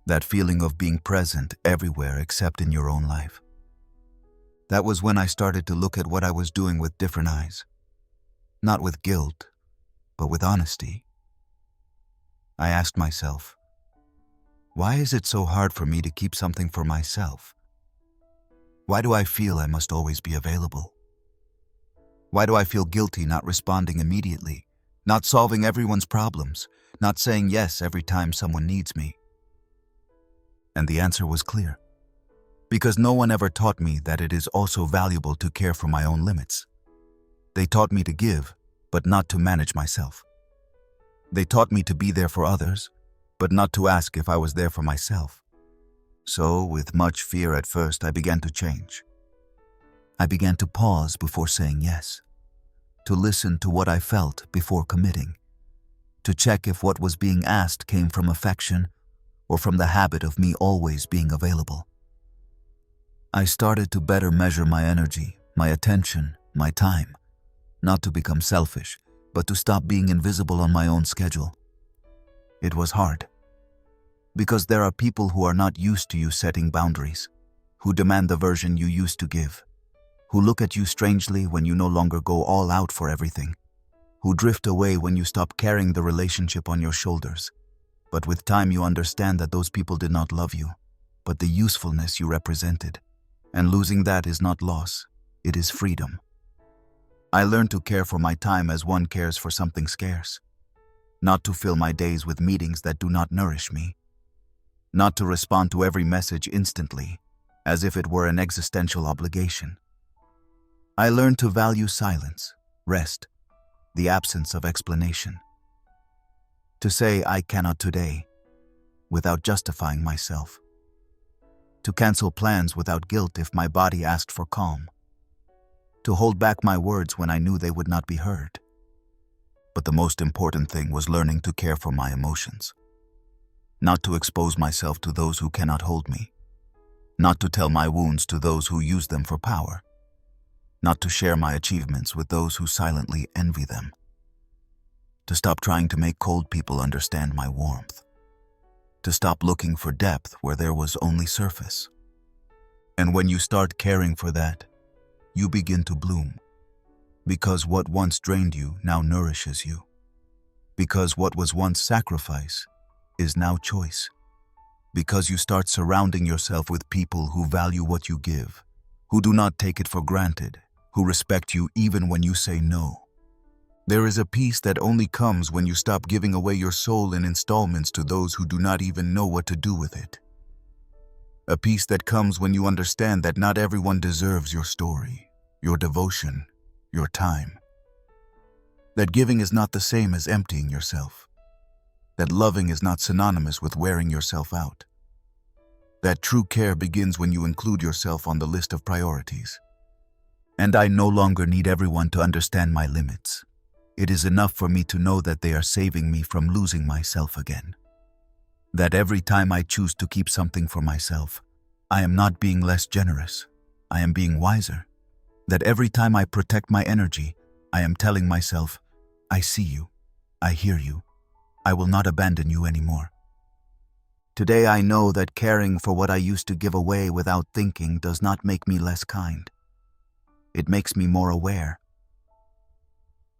That feeling of being present everywhere except in your own life. That was when I started to look at what I was doing with different eyes. Not with guilt, but with honesty. I asked myself, why is it so hard for me to keep something for myself? Why do I feel I must always be available? Why do I feel guilty not responding immediately, not solving everyone's problems, not saying yes every time someone needs me? And the answer was clear. Because no one ever taught me that it is also valuable to care for my own limits. They taught me to give, but not to manage myself. They taught me to be there for others, but not to ask if I was there for myself. So, with much fear at first, I began to change. I began to pause before saying yes, to listen to what I felt before committing, to check if what was being asked came from affection or from the habit of me always being available. I started to better measure my energy, my attention, my time, not to become selfish, but to stop being invisible on my own schedule. It was hard, because there are people who are not used to you setting boundaries, who demand the version you used to give, who look at you strangely when you no longer go all out for everything, who drift away when you stop carrying the relationship on your shoulders. But with time you understand that those people did not love you, but the usefulness you represented. And losing that is not loss, it is freedom. I learned to care for my time as one cares for something scarce. Not to fill my days with meetings that do not nourish me. Not to respond to every message instantly, as if it were an existential obligation. I learned to value silence, rest, the absence of explanation. To say I cannot today, without justifying myself. To cancel plans without guilt if my body asked for calm. To hold back my words when I knew they would not be heard. But the most important thing was learning to care for my emotions. Not to expose myself to those who cannot hold me. Not to tell my wounds to those who use them for power. Not to share my achievements with those who silently envy them. To stop trying to make cold people understand my warmth. To stop looking for depth where there was only surface. And when you start caring for that, you begin to bloom. Because what once drained you now nourishes you. Because what was once sacrifice is now choice. Because you start surrounding yourself with people who value what you give, who do not take it for granted, who respect you even when you say no. There is a peace that only comes when you stop giving away your soul in installments to those who do not even know what to do with it. A peace that comes when you understand that not everyone deserves your story, your devotion, your time. That giving is not the same as emptying yourself. That loving is not synonymous with wearing yourself out. That true care begins when you include yourself on the list of priorities. And I no longer need everyone to understand my limits. It is enough for me to know that they are saving me from losing myself again. That every time I choose to keep something for myself, I am not being less generous, I am being wiser. That every time I protect my energy, I am telling myself, I see you, I hear you, I will not abandon you anymore. Today I know that caring for what I used to give away without thinking does not make me less kind. It makes me more aware.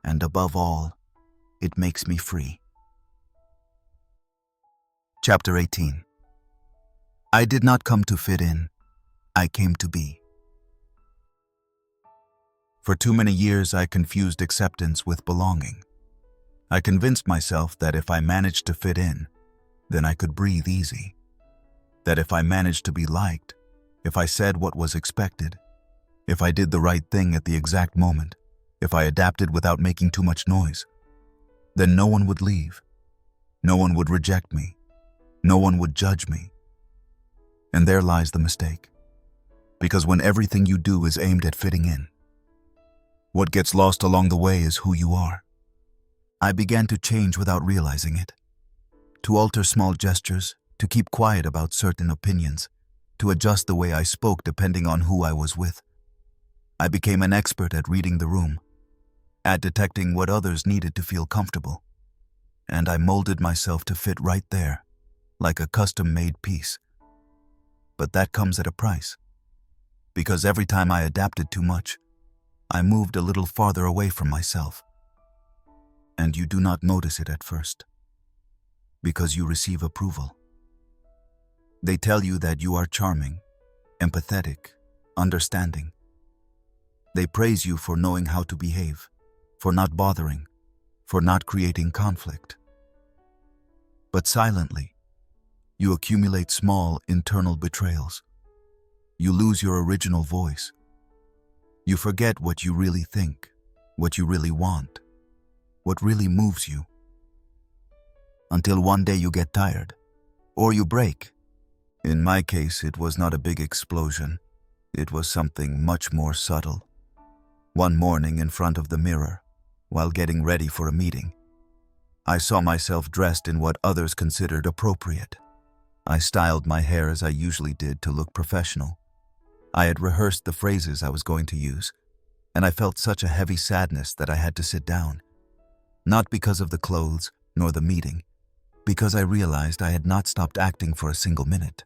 And above all, it makes me free. Chapter 18. I did not come to fit in, I came to be. For too many years I confused acceptance with belonging. I convinced myself that if I managed to fit in, then I could breathe easy. That if I managed to be liked, if I said what was expected, if I did the right thing at the exact moment, if I adapted without making too much noise, then no one would leave. No one would reject me. No one would judge me. And there lies the mistake. Because when everything you do is aimed at fitting in, what gets lost along the way is who you are. I began to change without realizing it. To alter small gestures, to keep quiet about certain opinions, to adjust the way I spoke depending on who I was with. I became an expert at reading the room, at detecting what others needed to feel comfortable. And I molded myself to fit right there, like a custom-made piece. But that comes at a price. Because every time I adapted too much, I moved a little farther away from myself. And you do not notice it at first, because you receive approval. They tell you that you are charming, empathetic, understanding. They praise you for knowing how to behave, for not bothering, for not creating conflict. But silently, you accumulate small internal betrayals. You lose your original voice. You forget what you really think, what you really want, what really moves you. Until one day you get tired, or you break. In my case, it was not a big explosion. It was something much more subtle. One morning in front of the mirror, while getting ready for a meeting, I saw myself dressed in what others considered appropriate. I styled my hair as I usually did to look professional. I had rehearsed the phrases I was going to use, and I felt such a heavy sadness that I had to sit down. Not because of the clothes, nor the meeting, because I realized I had not stopped acting for a single minute,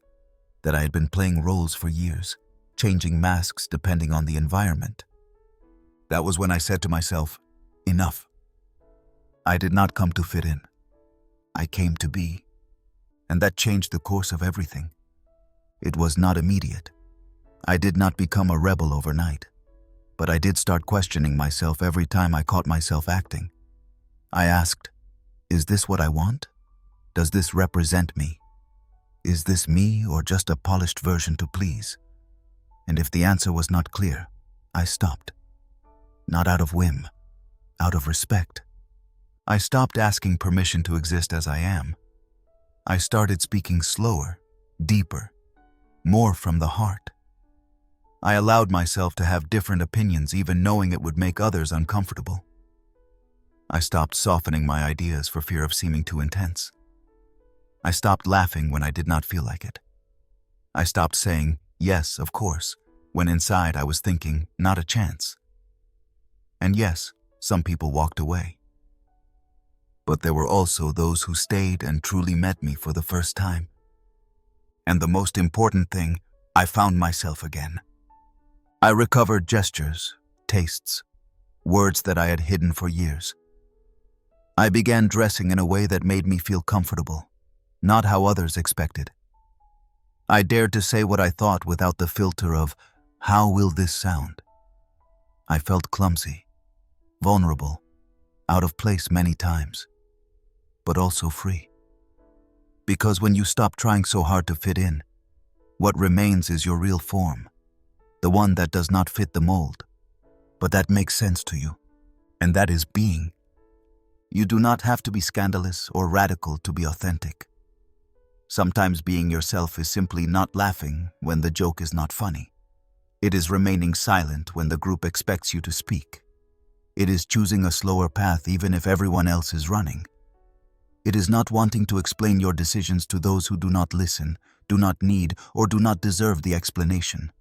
that I had been playing roles for years, changing masks depending on the environment. That was when I said to myself, enough. I did not come to fit in. I came to be. And that changed the course of everything. It was not immediate. I did not become a rebel overnight, but I did start questioning myself every time I caught myself acting. I asked, is this what I want? Does this represent me? Is this me or just a polished version to please? And if the answer was not clear, I stopped. Not out of whim, out of respect. I stopped asking permission to exist as I am. I started speaking slower, deeper, more from the heart. I allowed myself to have different opinions even knowing it would make others uncomfortable. I stopped softening my ideas for fear of seeming too intense. I stopped laughing when I did not feel like it. I stopped saying, yes, of course, when inside I was thinking, not a chance. And yes, some people walked away. But there were also those who stayed and truly met me for the first time. And the most important thing, I found myself again. I recovered gestures, tastes, words that I had hidden for years. I began dressing in a way that made me feel comfortable, not how others expected. I dared to say what I thought without the filter of, how will this sound? I felt clumsy, vulnerable, out of place many times, but also free. Because when you stop trying so hard to fit in, what remains is your real form, the one that does not fit the mold, but that makes sense to you, and that is being. You do not have to be scandalous or radical to be authentic. Sometimes being yourself is simply not laughing when the joke is not funny. It is remaining silent when the group expects you to speak. It is choosing a slower path even if everyone else is running. It is not wanting to explain your decisions to those who do not listen, do not need, or do not deserve the explanation.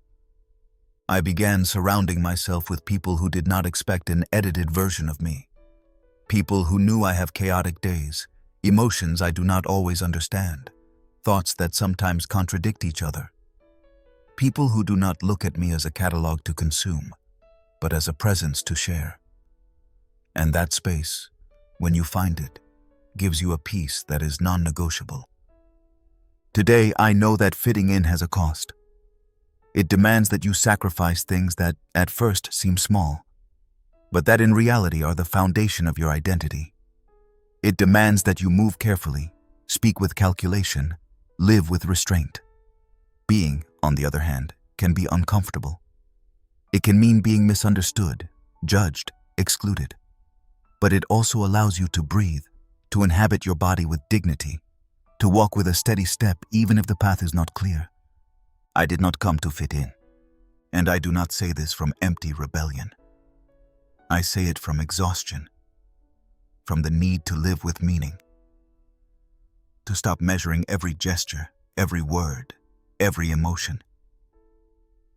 I began surrounding myself with people who did not expect an edited version of me. People who knew I have chaotic days, emotions I do not always understand, thoughts that sometimes contradict each other. People who do not look at me as a catalog to consume, but as a presence to share. And that space, when you find it, gives you a peace that is non-negotiable. Today, I know that fitting in has a cost. It demands that you sacrifice things that, at first, seem small, but that in reality are the foundation of your identity. It demands that you move carefully, speak with calculation, live with restraint. Being, on the other hand, can be uncomfortable. It can mean being misunderstood, judged, excluded. But it also allows you to breathe, to inhabit your body with dignity, to walk with a steady step even if the path is not clear. I did not come to fit in, and I do not say this from empty rebellion. I say it from exhaustion, from the need to live with meaning, to stop measuring every gesture, every word, every emotion.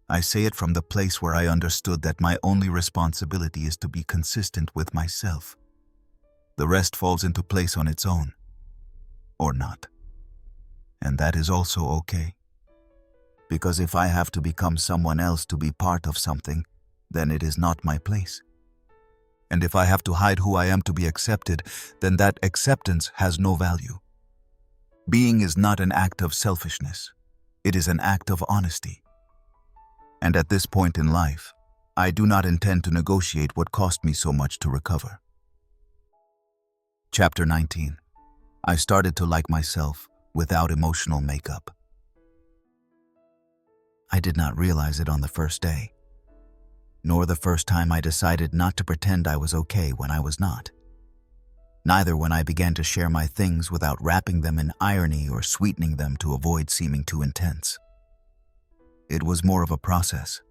I say it from the place where I understood that my only responsibility is to be consistent with myself. The rest falls into place on its own, or not. And that is also okay. Because if I have to become someone else to be part of something, then it is not my place. And if I have to hide who I am to be accepted, then that acceptance has no value. Being is not an act of selfishness. It is an act of honesty. And at this point in life, I do not intend to negotiate what cost me so much to recover. Chapter 19. I started to like myself without emotional makeup. I did not realize it on the first day, nor the first time I decided not to pretend I was okay when I was not. Neither when I began to share my things without wrapping them in irony or sweetening them to avoid seeming too intense. It was more of a process.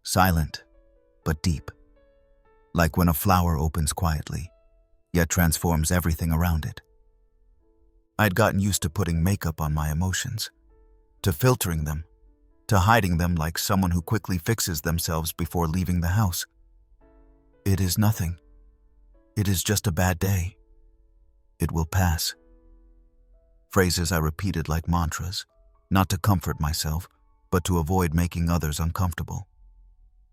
Silent, but deep. Like when a flower opens quietly, yet transforms everything around it. I'd gotten used to putting makeup on my emotions, to filtering them, to hiding them like someone who quickly fixes themselves before leaving the house. It is nothing. It is just a bad day. It will pass. Phrases I repeated like mantras, not to comfort myself, but to avoid making others uncomfortable.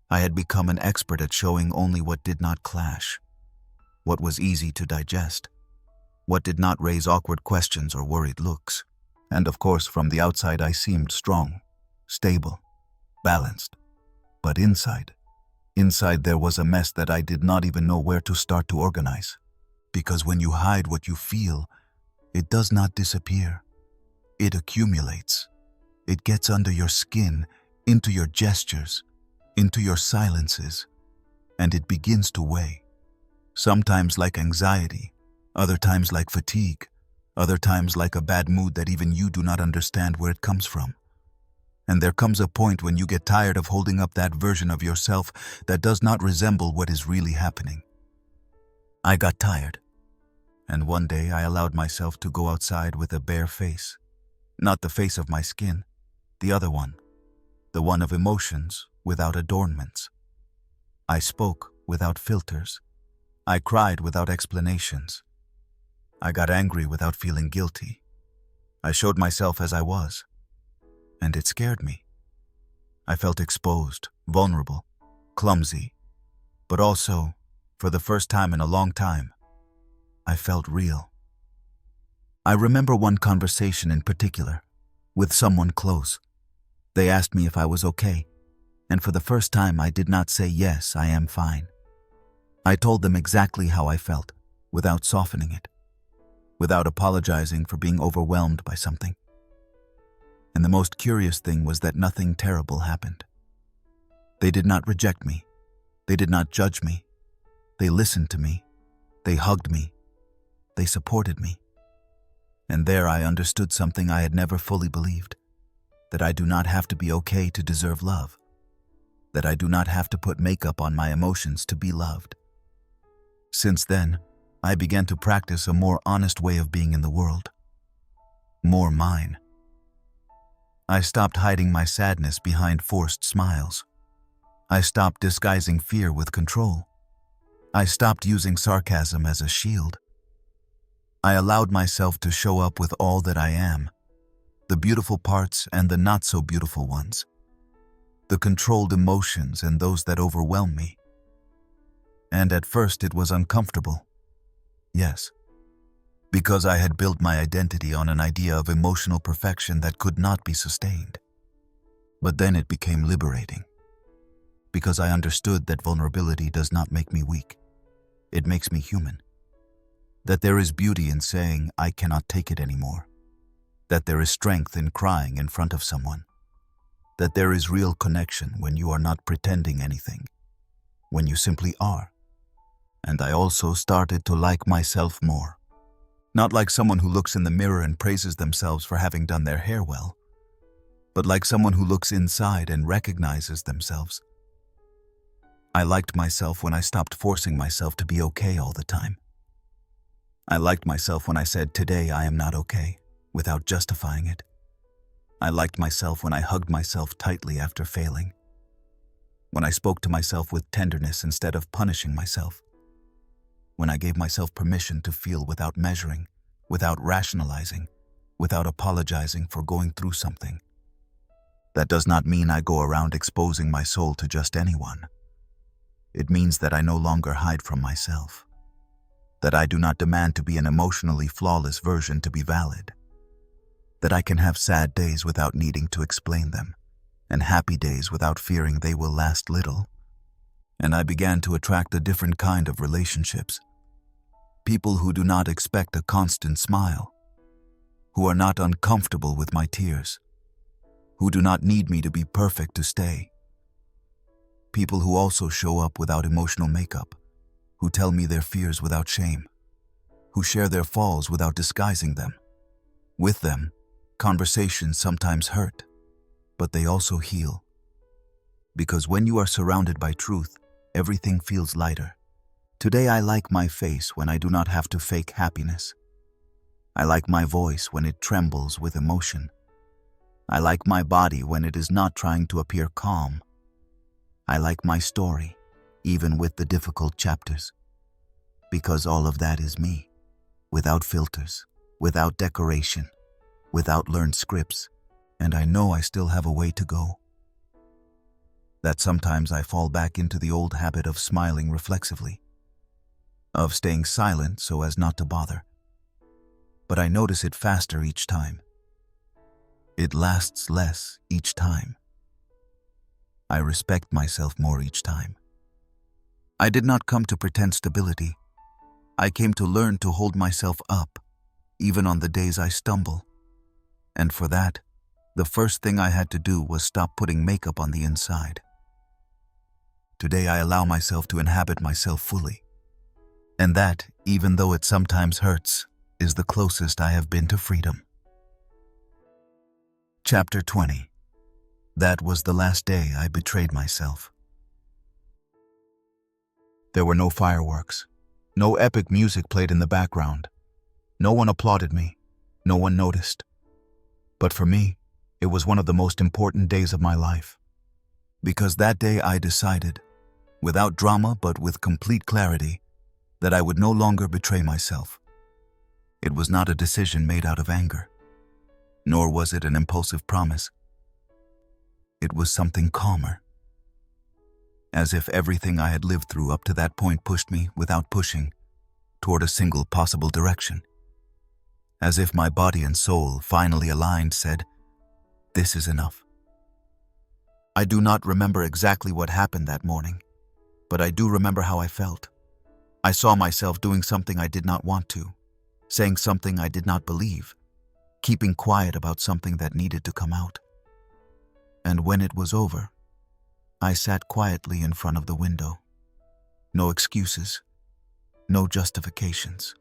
I had become an expert at showing only what did not clash, what was easy to digest, what did not raise awkward questions or worried looks. And of course, from the outside I seemed strong, stable, balanced. But inside there was a mess that I did not even know where to start to organize. Because when you hide what you feel, it does not disappear. It accumulates. It gets under your skin, into your gestures, into your silences, and it begins to weigh. Sometimes like anxiety, other times like fatigue, other times like a bad mood that even you do not understand where it comes from. And there comes a point when you get tired of holding up that version of yourself that does not resemble what is really happening. I got tired, and one day I allowed myself to go outside with a bare face. Not the face of my skin, the other one, the one of emotions without adornments. I spoke without filters. I cried without explanations. I got angry without feeling guilty. I showed myself as I was, and it scared me. I felt exposed, vulnerable, clumsy, but also, for the first time in a long time, I felt real. I remember one conversation in particular, with someone close. They asked me if I was okay, and for the first time I did not say yes, I am fine. I told them exactly how I felt, without softening it, without apologizing for being overwhelmed by something. And the most curious thing was that nothing terrible happened. They did not reject me. They did not judge me. They listened to me. They hugged me. They supported me. And there I understood something I had never fully believed, that I do not have to be okay to deserve love, that I do not have to put makeup on my emotions to be loved. Since then, I began to practice a more honest way of being in the world, more mine. I stopped hiding my sadness behind forced smiles. I stopped disguising fear with control. I stopped using sarcasm as a shield. I allowed myself to show up with all that I am, the beautiful parts and the not so beautiful ones, the controlled emotions and those that overwhelm me. And at first it was uncomfortable. Yes, because I had built my identity on an idea of emotional perfection that could not be sustained. But then it became liberating, because I understood that vulnerability does not make me weak. It makes me human. That there is beauty in saying, I cannot take it anymore. That there is strength in crying in front of someone. That there is real connection when you are not pretending anything, when you simply are. And I also started to like myself more. Not like someone who looks in the mirror and praises themselves for having done their hair well, but like someone who looks inside and recognizes themselves. I liked myself when I stopped forcing myself to be okay all the time. I liked myself when I said, today I am not okay, without justifying it. I liked myself when I hugged myself tightly after failing. When I spoke to myself with tenderness instead of punishing myself. When I gave myself permission to feel without measuring, without rationalizing, without apologizing for going through something. That does not mean I go around exposing my soul to just anyone. It means that I no longer hide from myself. That I do not demand to be an emotionally flawless version to be valid. That I can have sad days without needing to explain them, and happy days without fearing they will last little. And I began to attract a different kind of relationships. People who do not expect a constant smile, who are not uncomfortable with my tears, who do not need me to be perfect to stay. People who also show up without emotional makeup, who tell me their fears without shame, who share their falls without disguising them. With them, conversations sometimes hurt, but they also heal. Because when you are surrounded by truth, everything feels lighter. Today I like my face when I do not have to fake happiness. I like my voice when it trembles with emotion. I like my body when it is not trying to appear calm. I like my story, even with the difficult chapters. Because all of that is me, without filters, without decoration, without learned scripts, and I know I still have a way to go. That sometimes I fall back into the old habit of smiling reflexively, of staying silent so as not to bother. But I notice it faster each time. It lasts less each time. I respect myself more each time. I did not come to pretend stability. I came to learn to hold myself up, even on the days I stumble. And for that, the first thing I had to do was stop putting makeup on the inside. Today I allow myself to inhabit myself fully. And that, even though it sometimes hurts, is the closest I have been to freedom. Chapter 20. That was the last day I betrayed myself. There were no fireworks. No epic music played in the background. No one applauded me. No one noticed. But for me, it was one of the most important days of my life. Because that day I decided, without drama but with complete clarity, that I would no longer betray myself. It was not a decision made out of anger, nor was it an impulsive promise. It was something calmer. As if everything I had lived through up to that point pushed me, without pushing, toward a single possible direction. As if my body and soul, finally aligned, said, "This is enough." I do not remember exactly what happened that morning, but I do remember how I felt. I saw myself doing something I did not want to, saying something I did not believe, keeping quiet about something that needed to come out. And when it was over, I sat quietly in front of the window. No excuses, no justifications.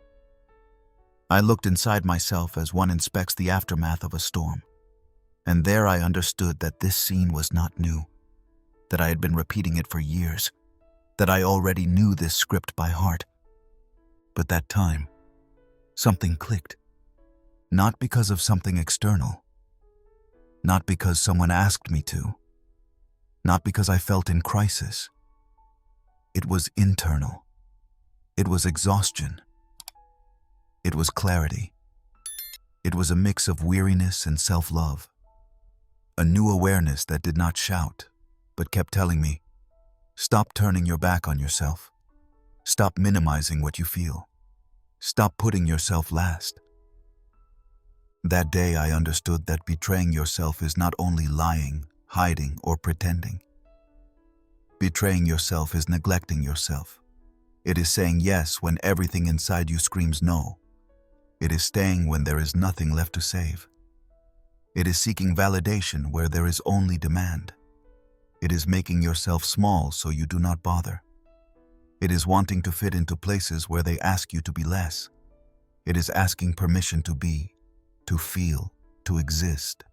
I looked inside myself as one inspects the aftermath of a storm, and there I understood that this scene was not new, that I had been repeating it for years, that I already knew this script by heart. But that time, something clicked. Not because of something external, not because someone asked me to, not because I felt in crisis. It was internal. It was exhaustion. It was clarity. It was a mix of weariness and self-love. A new awareness that did not shout, but kept telling me, stop turning your back on yourself. Stop minimizing what you feel. Stop putting yourself last. That day I understood that betraying yourself is not only lying, hiding, or pretending. Betraying yourself is neglecting yourself. It is saying yes when everything inside you screams no. It is staying when there is nothing left to save. It is seeking validation where there is only demand. It is making yourself small so you do not bother. It is wanting to fit into places where they ask you to be less. It is asking permission to be, to feel, to exist.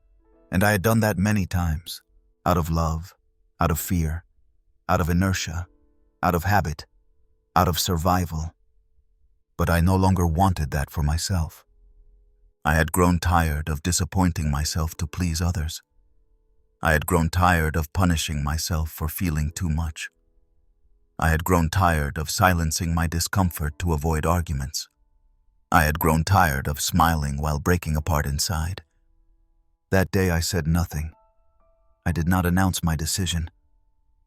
And I had done that many times, out of love, out of fear, out of inertia, out of habit, out of survival. But I no longer wanted that for myself. I had grown tired of disappointing myself to please others. I had grown tired of punishing myself for feeling too much. I had grown tired of silencing my discomfort to avoid arguments. I had grown tired of smiling while breaking apart inside. That day I said nothing. I did not announce my decision,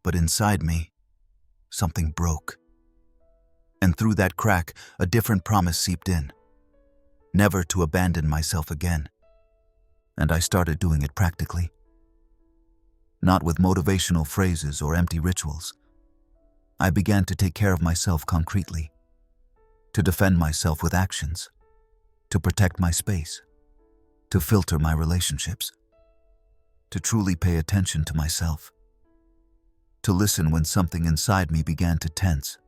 but inside me, something broke. And through that crack, a different promise seeped in. Never to abandon myself again. And I started doing it practically. Not with motivational phrases or empty rituals. I began to take care of myself concretely, to defend myself with actions, to protect my space, to filter my relationships, to truly pay attention to myself, to listen when something inside me began to tense,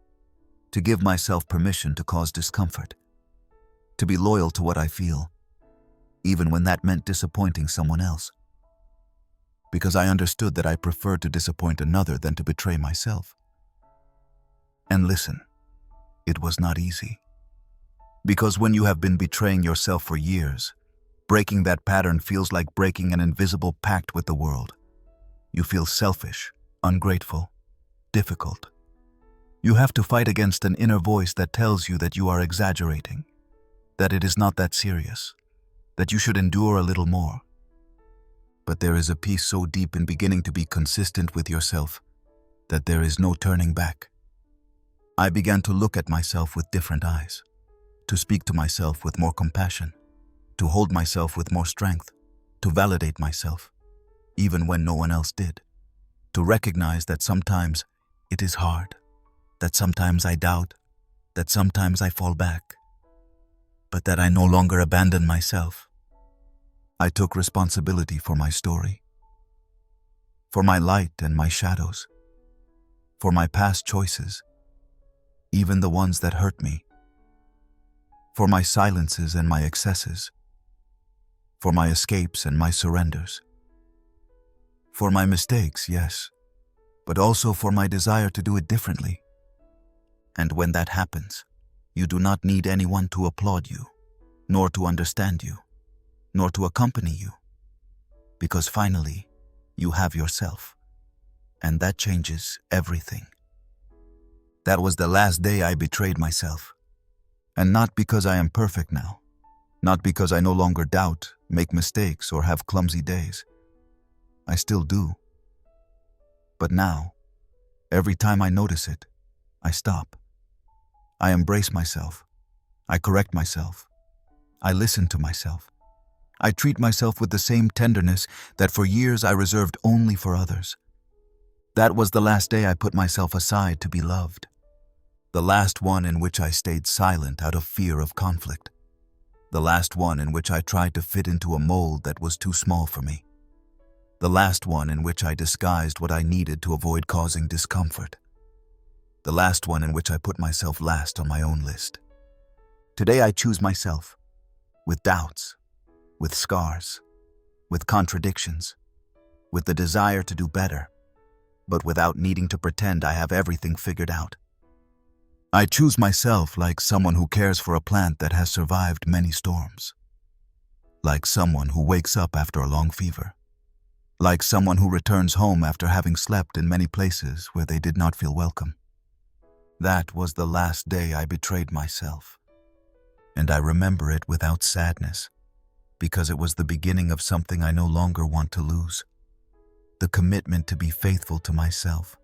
to give myself permission to cause discomfort, to be loyal to what I feel, even when that meant disappointing someone else. Because I understood that I preferred to disappoint another than to betray myself. And listen, it was not easy. Because when you have been betraying yourself for years, breaking that pattern feels like breaking an invisible pact with the world. You feel selfish, ungrateful, difficult. You have to fight against an inner voice that tells you that you are exaggerating, that it is not that serious, that you should endure a little more. But there is a peace so deep in beginning to be consistent with yourself that there is no turning back. I began to look at myself with different eyes, to speak to myself with more compassion, to hold myself with more strength, to validate myself, even when no one else did, to recognize that sometimes it is hard, that sometimes I doubt, that sometimes I fall back, but that I no longer abandon myself. I took responsibility for my story, for my light and my shadows, for my past choices, even the ones that hurt me, for my silences and my excesses, for my escapes and my surrenders, for my mistakes, yes, but also for my desire to do it differently. And when that happens, you do not need anyone to applaud you, nor to understand you, nor to accompany you, because finally, you have yourself, and that changes everything. That was the last day I betrayed myself. And not because I am perfect now. Not because I no longer doubt, make mistakes, or have clumsy days. I still do. But now, every time I notice it, I stop. I embrace myself, I correct myself. I listen to myself. I treat myself with the same tenderness that for years I reserved only for others. That was the last day I put myself aside to be loved. The last one in which I stayed silent out of fear of conflict. The last one in which I tried to fit into a mold that was too small for me. The last one in which I disguised what I needed to avoid causing discomfort. The last one in which I put myself last on my own list. Today I choose myself, with doubts, with scars, with contradictions, with the desire to do better, but without needing to pretend I have everything figured out. I choose myself like someone who cares for a plant that has survived many storms. Like someone who wakes up after a long fever. Like someone who returns home after having slept in many places where they did not feel welcome. That was the last day I betrayed myself. And I remember it without sadness, because it was the beginning of something I no longer want to lose. The commitment to be faithful to myself,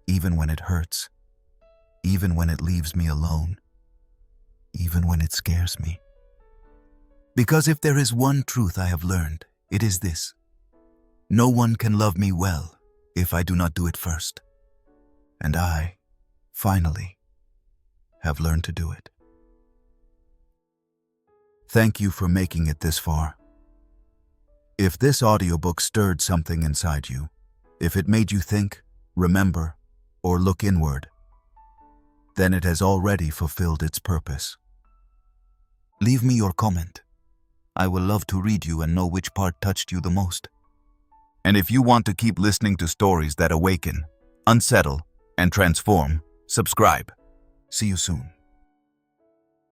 even when it hurts. Even when it leaves me alone, even when it scares me. Because if there is one truth I have learned, it is this. No one can love me well if I do not do it first. And I, finally, have learned to do it. Thank you for making it this far. If this audiobook stirred something inside you, if it made you think, remember, or look inward, then it has already fulfilled its purpose. Leave me your comment. I will love to read you and know which part touched you the most. And if you want to keep listening to stories that awaken, unsettle, and transform, subscribe. See you soon.